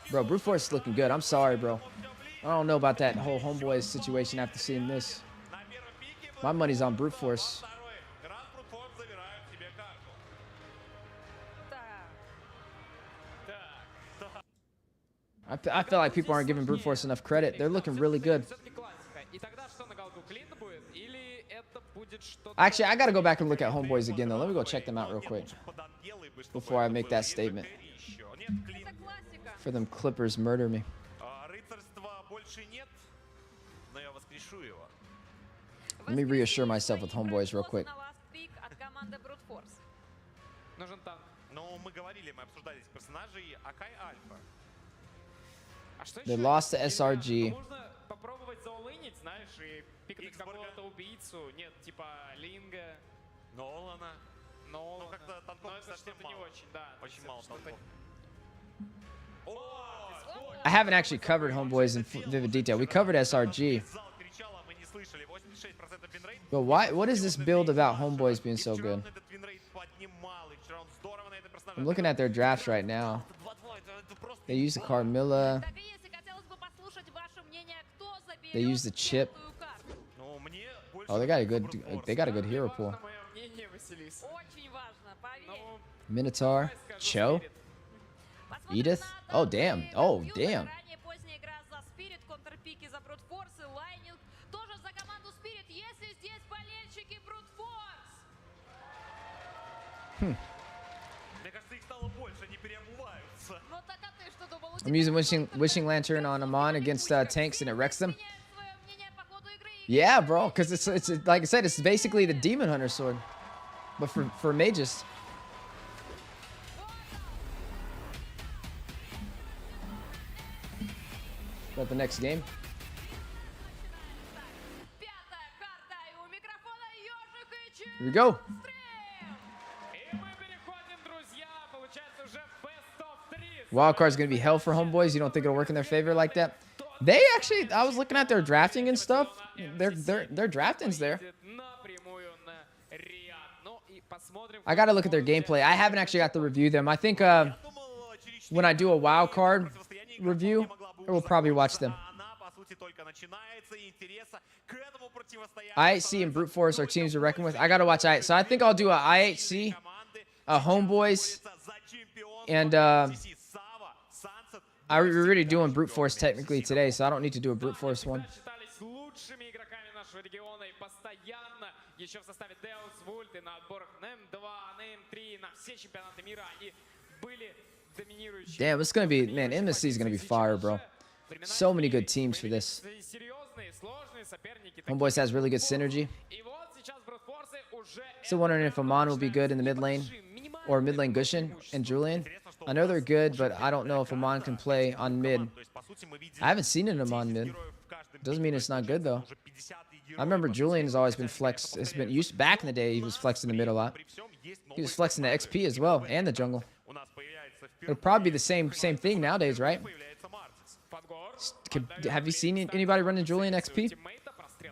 Bro, Brute Force is looking good. I'm sorry, bro. I don't know about that whole homeboys situation after seeing this. My money's on Brute Force. I feel like people aren't giving Brute Force enough credit. They're looking really good. Actually, I gotta go back and look at homeboys again though. Let me go check them out real quick before I make that statement. For them Clippers murder me. Let me reassure myself with homeboys real quick. They lost to SRG. I haven't actually covered homeboys in vivid detail. We covered SRG. But why? What is this build about homeboys being so good? I'm looking at their drafts right now. They use the Carmilla. They use the chip. Oh, they got a good hero pool. Minotaur, Cho, Edith. Oh damn. Oh damn. I'm using Wishing Lantern on Amon against tanks and it wrecks them. Yeah, bro, because it's like I said, it's basically the Demon Hunter sword, but for mages. About the next game. Here we go. Wildcard's gonna be hell for homeboys. You don't think it'll work in their favor like that? They actually, I was looking at their drafting and stuff. Their drafting's there. I gotta look at their gameplay. I haven't actually got to review them. I think when I do a wildcard review, I will probably watch them. IHC and Brute Force are teams to reckon with. I gotta watch IHC. So I think I'll do a IHC, a homeboys, and we're already doing Brute Force technically today, so I don't need to do a Brute Force one. Damn, it's gonna be, man, MSC is gonna be fire, bro. So many good teams for this. Homeboys has really good synergy. Still wondering if Amon will be good in the mid lane, or mid lane Gushin and Julian. I know they're good, but I don't know if Amon can play on mid. I haven't seen him on mid. Doesn't mean it's not good though. I remember Julian has always been flexed. It's been used back in the day. He was flexing the mid a lot. He was flexing the XP as well and the jungle. It'll probably be the same thing nowadays, right? Have you seen anybody running Julian XP?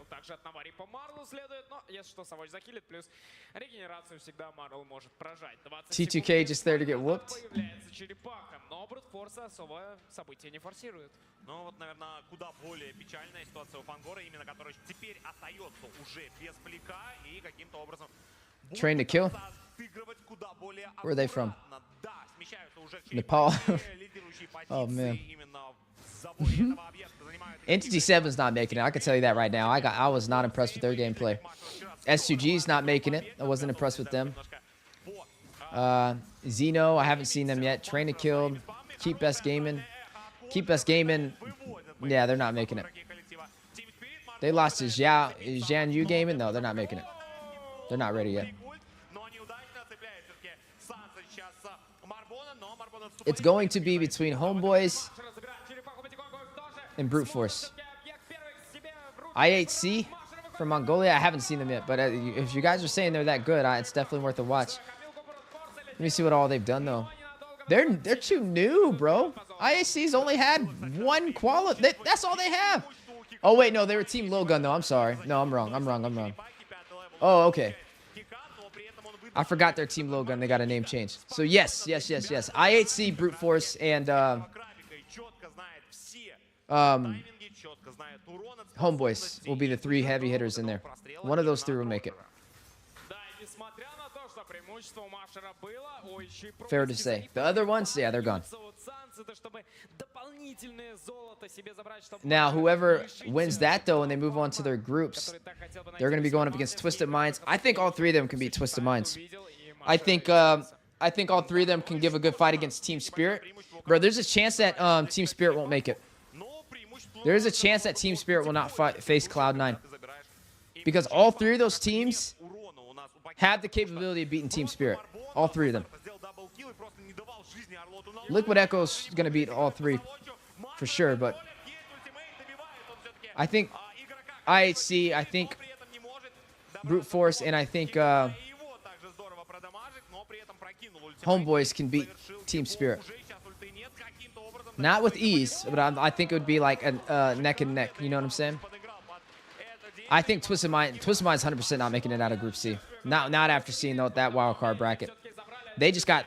Также от Навари по Марлу следует, но если что, Савоч захилит, плюс регенерацию всегда Марл может прожать. T2K just there to get whooped. Появляется черепаха, но Брутфорса особо события не форсирует. Ну вот, наверное, куда более печальная ситуация у Фангора, именно который теперь остается уже без плека и каким-то образом Train to kill. Where are they from? Nepal. Oh man. Entity 7's not making it. I can tell you that right now. I was not impressed with their gameplay. S2G's not making it. I wasn't impressed with them. Xeno, I haven't seen them yet. Train to kill. Keep Best Gaming. Keep Best Gaming. Yeah, they're not making it. They lost to Jian Yu Gaming. No, they're not making it. They're not ready yet. It's going to be between Homeboys and Brute Force. I8C from Mongolia, I haven't seen them yet, but if you guys are saying they're that good, it's definitely worth a watch. Let me see what all they've done though. They're too new, bro. IAC's only had one that's all they have. Oh wait, no, they were Team Lowgun though. I'm sorry. No, I'm wrong. Oh, okay. I forgot their Team Lowgun. They got a name change. So yes. I8C, Brute Force, and Homeboys will be the three heavy hitters in there. One of those three will make it. Fair to say. The other ones, yeah, they're gone. Now, whoever wins that, though, and they move on to their groups, they're going to be going up against Twisted Minds. I think all three of them can beat Twisted Minds. I think all three of them can give a good fight against Team Spirit. Bro, there's a chance that Team Spirit won't make it. There is a chance that Team Spirit will not face Cloud9. Because all three of those teams have the capability of beating Team Spirit. All three of them. Liquid Echo's going to beat all three for sure, but I think IHC, I think Brute Force, and I think Homeboys can beat Team Spirit. Not with ease, but I think it would be like a neck and neck. You know what I'm saying? I think Twisted Mind's 100% not making it out of Group C. Not after seeing that wildcard bracket. They just got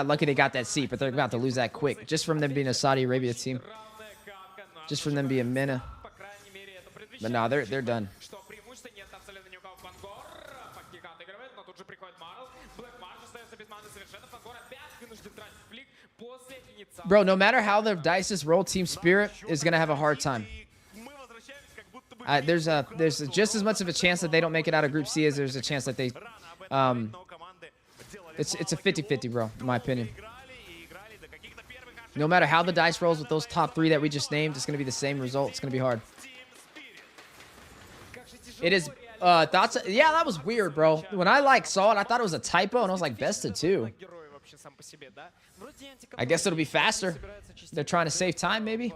lucky they got that seat, but they're about to lose that quick. Just from them being a Saudi Arabia team. Just from them being MENA. But no, they're done. Bro, no matter how the dice is rolled, Team Spirit is gonna have a hard time. There's just as much of a chance that they don't make it out of Group C as there's a chance that they it's a 50-50, bro, in my opinion. No matter how the dice rolls with those top three that we just named, it's gonna be the same result. It's gonna be hard. It is thoughts. Yeah, that was weird, bro. When I saw it, I thought it was a typo, and I was like, best of two. I guess it'll be faster. They're trying to save time, maybe.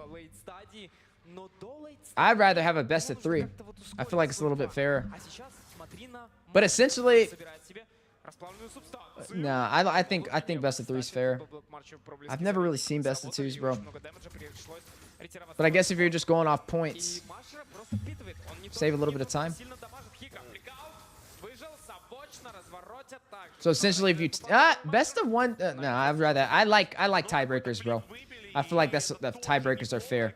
I'd rather have a best of three. I feel like it's a little bit fairer. But essentially, nah, I think best of three is fair. I've never really seen best of twos, bro. But I guess if you're just going off points, save a little bit of time. So essentially, if you best of one, no, I'd rather. I like tiebreakers, bro. I feel like the tiebreakers are fair.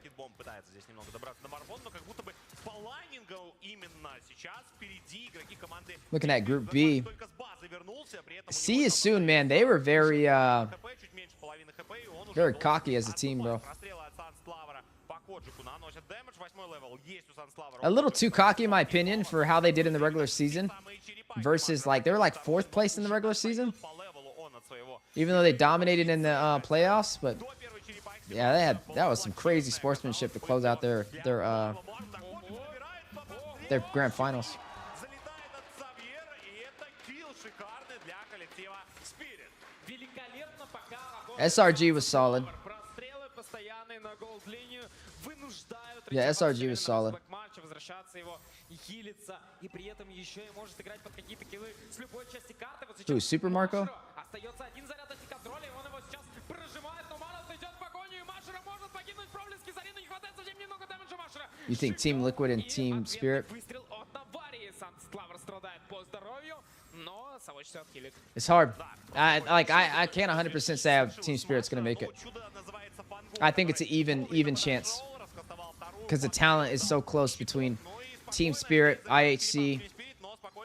Looking at Group B. C is soon, man. They were very cocky as a team, bro. A little too cocky, in my opinion, for how they did in the regular season. Versus, they were 4th place in the regular season. Even though they dominated in the playoffs, but yeah, that was some crazy sportsmanship to close out their grand finals. SRG was solid. Прострелы постоянные на голд-линию вынуждают Yeah, SRG was Ретива solid. с Блэкмарча возвращаться его и хилиться, и при этом еще и может играть под какие-то киллы с любой части карты. Вот Who, сейчас Super Marco? Машеру остается один заряд антиконтроля, и он его сейчас прожимает, но Марл идет в погоню, и Машера может покинуть проблески, Зарину не хватает совсем немного дэмэджа Машера. You think Team Liquid and Team И Spirit? выстрел от аварии, Сансклавер страдает по здоровью, но Савоч все отхилит. It's hard. I can't 100% say how Team Spirit's gonna make it. I think it's an even chance because the talent is so close between Team Spirit, IHC,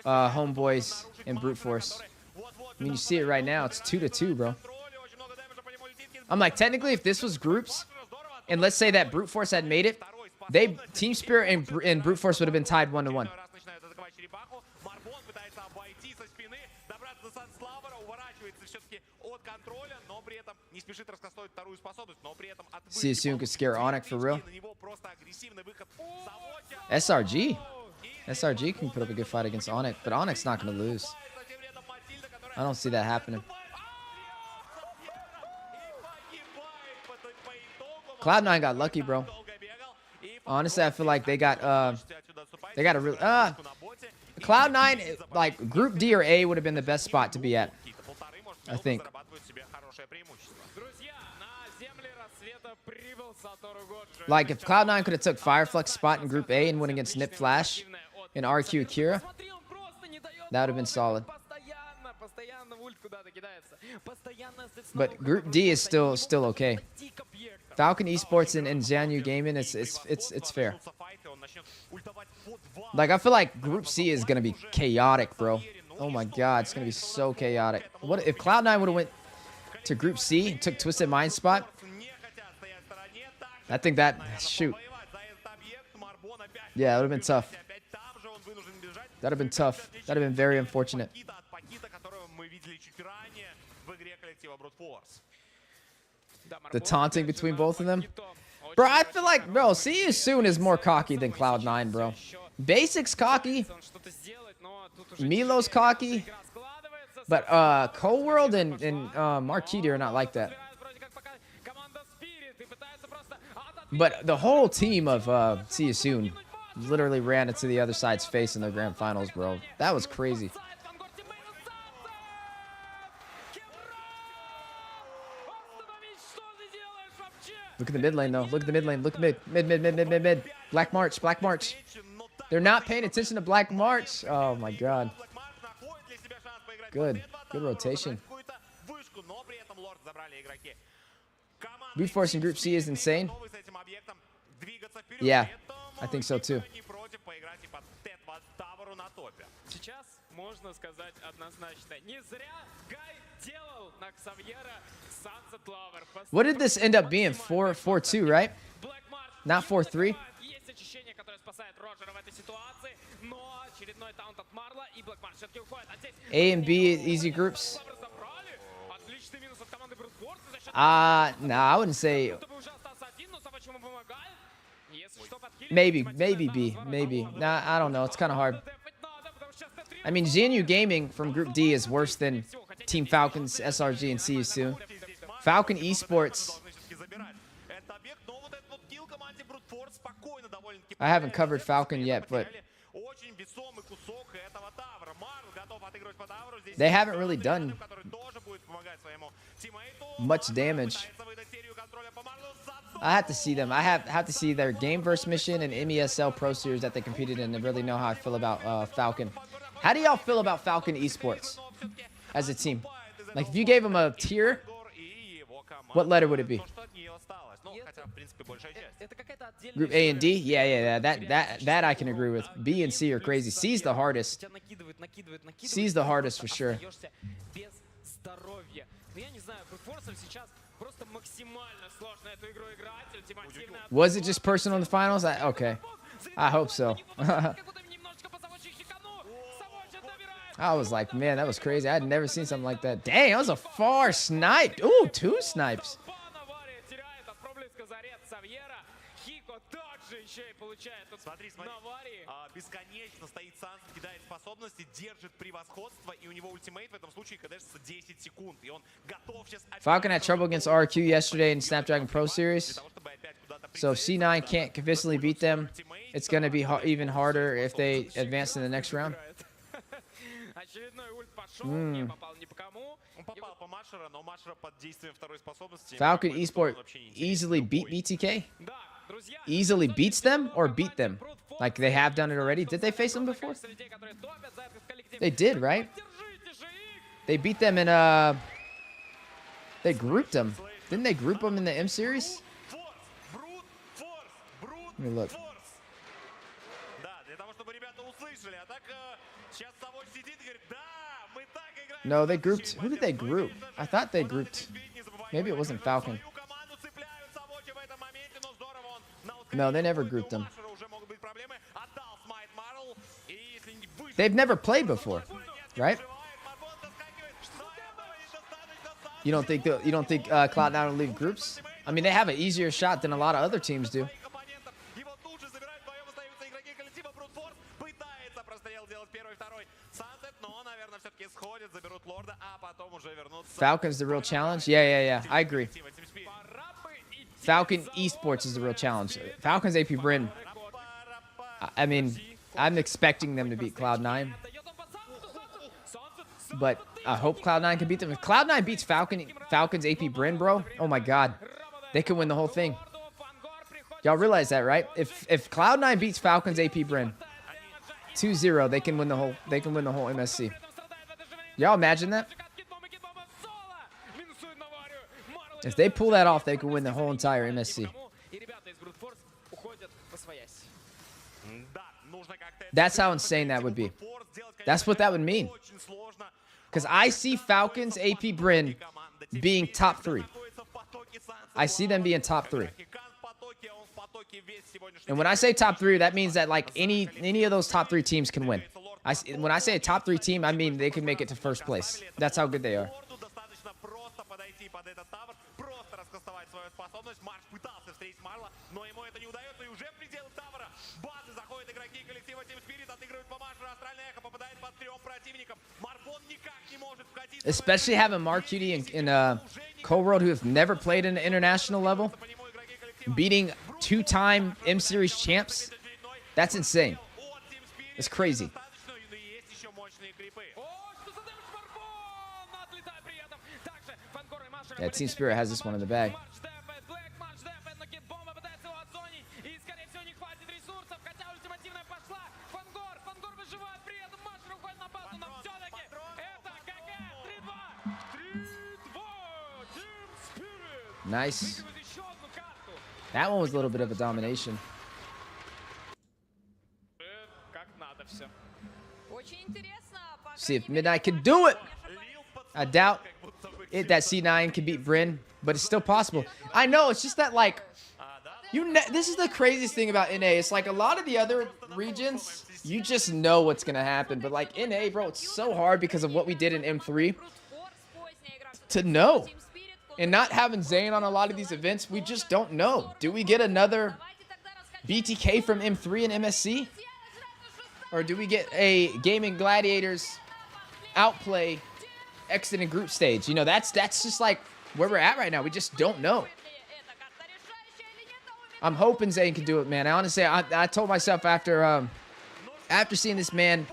Homeboys, and Brute Force. I mean, you see it right now. It's 2-2, bro. I'm like, technically, if this was groups, and let's say that Brute Force had made it, Team Spirit and Brute Force would have been tied 1-1. CSU could scare Onyx for real. SRG can put up a good fight against Onyx, but Onyx not going to lose. I don't see that happening. Cloud9 got lucky, bro. Honestly, I feel like they got a real Cloud9, like Group D or A would have been the best spot to be at, I think. Like if Cloud9 could have took Fireflex spot in Group A and went against Nip Flash and RQ Akira, that would have been solid. But Group D is still okay. Falcon Esports and Zhanyu Gaming, it's fair. Like I feel like Group C is gonna be chaotic, bro. Oh my god, it's gonna be so chaotic. What if Cloud9 would have went to Group C and took Twisted Mind spot? I think that shoot. Yeah, it would have been tough. That'd have been tough. That'd have been very unfortunate. The taunting between both of them. Bro, I feel like, bro, See You Soon is more cocky than Cloud9, bro. Basic's cocky. Milo's cocky. But Cold World and Marquis are not like that. But the whole team of See You Soon literally ran into the other side's face in the grand finals, bro. That was crazy. Look at the mid lane, though. Look at the mid lane. Look mid. Mid. Black March. Black March. They're not paying attention to Black March. Oh, my God. Good. Good rotation. Brute Force in Group C is insane. Yeah, I think so, too. Сейчас можно сказать однозначно. Не зря Гай делал на Ксавьера Sunset Lover. What did this end up being? 4-4-2, right? Not 4-3? Есть очищение, которое спасает Роджера в этой ситуации, но очередной таунт от Марла, и Блэкмарч все-таки уходит. А здесь A and B easy groups. забрали. Отличный минус от команды Brute Force за счет Nah, I wouldn't say. чтобы уже остался один, но Савоч ему помогает. Если что, подхилит. Maybe B. Maybe. Nah, I don't know. It's kind of hard. I mean, Zhanyu Gaming from Group D is worse than Team Falcons, SRG, and See You Soon. Falcon Esports. I haven't covered Falcon yet, but they haven't really done much damage. I have to see them. I have to see their Game Verse mission and MESL Pro Series that they competed in to really know how I feel about Falcon. How do y'all feel about Falcon Esports as a team? Like, if you gave them a tier, what letter would it be? Group A and D? Yeah. That I can agree with. B and C are crazy. C's the hardest. C's the hardest for sure. Was it just personal in the finals? Okay. I hope so. I was like, man, that was crazy. I had never seen something like that. Dang, that was a far snipe. Ooh, 2 snipes. еще и получает тут Смотри, на аварии. бесконечно стоит Санс, кидает способности, держит превосходство, и у него ультимейт в этом случае кадешится 10 секунд, и он готов сейчас... Falcon had trouble against RQ yesterday in Snapdragon Pro Series. So if C9 can't convincingly beat them, it's going to be even harder if they advance in the next round. Очередной ульт пошел, не попал ни по кому. Он попал по Машера, но Машера под действием второй способности... Falcon Esport easily beat BTK? Да, друзья, Easily beats them or beat them? Like they have done it already? Did they face them before? людей, которые топят за этот коллектив. They did, right? Поддержите же их. They beat them in they grouped them. Didn't they group them in the M series? Let me look. Да, для того, чтобы ребята услышали. А так сейчас Савоч сидит и говорит, да, мы так играем. No, they grouped. Who did they group? I thought they grouped. Maybe it wasn't Falcon. No, they never grouped them. They've never played before, right? You don't think Cloud9 will leave groups? I mean, they have an easier shot than a lot of other teams do. Falcon's the real challenge? Yeah. I agree. Falcon Esports is the real challenge. Falcon's AP Bryn, I mean, I'm expecting them to beat Cloud9. But I hope Cloud9 can beat them. If Cloud9 beats Falcon's AP Bryn, bro, oh my god. They could win the whole thing. Y'all realize that, right? If Cloud9 beats Falcon's AP Bryn 2-0, they can win the whole MSC. Y'all imagine that? If they pull that off, they can win the whole entire MSC. That's how insane that would be. That's what that would mean. Because I see Falcons AP Bryn being top 3. I see them being top 3. And when I say top 3, that means that like any of those top 3 teams can win. When I say a top 3 team, I mean they can make it to first place. That's how good they are. Especially having Mark Cutie and Co-World, who have never played in the international level, beating 2-time M Series champs. That's insane. It's crazy. Yeah, Team Spirit has this one in the bag. Nice. That one was a little bit of a domination. See if Midnight can do it. I doubt it that C9 can beat Bryn, but it's still possible. I know, it's just that like this is the craziest thing about NA. It's like a lot of the other regions, you just know what's gonna happen, but like NA, bro, it's so hard because of what we did in M3 to know. And not having Zayn on a lot of these events, we just don't know. Do we get another BTK from M3 and MSC? Or do we get a Gaming Gladiators outplay exit in group stage? You know, that's just like where we're at right now. We just don't know. I'm hoping Zayn can do it, man. I honestly, I told myself after seeing this man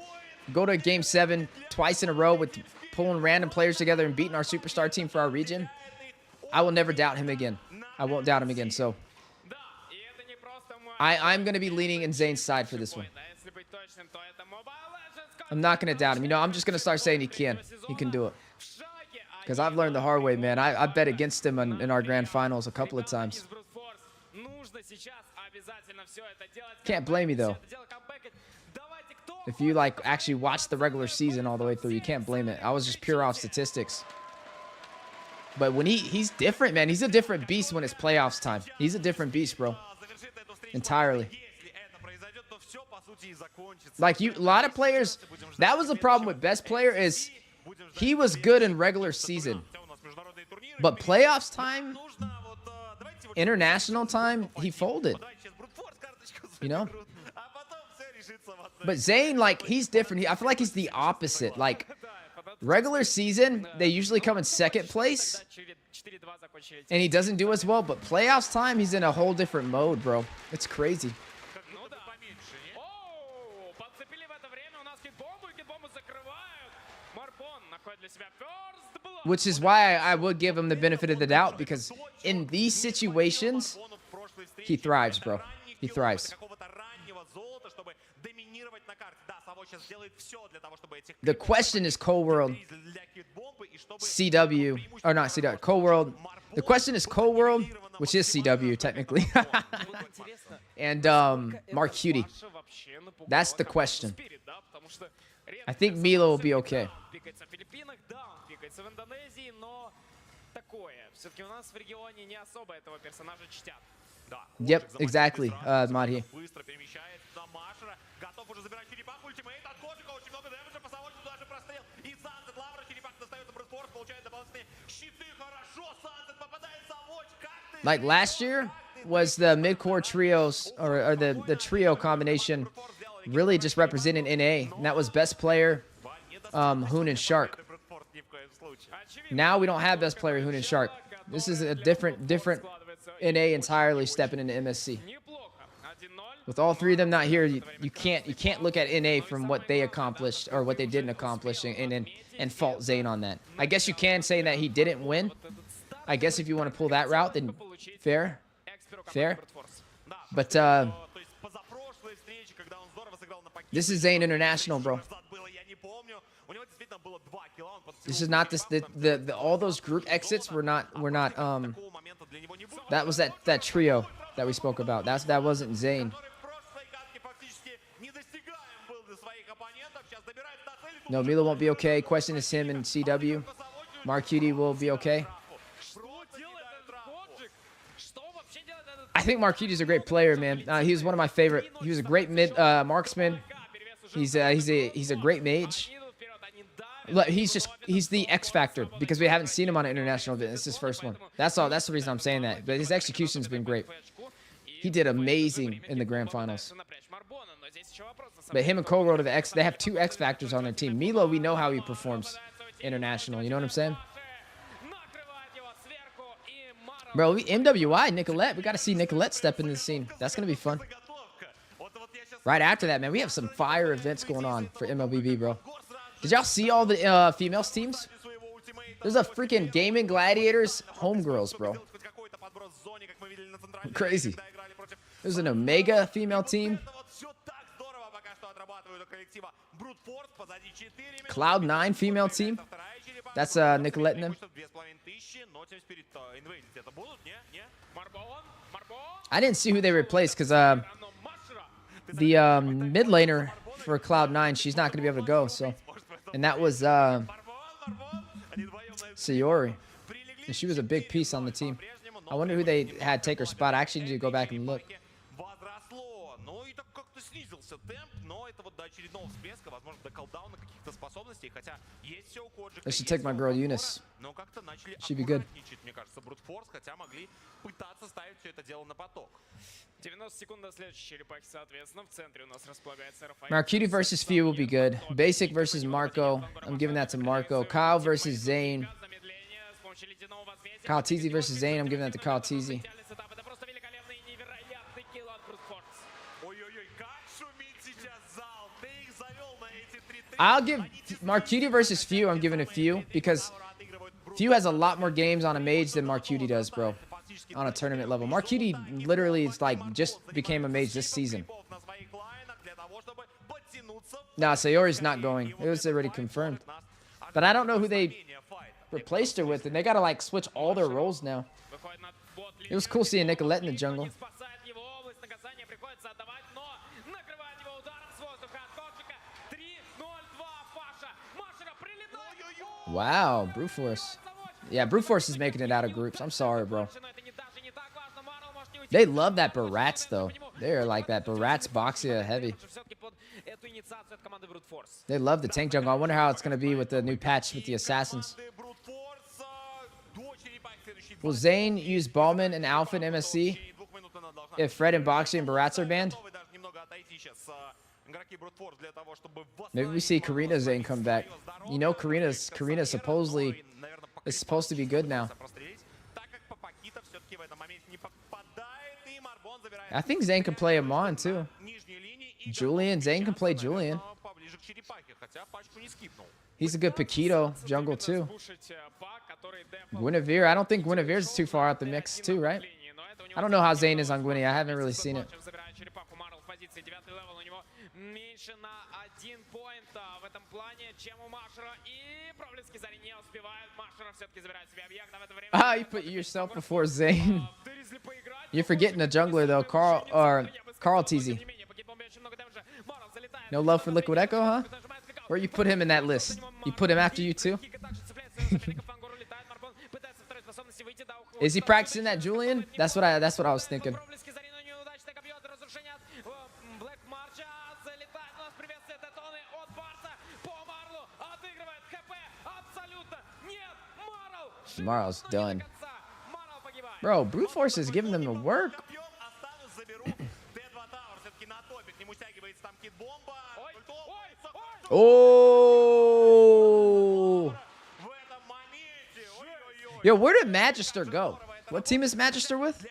go to Game 7 twice in a row with pulling random players together and beating our superstar team for our region, I will never doubt him again. I won't doubt him again. So I'm going to be leaning in Zayn's side for this one. I'm not going to doubt him. You know, I'm just going to start saying he can. He can do it. Because I've learned the hard way, man. I bet against him in our grand finals a couple of times. Can't blame me, though. If you, like, actually watch the regular season all the way through, you can't blame it. I was just pure off statistics. But when he's different, man. He's a different beast when it's playoffs time. He's a different beast, bro. Entirely. Like, a lot of players, that was the problem with best player is he was good in regular season. But playoffs time, international time, he folded. you know? А потом все решится в одной. But Zayn, like, he's different. I feel like he's the opposite. Like, regular season, they usually come in second place, 4-2 закончили. and he doesn't do as well. But playoffs time, he's in a whole different mode, bro. It's crazy. Ну да. Поменьше, не? Оу, подцепили в это время у нас кит-бомбу, и кит-бомбу закрывают. Марбон находит для себя first blood. Which is why I would give him the benefit of the doubt, because in these situations, Марбону в прошлой встрече he thrives, это bro. ранний He килл, thrives. это какого-то раннего золота, чтобы доминировать на карте. Да, Саво сейчас сделает все для того, чтобы этих The question is Cold World, для кит-бомбы, и чтобы CW, or not CW, Cold World. The question is Cold World, which is CW technically, Интересно, and Mark Cutie. Паша вообще напугала That's the команду question. Spirit, да, потому что I think Milo will be okay. он пикается в Филиппинах, да, он пикается в Индонезии, но такое. Все-таки у нас в регионе не особо этого персонажа чтят. Да, Yep, Коджик замахивается exactly, сразу, Madhi. быстро перемещается на Машера, готов уже забирать черепах, ультимейт от Коджика, очень много дэмэджа, по Савочку даже прострел, и Сансет Лавра, черепах достается Брутфорс, получает дополнительные щиты, хорошо, Сансет попадает в Савоч, как ты? Like last year was the mid-core trios, or the trio combination, really just represented NA, and that was best player, Hoon and Shark. Брутфорс ни в коем случае. Now we don't have best player Hoon and Shark. This is a different NA entirely stepping into MSC. Неплохо. 1-0. With all three of them not here, you can't look at NA from what they accomplished or what they didn't accomplish and fault Zayn on that. I guess you can say that he didn't win. I guess if you want to pull that route, then fair. Fair. But То есть позапрошлой встрече, когда он здорово сыграл на пакете, this is Zayn International, bro. назад было, я не помню. У него действительно было 2 килла, он подцепил This is not this the all those group exits were not такого момента для него не будет. that was that trio that we spoke about. That wasn't Zayn. Который в прошлой катке фактически недостигаем был для своих оппонентов, сейчас добирает до цели. No, Milo won't be okay. Question is him and CW. Mark Cutie will be okay. Что делает этот Коджик? Что вообще делает этот I think Mark Cutie's a great player, man. He was one of my favorite. He was a great mid marksman. He's a great mage. Look, he's the X factor because we haven't seen him on an international event. It's his first one. That's all. That's the reason I'm saying that. But his execution's been great. He did amazing in the grand finals. But him and Cole are the X. They have two X factors on their team. Milo, we know how he performs international. You know what I'm saying? Bro, MWI, Nicolette. We got to see Nicolette step into the scene. That's going to be fun. Right after that, man, we have some fire events going on for MLBB, bro. Did y'all see all the females teams? There's a freaking Gaming Gladiators homegirls, bro. Crazy. There's an Omega female team. Cloud9 female team. That's Nicolette and them. I didn't see who they replaced because the mid laner for Cloud9, she's not going to be able to go. So, and that was Sayori. And she was a big piece on the team. I wonder who they had take her spot. I actually need to go back and look. They should take my girl Eunice. She'd be good. 90 секунд до следующей черепахи, соответственно. В центре у нас располагается Рафаэль. Marcuti versus Few will be good. Basic versus Marco. I'm giving that to Marco. Kyle versus Zayn. Замедление с помощью ледяного возмездия. Kyle Teasy versus Zayn. I'm giving that to Kyle Teasy. Это просто великолепный и невероятный килл от Брутфорс. Ой-ой-ой, как шумит сейчас зал. Ты их завел на эти 3-3. I'll give Marcuti versus Few. I'm giving a Few because Few has a lot more games on a mage than Marcuti does, bro. On a tournament level. Marcuti literally is like just became a mage this season. Nah, Sayori's not going. It was already confirmed. But I don't know who they replaced her with, and they gotta like switch all their roles now. Выходит на бот. It was cool seeing Nicolette in the jungle. Спасает его область, наказание приходится отдавать, но накрывает его ударом с воздуха от Коджика. 3-0-2, Паша. Машера прилетает. Wow, Brute Force. Yeah, Brute Force is making it out of groups. I'm sorry, bro. Но это не даже не так важно. Марл может не уйти. They love that Barats, though. They're like that Barats Boxia heavy. Все-таки под эту инициацию от команды Brute Force. They love the tank jungle. I wonder how it's going to be with the new patch with the Assassins. Will Zayn use Ballman and Alpha in MSC if Fred and Boxy and Barats are banned? игроки Brute Force для того, чтобы Maybe we see Karina Zane come back. You know, Karina supposedly is supposed to be good now. I think Zane can play Amon too. Julian, Zane can play Julian. He's a good Paquito jungle too. Guinevere, I don't think Guinevere's too far out the mix too, right? I don't know how Zane is on Guinea. I haven't really seen it. Меньше на 1 поинт в этом плане, чем у Машера. И проблески Зари не успевают. Машера все-таки забирает себе объект, а в это время... Ah, you put yourself before Zane. You're forgetting the jungler though, Carl TZ. No love for Liquid Echo, huh? Where you put him in that list? You put him after you too? Is he practicing that Julian? That's what I was thinking. Marl's done. Bro, Brute Force is giving them the work. Oh! Yo, where did Magister go? What team is Magister with?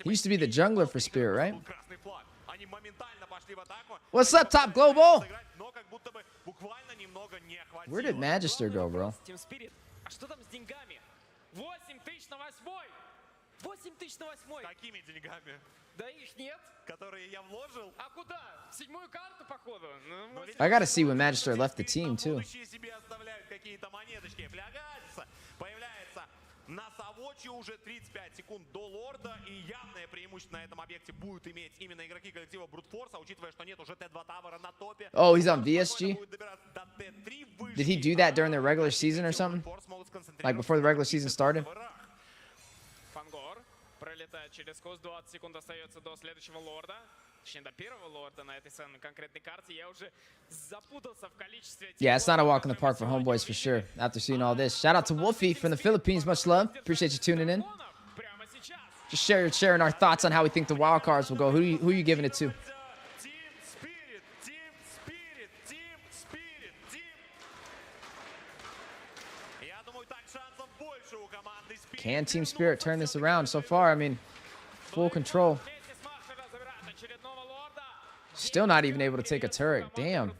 He used to be the jungler for Spirit, right? What's up, Top Global? Where did Magister go, bro? 8000 на 8. Какими деньгами? Да их нет. Которые я вложил? А куда? В 7-ю карту, походу. I gotta see when Magister left the team, too. Себе оставляют какие-то монеточки. Появляется на Савочи уже 35 секунд до Лорда. И явное преимущество на этом объекте будут иметь именно игроки коллектива Brute Force, учитывая, что нет уже Т2 Тавера на топе. Oh, he's on VSG? Did he do that during the regular season or something? Like before the regular season started? Пролетает через курс, 20 секунд остается до следующего лорда. Точнее, до первого лорда на этой самой конкретной карте. Я уже запутался в количестве... Yeah, it's not a walk in the park for homeboys for sure. After seeing all this. Shout out to Wolfie from the Philippines. Much love. Appreciate you tuning in. Just sharing our thoughts on how we think the wild cards will go. Who are you giving it to? Can Team Spirit turn this around? So far, I mean, full control. Still not even able to take a turret. Damn.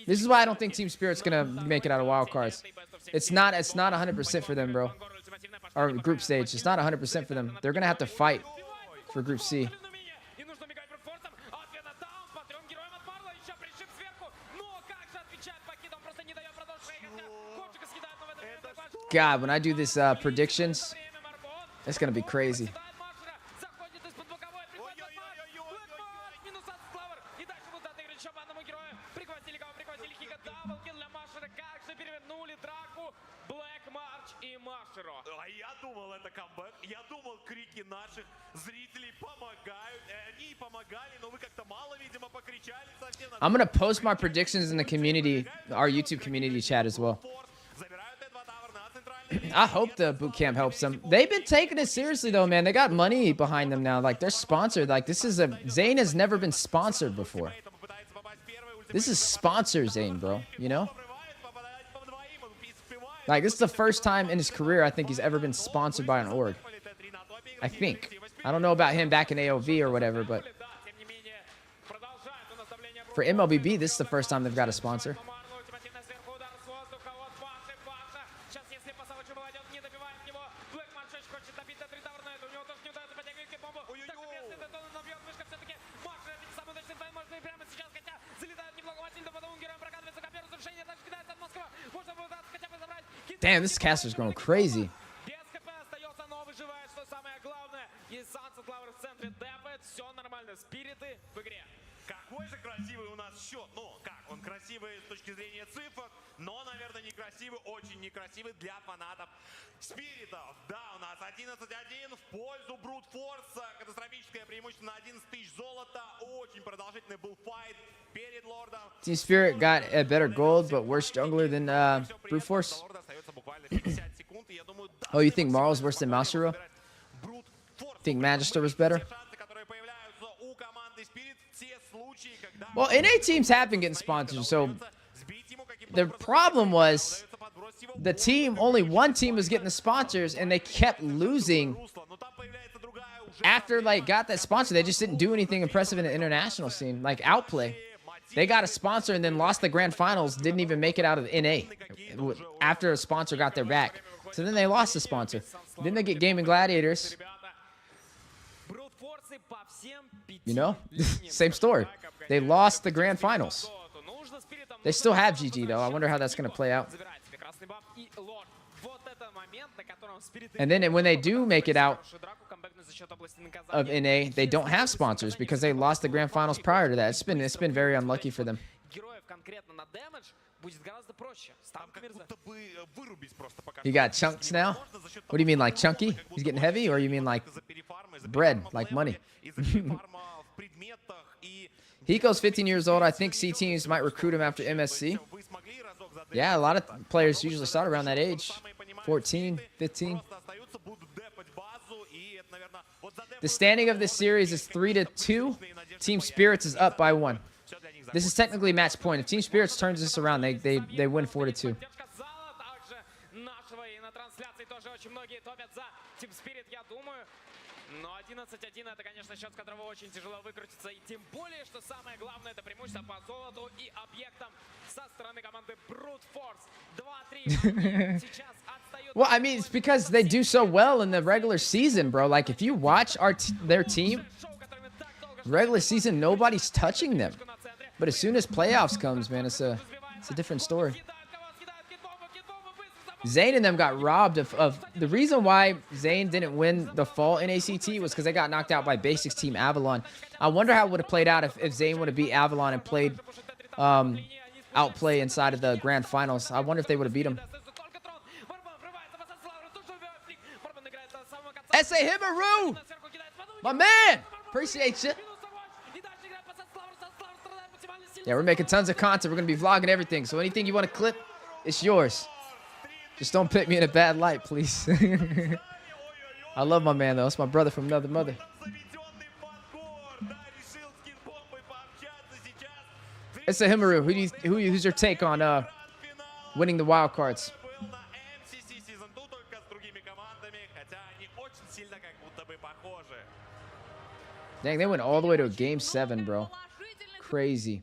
This is why I don't think Team Spirit's gonna make it out of wild cards. It's not 100% for them, bro. Or group stage. It's not 100% for them. They're gonna have to fight for Group C. God, when I do this predictions, it's gonna be crazy. I'm gonna post my predictions in the community, our YouTube community chat as well. I hope the boot camp helps them. They've been taking it seriously though, man. They got money behind them now. Like, they're sponsored. Like, Zane has never been sponsored before. This is sponsor Zane, bro. You know? Like, this is the first time in his career I think he's ever been sponsored by an org. I think. I don't know about him back in AOV or whatever, but for MLBB, this is the first time they've got a sponsor. Damn, this caster's going crazy. Какой же красивый у нас счет. Ну, как? Он красивый с точки зрения цифр, но, наверное, некрасивый, очень некрасивый для фанатов Спиритов. Да, у нас 11-1 в пользу Brute Force. Катастрофическое преимущество на 11 тысяч золота. Очень продолжительный был файт перед Лордом. Team Spirit got a better gold, but worse jungler than Brute Force. Oh, you think Marl's worse than Mashiro? Think Magister was better? Well, NA teams have been getting sponsors, so the problem was the team, only one team was getting the sponsors, and they kept losing. After, like, got that sponsor, they just didn't do anything impressive in the international scene. Like, Outplay. They got a sponsor and then lost the grand finals, didn't even make it out of NA after a sponsor got their back. So then they lost the sponsor. Then they get Gaming Gladiators. You know, same story. They lost the grand finals. They still have GG, though. I wonder how that's going to play out. And then when they do make it out of NA, they don't have sponsors because they lost the grand finals prior to that. It's been very unlucky for them. He got chunks now? What do you mean, like chunky? He's getting heavy, or you mean like bread, like money? Hiko's 15 years old. I think C teams might recruit him after MSC. Yeah, a lot of players usually start around that age. 14, 15. The standing of this series is 3-2. Team Spirits is up by 1. This is technically match point. If Team Spirits turns this around, they win 4-2. Но 11-1 это, конечно, счет, с которого очень тяжело выкрутиться. И тем более, что самое главное, это преимущество по золоту и объектам со стороны команды Brute Force. 2-3. Сейчас отстают. Well, I mean, it's because they do so well in the regular season, bro. Like, if you watch their team, regular season, nobody's touching them. But as soon as playoffs comes, man, it's a different story. Zayn and them got robbed of the reason why Zayn didn't win the fall in ACT was because they got knocked out by Basics team Avalon. I wonder how it would have played out if Zayn would have beat Avalon and played Outplay inside of the grand finals. I wonder if they would have beat him. SA Himaru! My man! Appreciate you. Yeah, we're making tons of content. We're going to be vlogging everything. So anything you want to clip, it's yours. Just don't pick me in a bad light, please. I love my man, though. That's my brother from another mother. It's a Himaru. Who's your take on winning the wild cards? Dang, they went all the way to a game 7, bro. Crazy.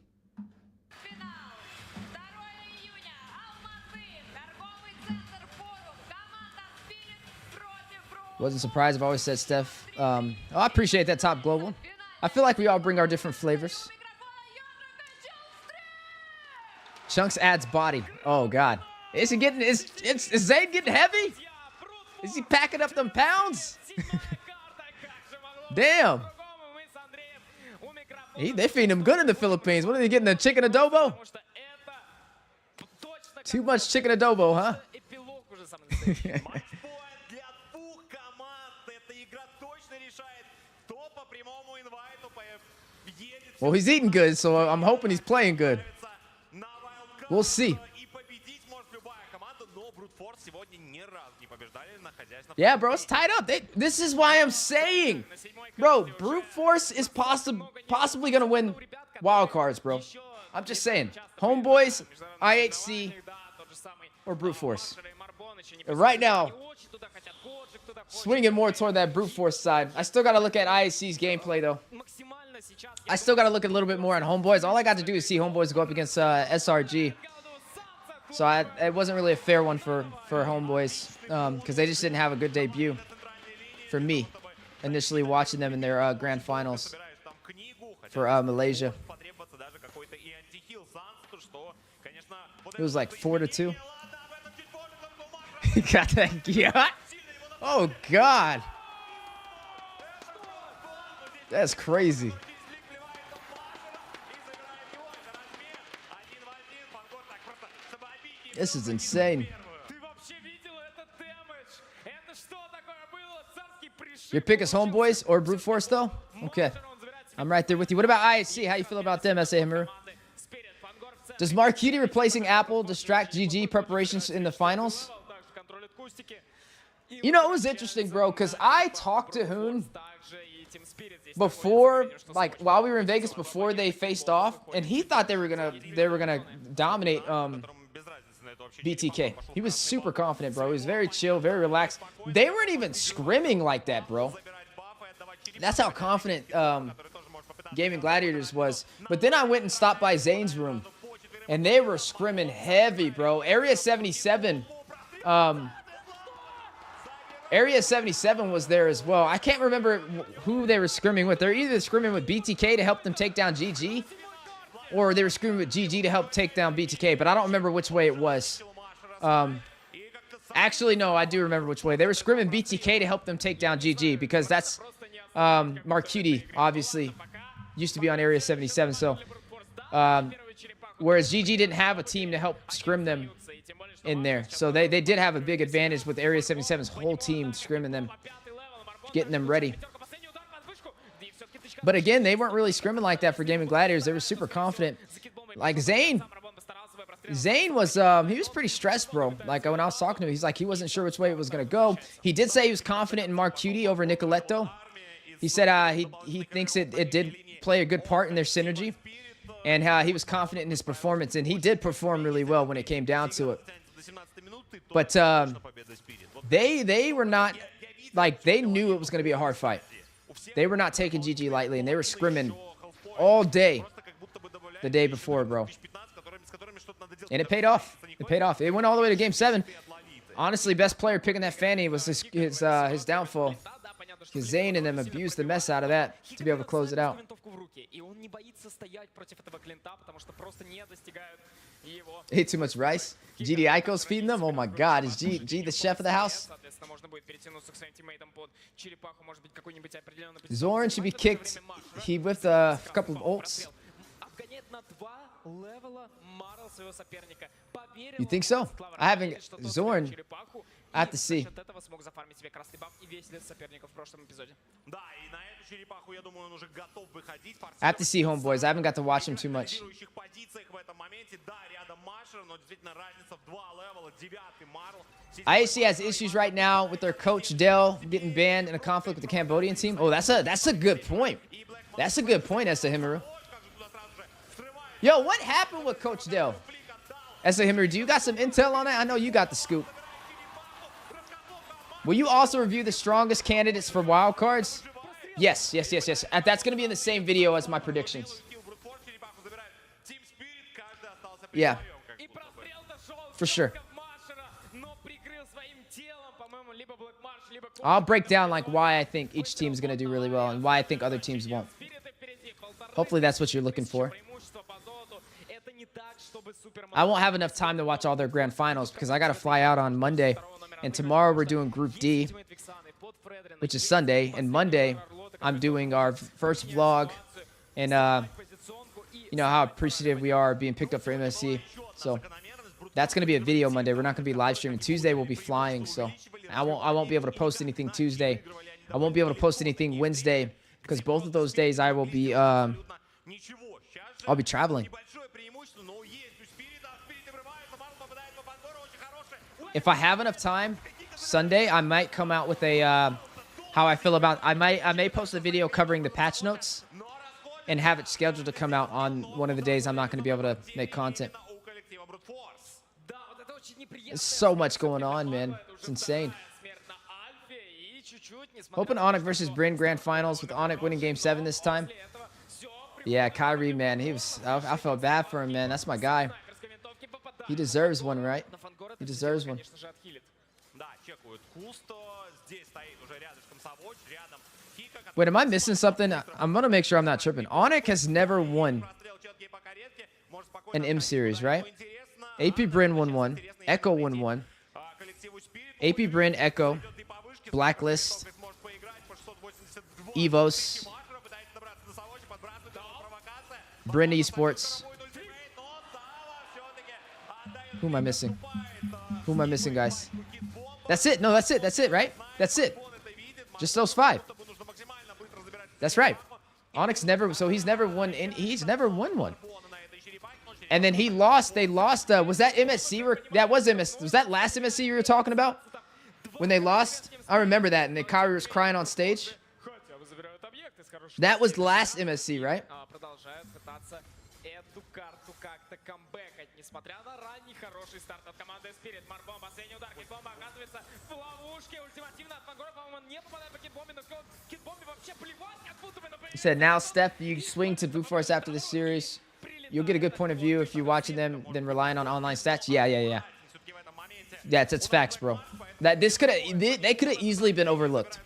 Wasn't surprised. I've always said Steph. I appreciate that, Top Global. I feel like we all bring our different flavors. Chunks adds body. Oh God, is he getting? Is Zayn getting heavy? Is he packing up them pounds? Damn. They feed him good in the Philippines. What are they getting? The chicken adobo? Too much chicken adobo, huh? Well, he's eating good, so I'm hoping he's playing good. We'll see. Yeah, bro, it's tied up. This is why I'm saying, bro, Brute Force is possibly going to win wild cards, bro. I'm just saying. Homeboys, IHC, or Brute Force. And right now, swinging more toward that Brute Force side. I still got to look at IHC's gameplay, though. I still got to look a little bit more at Homeboys. All I got to do is see Homeboys go up against SRG. So it wasn't really a fair one for Homeboys because they just didn't have a good debut for me initially watching them in their grand finals for Malaysia. It was like 4-2. He got that. Yeah. Oh, God. That's crazy. This is insane. Your pick is Homeboys or Brute Force, though? Okay. I'm right there with you. What about IHC? How you feel about them, SA Hammer? Does Marquiti replacing Apple distract GG preparations in the finals? You know, it was interesting, bro, because I talked to Hoon before, like, while we were in Vegas, before they faced off, and he thought they were gonna dominate BTK. He was super confident, bro. He was very chill, very relaxed. They weren't even scrimming like that, bro. That's how confident Gaming Gladiators was. But then I went and stopped by Zane's room, and they were scrimming heavy, bro. Area 77 was there as well. I can't remember who they were scrimming with. They're either scrimming with BTK to help them take down GG, or they were scrimming with GG to help take down BTK, but I don't remember which way it was. Actually, no, I do remember which way. They were scrimming BTK to help them take down GG, because that's Marcuti, obviously, used to be on Area 77. So, whereas GG didn't have a team to help scrim them in there. So they did have a big advantage with Area 77's whole team scrimming them, getting them ready. But again, they weren't really scrimming like that for Gaming Gladiators. They were super confident. Like Zane was, he was pretty stressed, bro. Like when I was talking to him, he's like, he wasn't sure which way it was going to go. He did say he was confident in Marcuti over Nicoletto. He said he thinks it did play a good part in their synergy. And he was confident in his performance. And he did perform really well when it came down to it. But they were not, like, they knew it was going to be a hard fight. They were not taking GG lightly, and they were scrimming all day the day before, bro. And it paid off. It paid off. It went all the way to Game 7. Honestly, best player picking that Fanny was his downfall. Because Zane and them abused the mess out of that to be able to close it out. Ate too much rice? GD Aiko's feeding them? Oh my god, is G the chef of the house? Zorn should be kicked. He whiffed a couple of ults. You think so? I haven't. Zorn, I have to see. I have to see Homeboys. I haven't got to watch him too much. IHC has issues right now with their coach Dell getting banned in a conflict with the Cambodian team. Oh, that's a good point. That's a good point, Esa Himaru. Yo, what happened with Coach Dell? Esa Himaru, do you got some intel on that? I know you got the scoop. Will you also review the strongest candidates for wildcards? Yes. That's going to be in the same video as my predictions. Yeah. For sure. I'll break down like why I think each team is going to do really well and why I think other teams won't. Hopefully that's what you're looking for. I won't have enough time to watch all their grand finals because I got to fly out on Monday. And tomorrow we're doing Group D, which is Sunday. And Monday, I'm doing our first vlog. And, you know, how appreciative we are being picked up for MSC. So that's going to be a video Monday. We're not going to be live streaming. Tuesday we'll be flying. So I won't be able to post anything Tuesday. I won't be able to post anything Wednesday because both of those days I will be, I'll be traveling. If I have enough time, Sunday, I might come out with a, how I feel about, I may post a video covering the patch notes and have it scheduled to come out on one of the days I'm not going to be able to make content. There's so much going on, man. It's insane. Hoping Onyx versus Bryn Grand Finals with Onyx winning Game 7 this time. Yeah, Kyrie, man. I felt bad for him, man. That's my guy. He deserves one, right? He deserves one. Wait, am I missing something? I'm going to make sure I'm not tripping. Onyx has never won an M series, right? AP Bryn won one. Echo won one. AP Bryn, Echo, Blacklist, Evos, Bryn Esports. Who am I missing? Who am I missing, guys? That's it. No, that's it. That's it, right? That's it. Just those 5. That's right. Onyx never. So he's never won. He's never won one. And then he lost. They lost. Was that MSC? That was MS. Was that last MSC you were talking about? when they lost. I remember that, and then Kyrie was crying on stage. That was the last MSC, right? Продолжают пытаться эту карту как-то камбэкать, несмотря на ранний хороший старт от команды Spirit. Марбом, последний удар, Китбомба оказывается в ловушке. Ультимативно от Фангора, по-моему, не попадает по Китбомбе, но Китбомбе вообще плевать, как будто бы на... He said, now, Steph, you swing to Blue Force after the series. You'll get a good point of view if you're watching them than relying on online stats. Yeah. Yeah, it's facts, bro. They could have easily been overlooked.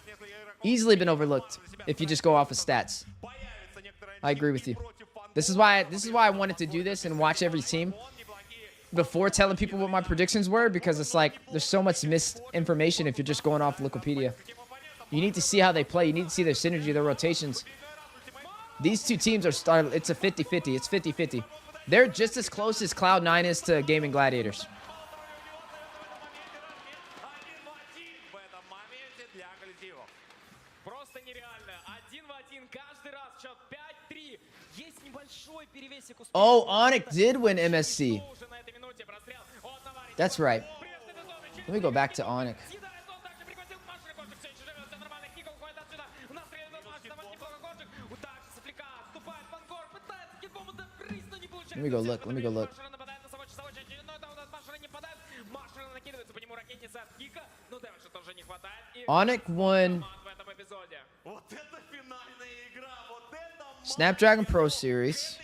Easily been overlooked if you just go off of stats. I agree with you. This is why I wanted to do this and watch every team before telling people what my predictions were, because it's like there's so much misinformation if you're just going off Wikipedia. You need to see how they play. You need to see their synergy, their rotations. These two teams are starting. It's a 50-50. It's 50-50. They're just as close as Cloud9 is to Gaming Gladiators. Oh, Onyx did win MSC. That's right. Let me go back to Onyx. Let me go look. Onyx won Snapdragon Pro Series.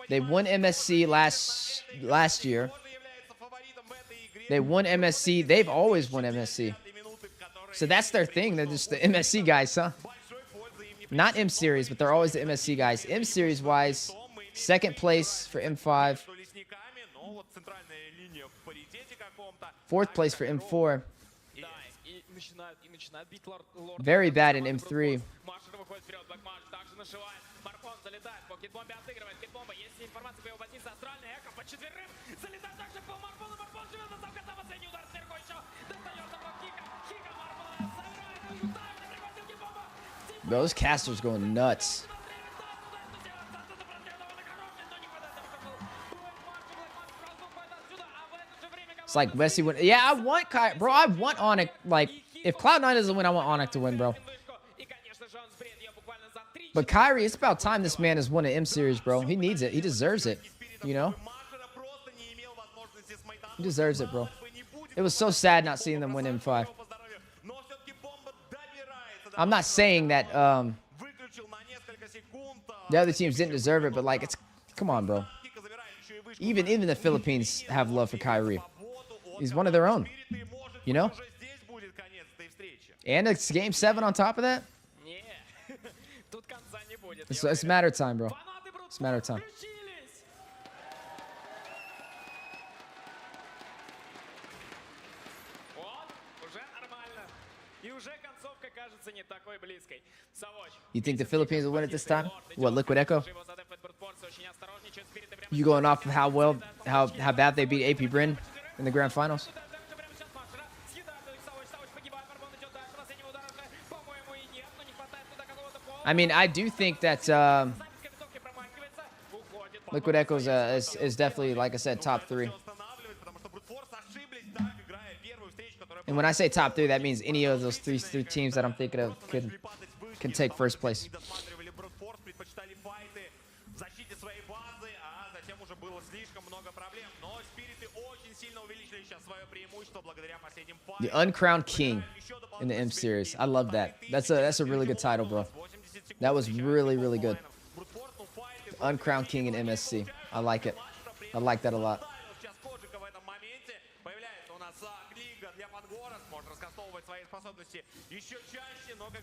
They won MSC last year. They won MSC. They've always won MSC. So that's their thing. They're just the MSC guys, huh? Not M Series, but they're always the MSC guys. M Series wise, second place for M5. Fourth place for M4. Very bad in M3. Bro, those casters going nuts. It's like Messi win. Yeah, I want Kai, bro. I want Onyx. Like, if Cloud9 doesn't win, I want Onyx to win, bro. But Kyrie, it's about time this man has won an M Series, bro. He needs it. He deserves it. You know? He deserves it, bro. It was so sad not seeing them win M5. I'm not saying that the other teams didn't deserve it, but like, it's, come on, bro. Even the Philippines have love for Kyrie. He's one of their own, you know? And it's game 7 on top of that. It's a matter of time, bro. It's a matter of time. You think the Philippines will win it this time? What, Liquid Echo? You going off of how bad they beat AP Bryn in the grand finals? I mean, I do think that Liquid Echo is definitely, like I said, top 3. And when I say top 3, that means any of those three teams that I'm thinking of can take first place. The uncrowned king in the M Series. I love that. That's a really good title, bro. That was really, really good. The uncrowned king in MSC. I like it. I like that a lot.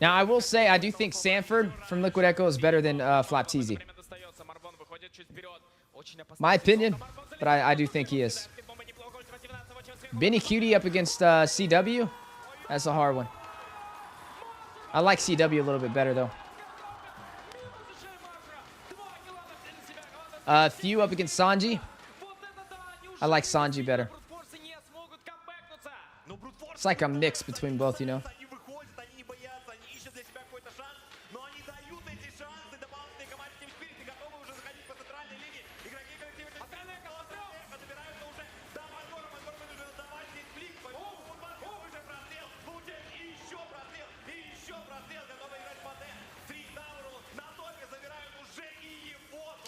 Now, I will say, I do think Sanford from Liquid Echo is better than Flapteezy. My opinion, but I do think he is. Benny Cutie up against CW. That's a hard one. I like CW a little bit better, though. Few up against Sanji. I like Sanji better. It's like a mix between both, you know?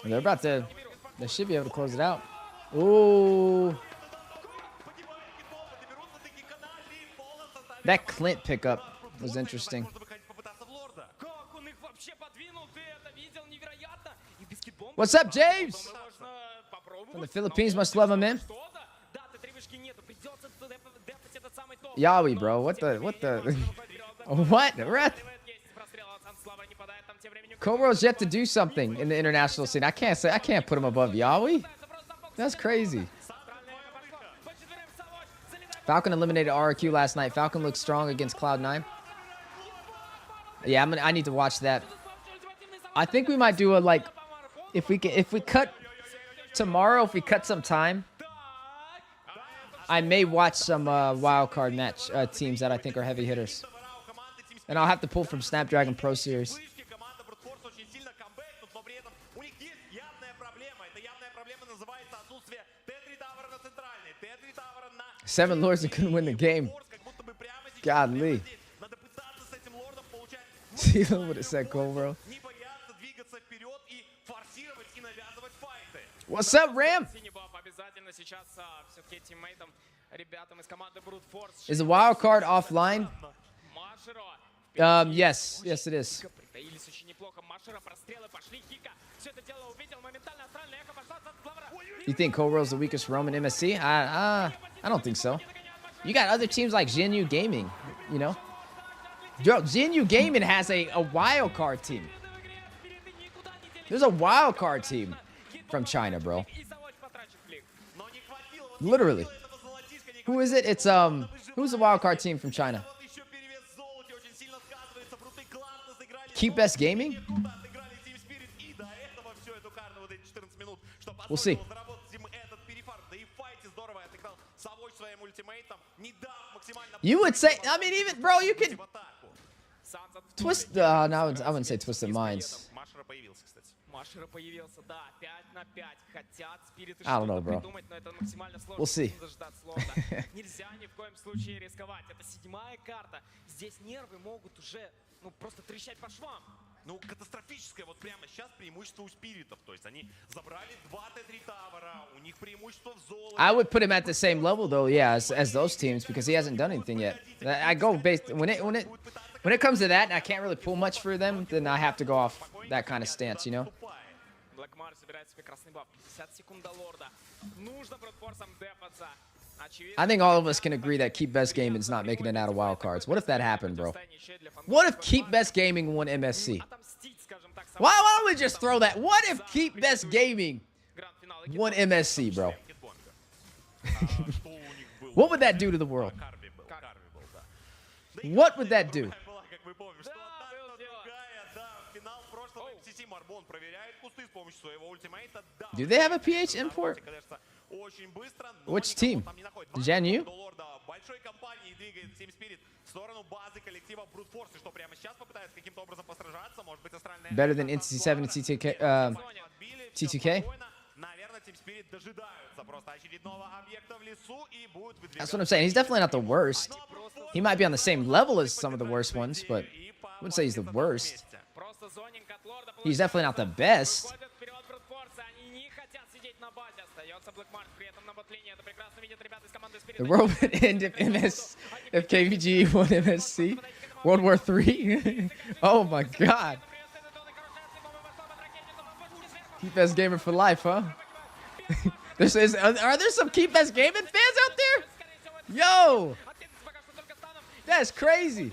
They're about to. They should be able to close it out. Ooh. That Clint pickup was interesting. Как он их вообще подвинул, ты это видел, невероятно. И баскетбол. What's up, James? Можно попробовать. From the Philippines, must love him, man. Что-то. Да, Т3-вышки нету, придется дефать этот самый топ. Yawi, bro. What the? What? Rat? Cobro's yet to do something in the international scene. I can't put him above Yawi. That's crazy. Falcon eliminated RRQ last night. Falcon looked strong against Cloud9. Yeah, I need to watch that. I think we might do a like, if we cut tomorrow, if we cut some time, I may watch some wildcard match teams that I think are heavy hitters. And I'll have to pull from Snapdragon Pro Series. Seven Lords and couldn't win the game. Godly. See what it said, Cole, bro. What's up, Ram? Is the wild card offline? Yes, it is. You think Cobro's the weakest Roman MSC? I don't think so. You got other teams like Jinyu Gaming, you know? Yo, Jinyu Gaming has a wild card team. There's a wild card team from China, bro. Literally. Who is it? It's who's the wild card team from China? Keep Best Gaming? We'll see. You would say, I mean, even, bro, you could twist, no, I wouldn't say Twisted Minds. I don't know, bro. We'll see. Ну, катастрофическое вот прямо сейчас преимущество у спиритов. То есть они забрали 2 Т3 тавера, у них преимущество в золоте. I would put him at the same level though, yeah, as those teams because he hasn't done anything yet. I go based when it comes to that, and I can't really pull much for them, then I have to go off that kind of stance, you know. I think all of us can agree that Keep Best Gaming is not making it out of wild cards. What if that happened, bro? What if Keep Best Gaming won MSC? Why don't we just throw that? What if Keep Best Gaming won MSC, bro? What would that do to the world? What would that do? Do they have a PH import? Which team? Jianyu? Better than NC7 and T2K? That's what I'm saying. He's definitely not the worst. He might be on the same level as some of the worst ones, but I wouldn't say he's the worst. He's definitely not the best. The world would end if KVG won MSC. World War III? Oh my god. Keep Best Gamer for life, huh? Are there some Keep Best Gaming fans out there? Yo! That's crazy.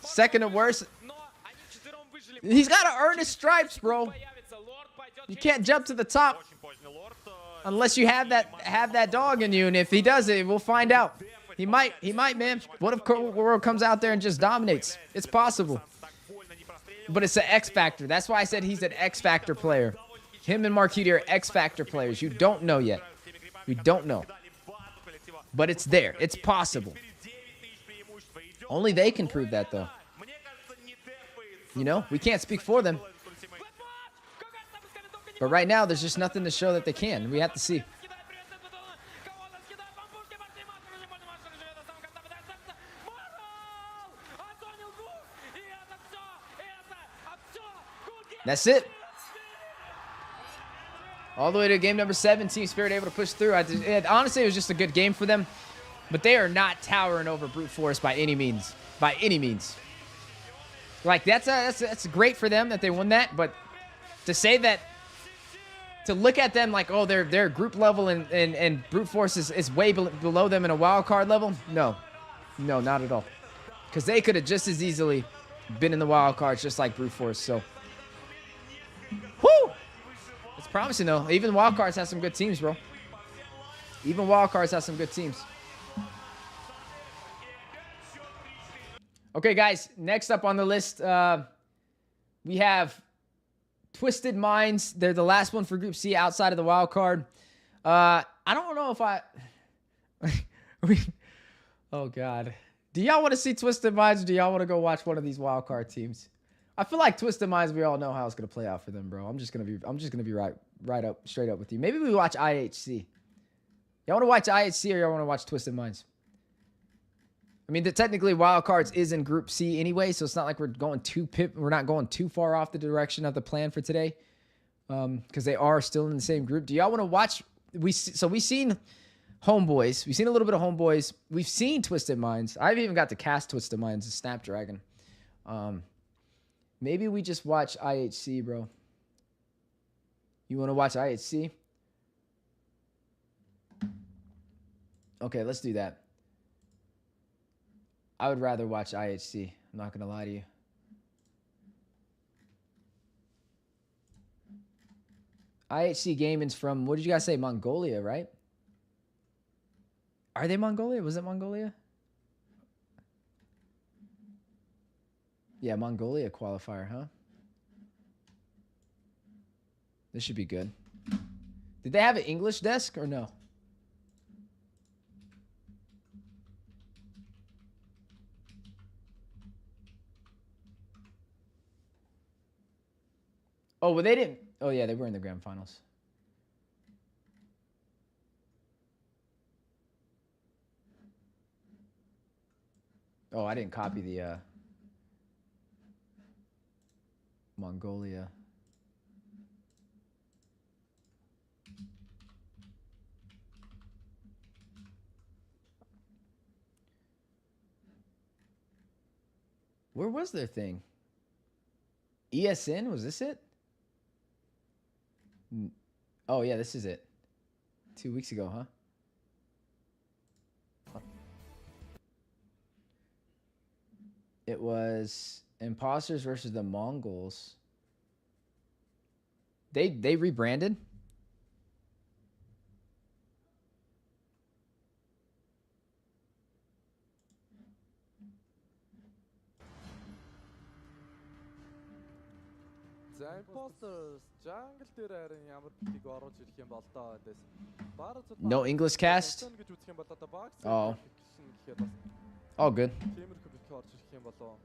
Second to worst. He's got to earn his stripes, bro. You can't jump to the top unless you have that dog in you. And if he does it, we'll find out. He might, man. What if World comes out there and just dominates? It's possible. But it's an X Factor. That's why I said he's an X Factor player. Him and Marquiti are X Factor players. You don't know yet. You don't know. But it's there. It's possible. Only they can prove that, though. You know, we can't speak for them. But right now, there's just nothing to show that they can. We have to see. That's it. All the way to game number 7. Team Spirit able to push through. Honestly, it was just a good game for them. But they are not towering over Brute Force by any means. By any means. Like, that's great for them that they won that. But to say that, to look at them like, oh, they're group level and Brute Force is way below them in a wild card level. No. No, not at all. Because they could have just as easily been in the wild cards just like Brute Force. So, whoo! It's promising, though. Even wild cards have some good teams, bro. Even wild cards have some good teams. Okay, guys. Next up on the list, we have Twisted Minds. They're the last one for Group C outside of the wild card. I don't know if I... Oh, God. Do y'all want to see Twisted Minds, or do y'all want to go watch one of these wild card teams? I feel like Twisted Minds, we all know how it's gonna play out for them, bro. I'm just gonna be straight up with you. Maybe we watch IHC. Y'all want to watch IHC, or y'all want to watch Twisted Minds? I mean, technically wild cards is in Group C anyway, so it's not like we're not going too far off the direction of the plan for today, because they are still in the same group. Do y'all want to watch? We've seen Homeboys. We've seen a little bit of Homeboys. We've seen Twisted Minds. I've even got to cast Twisted Minds as Snapdragon. Maybe we just watch IHC, bro. You want to watch IHC? Okay, let's do that. I would rather watch IHC. I'm not going to lie to you. IHC Gaming's from, what did you guys say? Mongolia, right? Are they Mongolia? Was it Mongolia? Yeah, Mongolia qualifier, huh? This should be good. Did they have an English desk or no? Oh, well, they didn't. Oh, yeah, they were in the grand finals. Oh, I didn't copy the Mongolia. Where was their thing? ESN, was this it? Oh, yeah, this is it. 2 weeks ago, huh? It was Imposters versus the Mongols. They rebranded? За Imposters jungle дээр харин ямар тийг оруулж ирэх юм бол тоо эндээс. No English cast? Oh. All good. Тиймэрхүү бит орж ирэх юм болоо.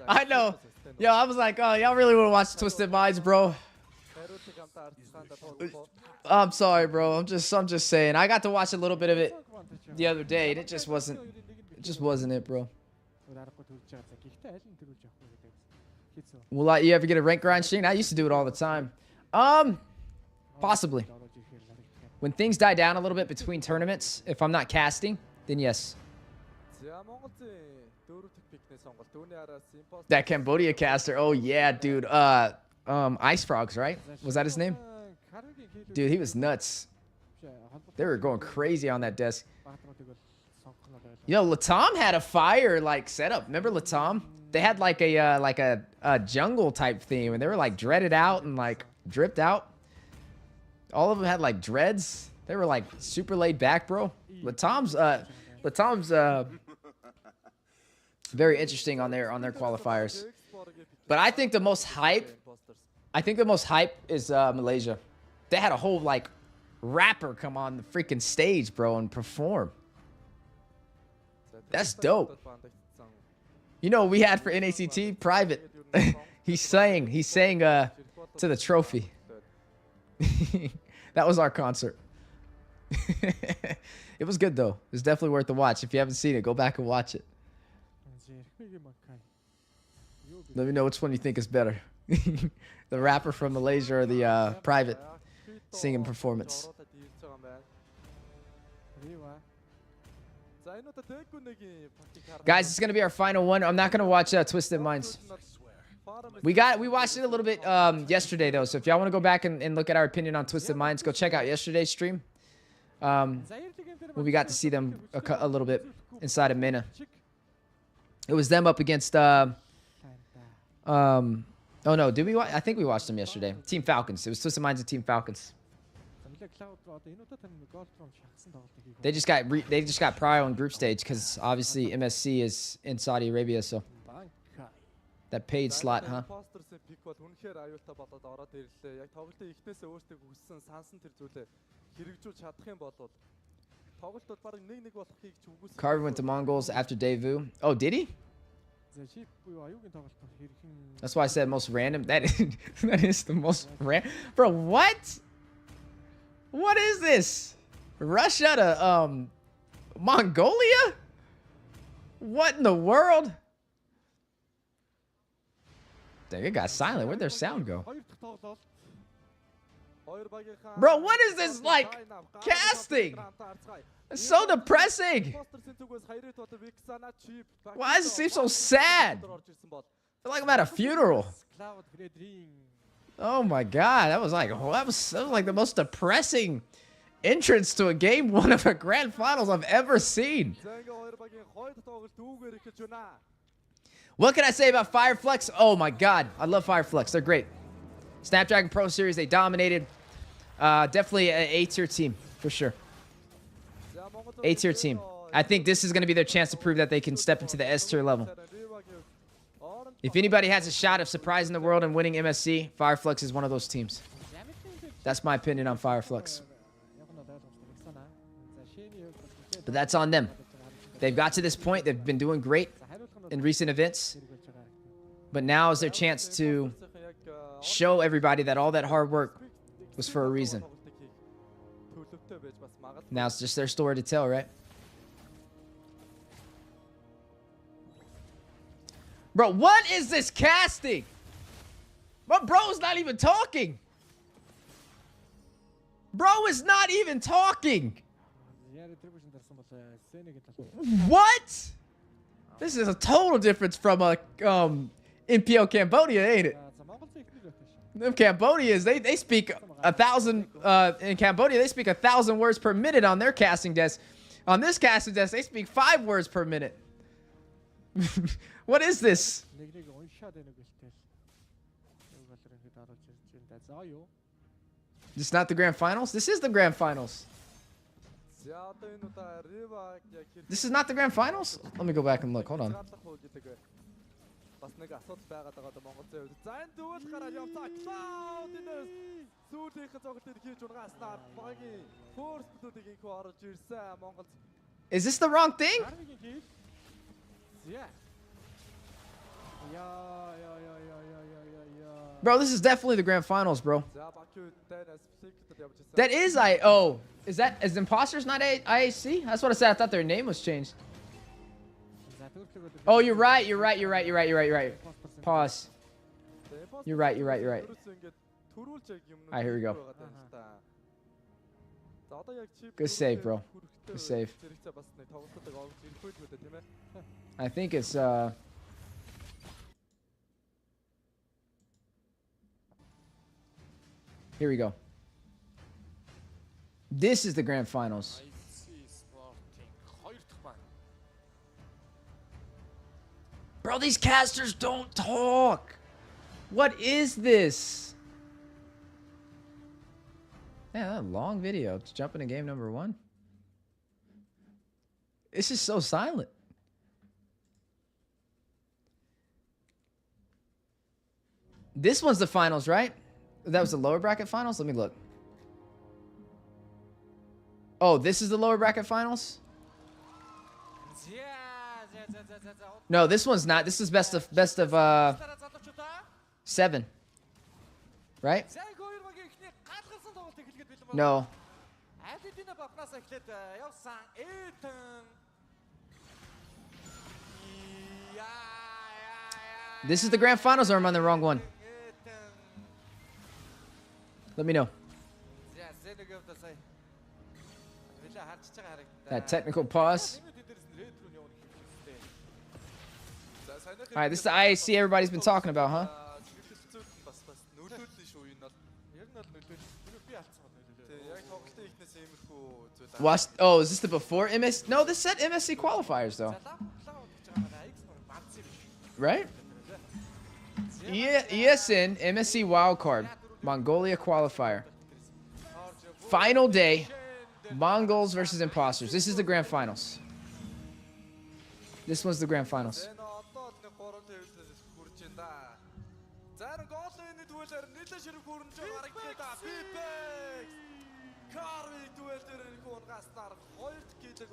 I know. Yo, I was like, oh, y'all really want to watch Twisted Minds, bro. I'm sorry, bro. I'm just saying. I got to watch a little bit of it the other day, and it just wasn't it, bro. Will you ever get a rank grind stream? I used to do it all the time. Possibly. When things die down a little bit between tournaments, if I'm not casting, then yes. That Cambodia caster. Oh yeah, dude. Ice Frogs, right? Was that his name? Dude, he was nuts. They were going crazy on that desk. Yo, Latam had a fire like setup. Remember Latam? They had like a jungle type theme, and they were like dreaded out and like dripped out. All of them had like dreads. They were like super laid back, bro. Latam's very interesting on their qualifiers. But I think the most hype is Malaysia. They had a whole like rapper come on the freaking stage, bro, and perform. That's dope. You know what we had for NACT? Private. he sang to the trophy. That was our concert. It was good though. It's definitely worth the watch. If you haven't seen it, go back and watch it. Let me know which one you think is better. The rapper from Malaysia or the private singing performance. Guys, it's gonna be our final one. I'm not gonna watch Twisted Minds. We watched it a little bit yesterday though, so if y'all want to go back and look at our opinion on Twisted Minds, go check out yesterday's stream. We got to see them a little bit inside of Mena. It was them up against oh no, did we watch? I think we watched them yesterday. Team Falcons. It was Twisted Minds and Team Falcons. They just got prio on group stage because obviously MSC is in Saudi Arabia, so that paid slot, huh? Carver went to Mongols after Daewoo. Oh, did he? That's why I said most random. That is the most random. Bro, what? What is this? Russia to Mongolia? What in the world? Dang, it got silent. Where'd their sound go? Bro, what is this like casting? It's so depressing. Why does it seem so sad? I feel like I'm at a funeral. Oh my god, that was like the most depressing entrance to a game one of the grand finals I've ever seen. What can I say about Fireflex? Oh my god, I love Fireflex. They're great. Snapdragon Pro Series, they dominated. Definitely an A-tier team, for sure. A-tier team. I think this is going to be their chance to prove that they can step into the S-tier level. If anybody has a shot of surprising the world and winning MSC, Fireflex is one of those teams. That's my opinion on Fireflex. But that's on them. They've got to this point. They've been doing great in recent events. But now is their chance to show everybody that all that hard work was for a reason. Now it's just their story to tell, right? Bro, what is this casting? My bro's not even talking. Bro is not even talking. What? This is a total difference from NPL Cambodia, ain't it? Them Cambodians, they speak 1,000 in Cambodia. They speak 1,000 words per minute on their casting desk. On this casting desk, they speak 5 words per minute. What is this? This is not the grand finals? This is the grand finals. This is not the grand finals? Let me go back and look. Hold on. Is this the wrong thing? Bro, this is definitely the grand finals, bro. That is is Imposters not IAC? That's what I said. I thought their name was changed. Oh, you're right. Pause. You're right. All right, here we go. Good save, bro. Good save. I think it's here we go. This is the grand finals. Bro, these casters don't talk. What is this? Yeah, long video. Let's jump into game number 1. It's just so silent. This one's the finals, right? That was the lower bracket finals? Let me look. Oh, this is the lower bracket finals? No, this one's not. This is best of 7. Right? No. This is the grand finals, or am I on the wrong one? Let me know. That technical pause. All right, this is the IAC everybody's been talking about, huh? Watch. Oh, is this the before MS? No, this said MSC qualifiers though. Right? Yeah, ESN MSC Wildcard Mongolia qualifier. Final day. Mongols versus Imposters. This is the grand finals. This one's the grand finals.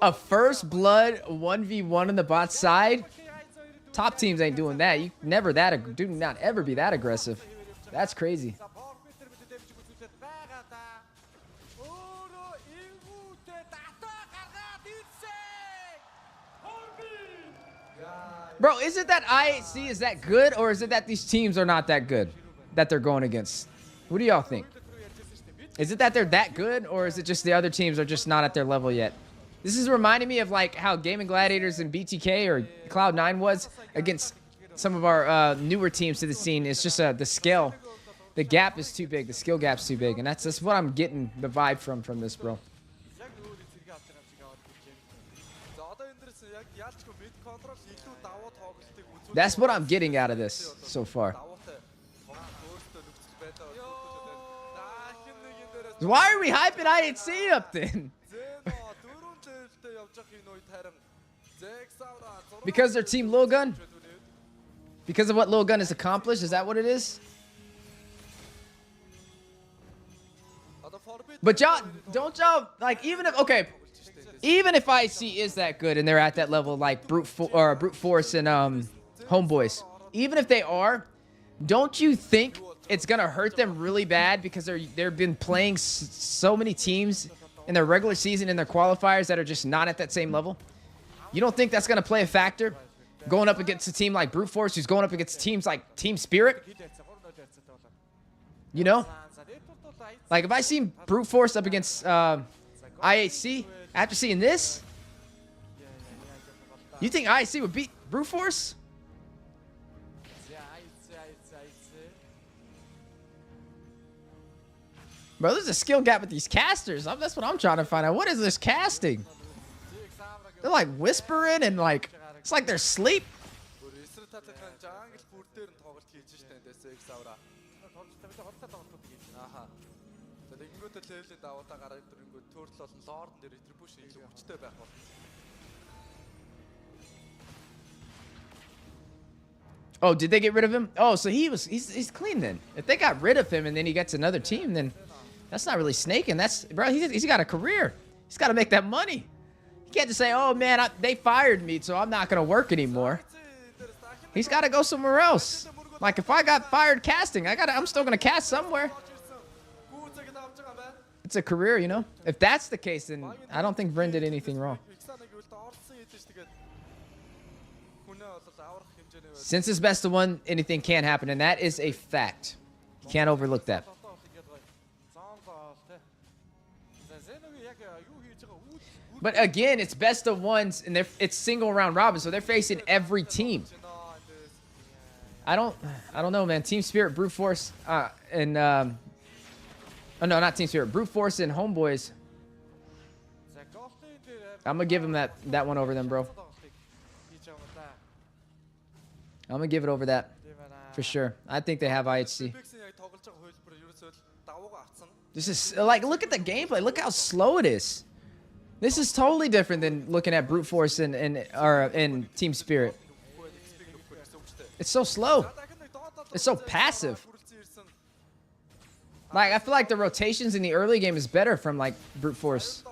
A first blood 1v1 on the bot side. Top teams ain't doing that. You never do not ever be that aggressive. That's crazy. Bro, is it that IHC is that good, or is it that these teams are not that good that they're going against? What do y'all think? Is it that they're that good, or is it just the other teams are just not at their level yet? This is reminding me of like how Gaming Gladiators and BTK or Cloud9 was against some of our newer teams to the scene. It's just the scale. The gap is too big. The skill gap's too big. And that's what I'm getting the vibe from this, bro. That's what I'm getting out of this so far. Why are we hyping IHC up then? Because their team Lil Gun? Because of what Lil Gun has accomplished? Is that what it is? But y'all, don't y'all, like, even if, okay, even if IHC is that good and they're at that level like Brute Force and Homeboys, even if they are, don't you think it's gonna hurt them really bad because they've been playing so many teams in their regular season and their qualifiers that are just not at that same level? You don't think that's gonna play a factor going up against a team like Brute Force, who's going up against teams like Team Spirit? You know, like if I seen Brute Force up against IHC after seeing this, you think IHC would beat Brute Force? Bro, there's a skill gap with these casters. That's what I'm trying to find out. What is this casting? They're like whispering and like, it's like they're asleep. Oh, did they get rid of him? Oh, so he's clean then. If they got rid of him and then he gets another team, then that's not really snaking. That's, bro, he's got a career. He's got to make that money. You can't just say, oh man, they fired me, so I'm not going to work anymore. He's got to go somewhere else. Like if I got fired casting, I'm still going to cast somewhere. It's a career, you know? If that's the case, then I don't think Bryn did anything wrong. Since it's best of one, anything can happen, and that is a fact. You can't overlook that. But again, it's best of ones, and it's single round robin, so they're facing every team. I don't know, man. Team Spirit, Brute Force, and oh no, not Team Spirit, Brute Force and Homeboys. I'm gonna give him that one over them, bro. I'm gonna give it over that for sure. I think they have IHC. This is like, look at the gameplay. Look how slow it is. This is totally different than looking at Brute Force and Team Spirit. It's so slow. It's so passive. Like, I feel like the rotations in the early game is better from like Brute Force.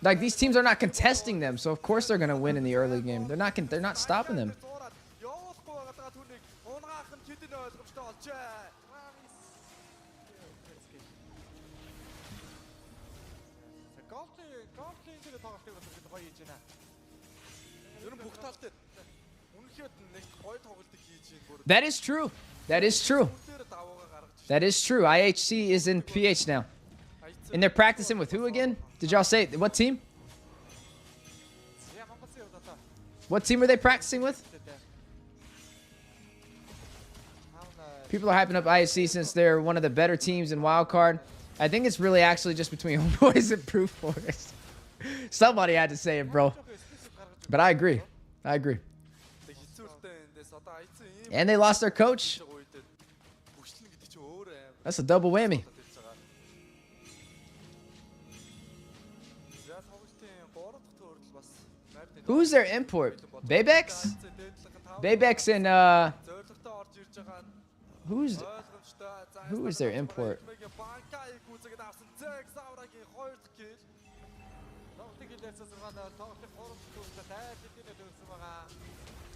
Like, these teams are not contesting them, so of course they're gonna win in the early game. They're not stopping them. Ер нь бүх тал дээр үнэхээр нэг гой тоглолтыг хийж ийн бүр. That is true. That is true. Дээр даваагаа гаргаж. That is true. IHC is in PH now. And they're practicing with who again? Did y'all say what team? What team are they practicing with? People are hyping up IHC since they're one of the better teams in Wildcard. I think it's really actually just between Homeboys and Proof Force. Somebody had to say it, bro. But I agree. I agree. And they lost their coach. That's a double whammy. Who's their import? Baybex? Baybex and who is their import?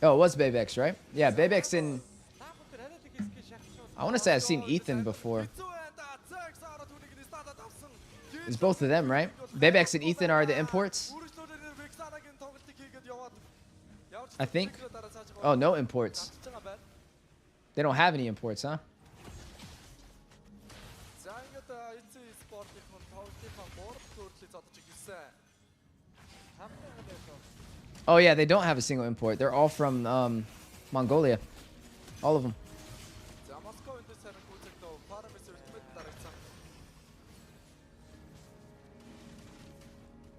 Oh, it was Baybex, right? Yeah, Baybex and I want to say I've seen Ethan before. It's both of them, right? Baybex and Ethan are the imports. I think. Oh, no imports. They don't have any imports, huh? Oh yeah, they don't have a single import. They're all from Mongolia. All of them.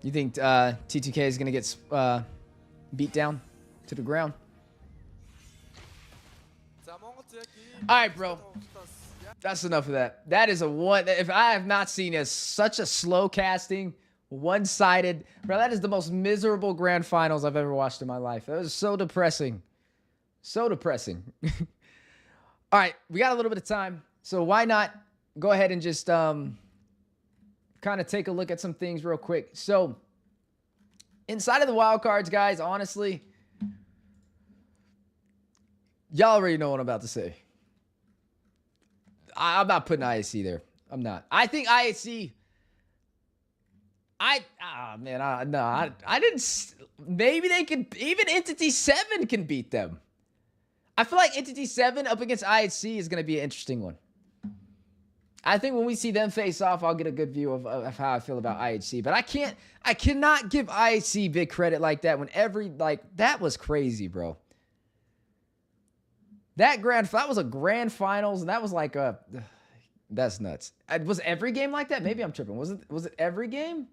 You think T2K is going to get beat down to the ground? All right, bro. That's enough of that. That is a one. If I have not seen such a slow casting, one-sided, bro, that is the most miserable grand finals I've ever watched in my life. That was so depressing. So depressing. All right, we got a little bit of time, so why not go ahead and just kind of take a look at some things real quick. So inside of the wild cards, guys, honestly, y'all already know what I'm about to say. I'm not putting IHC there. I'm not. I think IHC. I didn't. Maybe they could. Even Entity 7 can beat them. I feel like Entity 7 up against IHC is going to be an interesting one. I think when we see them face off, I'll get a good view of how I feel about IHC. But I cannot give IHC big credit like that when that was crazy, bro. That was a grand finals, and that was like that's nuts. Was every game like that? Maybe I'm tripping. Was it every game?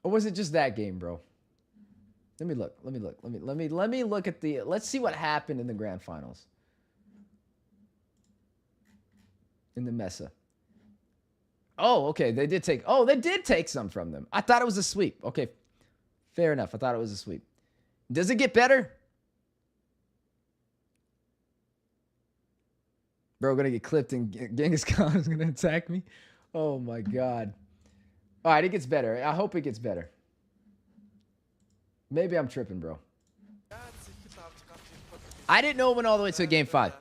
Or was it just that game, bro? Let me look. Let me look at the. Let's see what happened in the grand finals. In the Mesa. Oh, okay. They did take some from them. I thought it was a sweep. Okay. Fair enough. I thought it was a sweep. Does it get better? Bro, gonna get clipped and Genghis Khan is gonna attack me. Oh my god. All right, it gets better. I hope it gets better. Maybe I'm tripping, bro. I didn't know it went all the way to Game 5.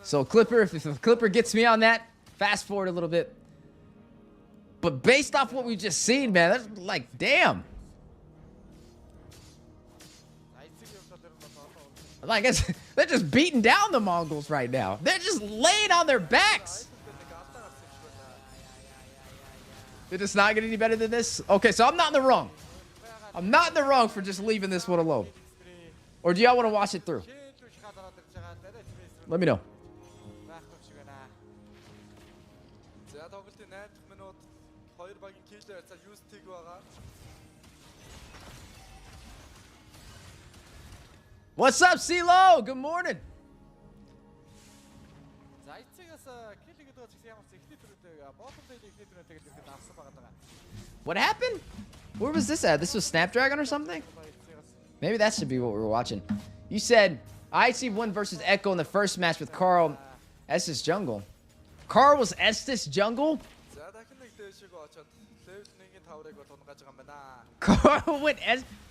So Clipper, if the Clipper gets me on that, fast forward a little bit. But based off what we've just seen, man, that's like, damn. Like, they're just beating down the Mongols right now. They're just laying on their backs. Did this not get any better than this? Okay, so I'm not in the wrong. I'm not in the wrong for just leaving this one alone. Or do y'all want to watch it through? Let me know. What's up, CeeLo? Good morning. What happened? Where was this at? This was Snapdragon or something? Maybe that should be what we were watching. You said IHC won versus Echo in the first match with Carl Estes Jungle. Carl was Estes Jungle? Carl went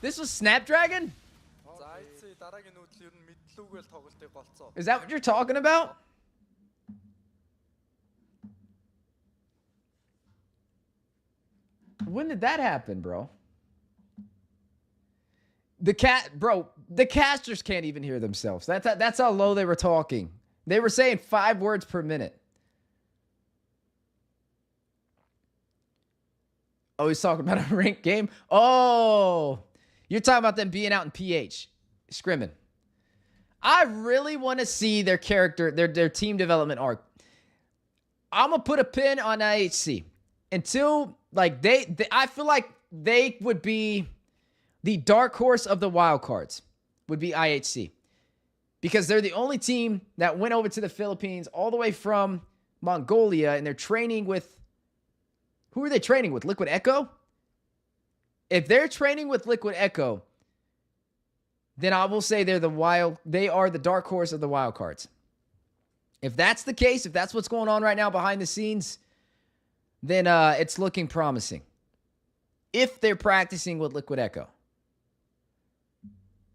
This was Snapdragon? Is that what you're talking about? When did that happen, bro? The casters can't even hear themselves. That's how low they were talking. They were saying 5 words per minute. Oh, he's talking about a ranked game? Oh, you're talking about them being out in PH, scrimming. I really want to see their character, their team development arc. I'm going to put a pin on IHC. Until, like, I feel like they would be the dark horse of the wildcards, would be IHC. Because they're the only team that went over to the Philippines all the way from Mongolia, and they're training with... Who are they training with? Liquid Echo? If they're training with Liquid Echo, then I will say they are the dark horse of the wild cards. If that's the case, if that's what's going on right now behind the scenes, then it's looking promising. If they're practicing with Liquid Echo.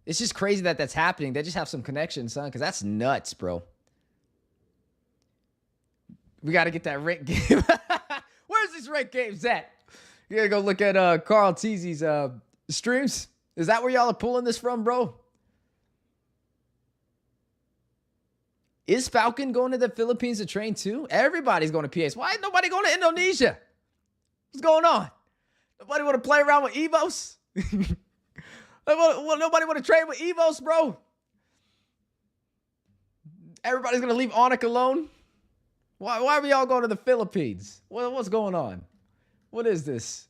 It's just crazy that that's happening. They just have some connection, son, because that's nuts, bro. We got to get that ranked game. Where's these ranked games at? You got to go look at Carl Teasy's streams. Is that where y'all are pulling this from, bro? Is Falcon going to the Philippines to train too? Everybody's going to PS. Why is nobody going to Indonesia? What's going on? Nobody want to play around with Evos? Nobody want to train with Evos, bro? Everybody's going to leave Onyx alone? Why are we all going to the Philippines? What's going on? What is this?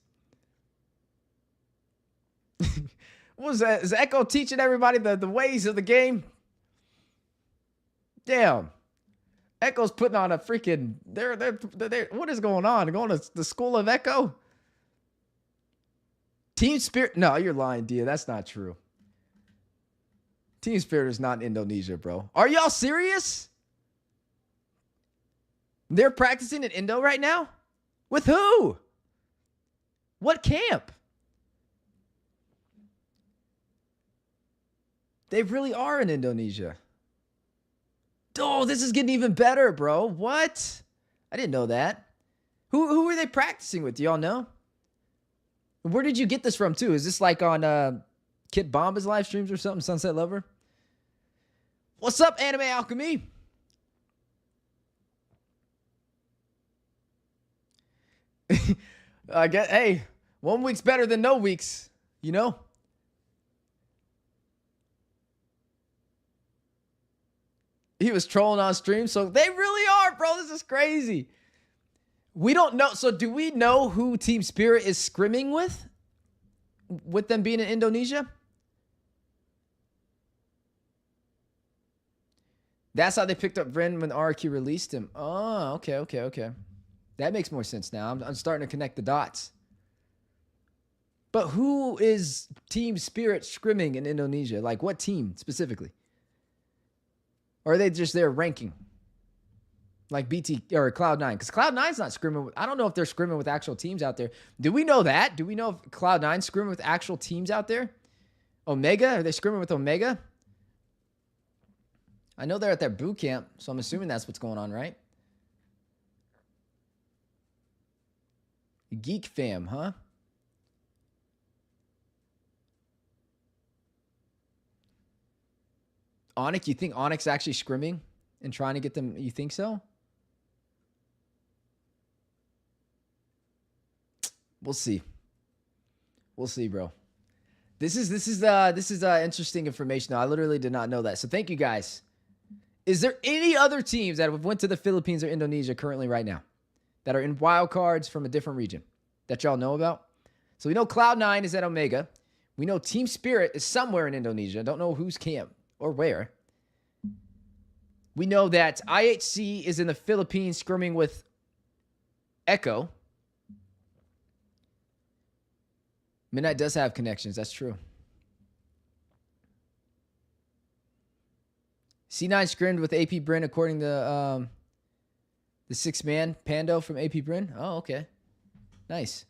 What that? Is Echo teaching everybody the ways of the game? Damn. Echo's putting on a freaking... what is going on? Going to the school of Echo? Team Spirit... No, you're lying, Dia. That's not true. Team Spirit is not in Indonesia, bro. Are y'all serious? They're practicing in Indo right now? With who? What camp? They really are in Indonesia. Oh, this is getting even better, bro. What? I didn't know that. Who are they practicing with? Do y'all know? Where did you get this from, too? Is this like on Kid Bomba's live streams or something? Sunset Lover? What's up, Anime Alchemy? I guess, hey, 1 week's better than no weeks, you know? He was trolling on stream, so they really are, bro. This is crazy. We don't know. So do we know who Team Spirit is scrimming with them being in Indonesia? That's how they picked up Vren when RQ released him. Oh, okay. That makes more sense now. I'm starting to connect the dots. But who is Team Spirit scrimming in Indonesia? Like, what team specifically? Or are they just there ranking? Like BT or Cloud9? Because Cloud9's not scrimming. I don't know if they're scrimming with actual teams out there. Do we know that? Do we know if Cloud9's scrimming with actual teams out there? Omega? Are they scrimming with Omega? I know they're at their boot camp, so I'm assuming that's what's going on, right? Geek fam, huh? Onyx, you think Onyx actually scrimming and trying to get them? You think so? We'll see. We'll see, bro. This is interesting information. I literally did not know that. So thank you guys. Is there any other teams that have went to the Philippines or Indonesia currently right now that are in wild cards from a different region that y'all know about? So we know Cloud9 is at Omega. We know Team Spirit is somewhere in Indonesia. Don't know whose camp or where. We know that IHC is in the Philippines scrimming with Echo. Midnight does have connections. That's true. C9 scrimmed with AP Bryn according to the 6-man Pando from AP Bryn. Oh, okay. Nice.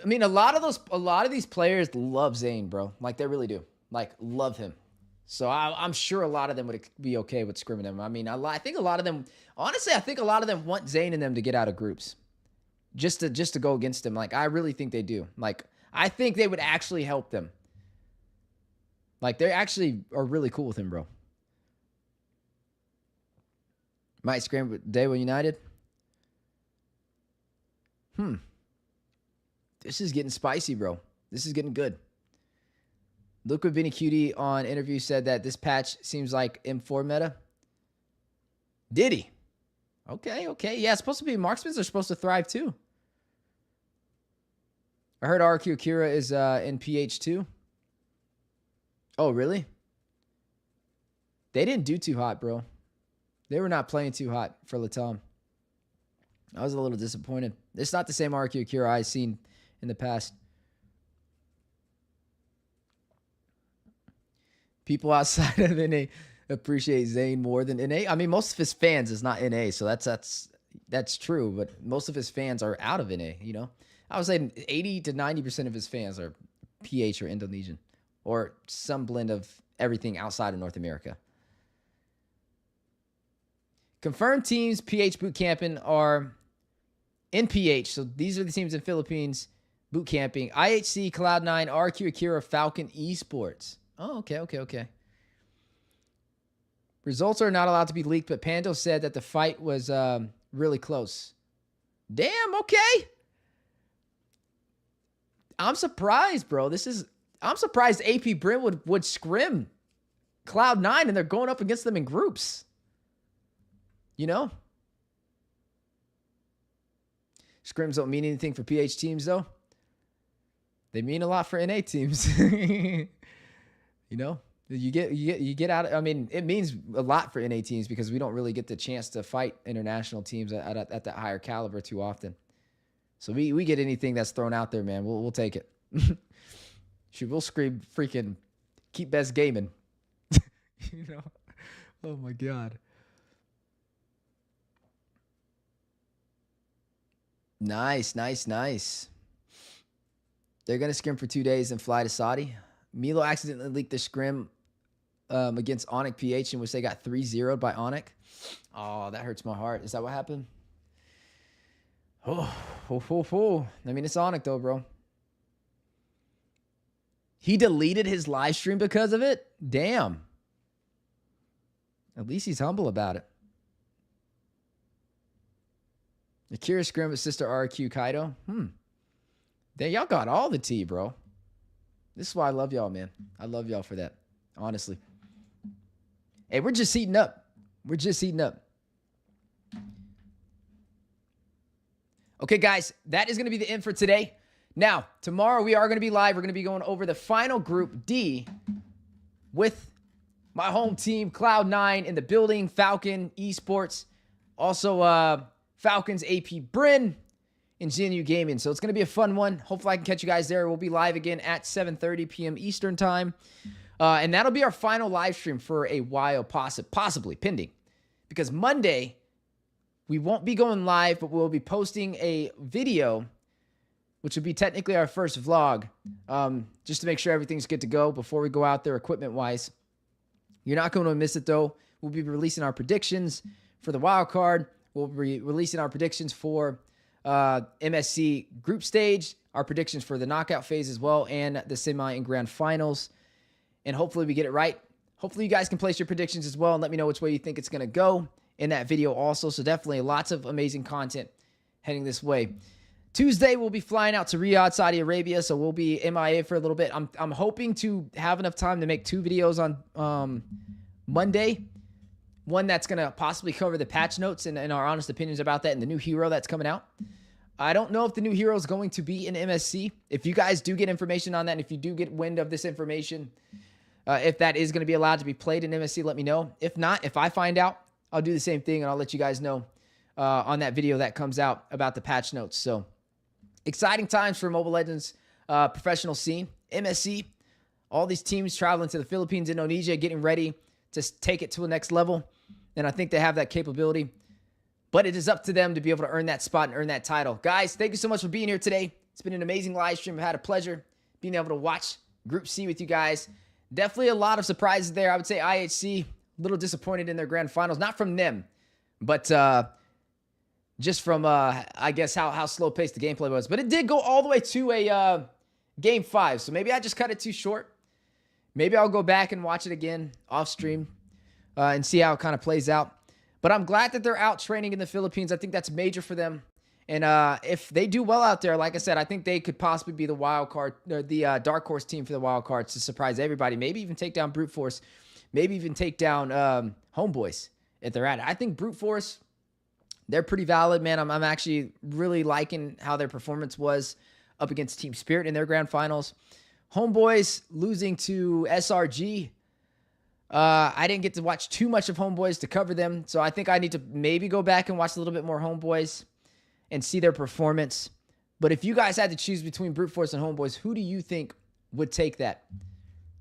I mean, a lot of these players love Zane, bro. Like, they really do. Like, love him. So I'm sure a lot of them would be okay with scrimming him. I mean, I think a lot of them, honestly, I think a lot of them want Zane and them to get out of groups. Just to go against him. Like, I really think they do. Like, I think they would actually help them. Like, they actually are really cool with him, bro. Might scram with Daewoo United. This is getting spicy, bro. This is getting good. Look what Vinny Cutie on interview said that this patch seems like M4 meta. Did he? Okay. Yeah, it's supposed to be marksmen are supposed to thrive too. I heard RQ Akira is in PH2. Oh, really? They didn't do too hot, bro. They were not playing too hot for Latam. I was a little disappointed. It's not the same RQ Akira I've seen in the past. People outside of NA appreciate Zayn more than NA. I mean, most of his fans is not NA, so that's true. But most of his fans are out of NA. You know, I would say 80 to 90% of his fans are PH or Indonesian, or some blend of everything outside of North America. Confirmed teams PH boot camping are in PH. So these are the teams in Philippines boot camping. IHC, Cloud9, RQ Akira, Falcon Esports. Oh, okay. Results are not allowed to be leaked, but Pando said that the fight was really close. Damn, okay. I'm surprised, bro. I'm surprised AP Brent would scrim Cloud9 and they're going up against them in groups. You know? Scrims don't mean anything for PH teams, though. They mean a lot for NA teams. You know, you get out. I mean, it means a lot for NA teams because we don't really get the chance to fight international teams at that higher caliber too often. So we get anything that's thrown out there, man. We'll take it. Shoot, we'll scream freaking keep best gaming. You know, oh my god. Nice. They're gonna scrim for 2 days and fly to Saudi. Milo accidentally leaked the scrim against Onyx PH in which they got 3-0'd by Onyx. Oh, that hurts my heart. Is that what happened? Oh. I mean, it's Onyx though, bro. He deleted his live stream because of it? Damn. At least he's humble about it. Akira scrim with sister RQ Kaido. Then y'all got all the tea, bro. This is why I love y'all, man. I love y'all for that. Honestly. Hey, we're just heating up. Okay, guys. That is going to be the end for today. Now, tomorrow we are going to be live. We're going to be going over the final group D with my home team, Cloud9 in the building, Falcon Esports. Also, Falcons AP Bryn in GNU Gaming. So it's going to be a fun one. Hopefully I can catch you guys there. We'll be live again at 7:30 p.m. Eastern time. And that'll be our final live stream for a while, possibly pending. Because Monday, we won't be going live, but we'll be posting a video, which would be technically our first vlog, just to make sure everything's good to go before we go out there equipment-wise. You're not going to miss it, though. We'll be releasing our predictions for the Wildcard. We'll be releasing our predictions for MSC group stage, our predictions for the knockout phase as well, and the semi and grand finals. And hopefully we get it right. Hopefully you guys can place your predictions as well and let me know which way you think it's going to go in that video also. So definitely lots of amazing content heading this way. Tuesday, we'll be flying out to Riyadh, Saudi Arabia, so we'll be MIA for a little bit. I'm hoping to have enough time to make 2 videos on Monday. One that's going to possibly cover the patch notes and our honest opinions about that and the new hero that's coming out. I don't know if the new hero is going to be in MSC. If you guys do get information on that, and if you do get wind of this information, if that is going to be allowed to be played in MSC, let me know. If not, if I find out, I'll do the same thing, and I'll let you guys know on that video that comes out about the patch notes. So, exciting times for Mobile Legends professional scene. MSC, all these teams traveling to the Philippines, Indonesia, getting ready to take it to the next level. And I think they have that capability. But it is up to them to be able to earn that spot and earn that title. Guys, thank you so much for being here today. It's been an amazing live stream. I've had a pleasure being able to watch Group C with you guys. Definitely a lot of surprises there. I would say IHC, a little disappointed in their grand finals. Not from them, but just from, I guess, how slow-paced the gameplay was. But it did go all the way to Game 5. So maybe I just cut it too short. Maybe I'll go back and watch it again off stream and see how it kind of plays out. But I'm glad that they're out training in the Philippines. I think that's major for them. And if they do well out there, like I said, I think they could possibly be the wild card, or the dark horse team for the wild cards to surprise everybody. Maybe even take down Brute Force. Maybe even take down Homeboys if they're at it. I think Brute Force, they're pretty valid, man. I'm actually really liking how their performance was up against Team Spirit in their grand finals. Homeboys losing to SRG. I didn't get to watch too much of Homeboys to cover them, so I think I need to maybe go back and watch a little bit more Homeboys and see their performance. But if you guys had to choose between Brute Force and Homeboys, who do you think would take that?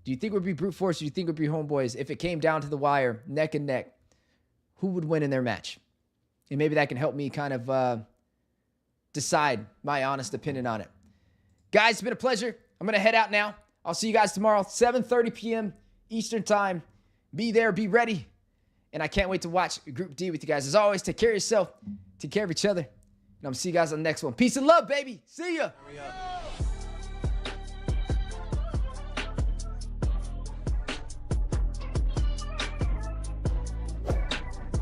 Do you think it would be Brute Force, or do you think it would be Homeboys? If it came down to the wire, neck and neck, who would win in their match? And maybe that can help me kind of decide my honest opinion on it. Guys, it's been a pleasure. I'm going to head out now. I'll see you guys tomorrow, 7:30 p.m. Eastern Time. Be there, be ready. And I can't wait to watch Group D with you guys. As always, take care of yourself, take care of each other. And I'm going to see you guys on the next one. Peace and love, baby. See ya.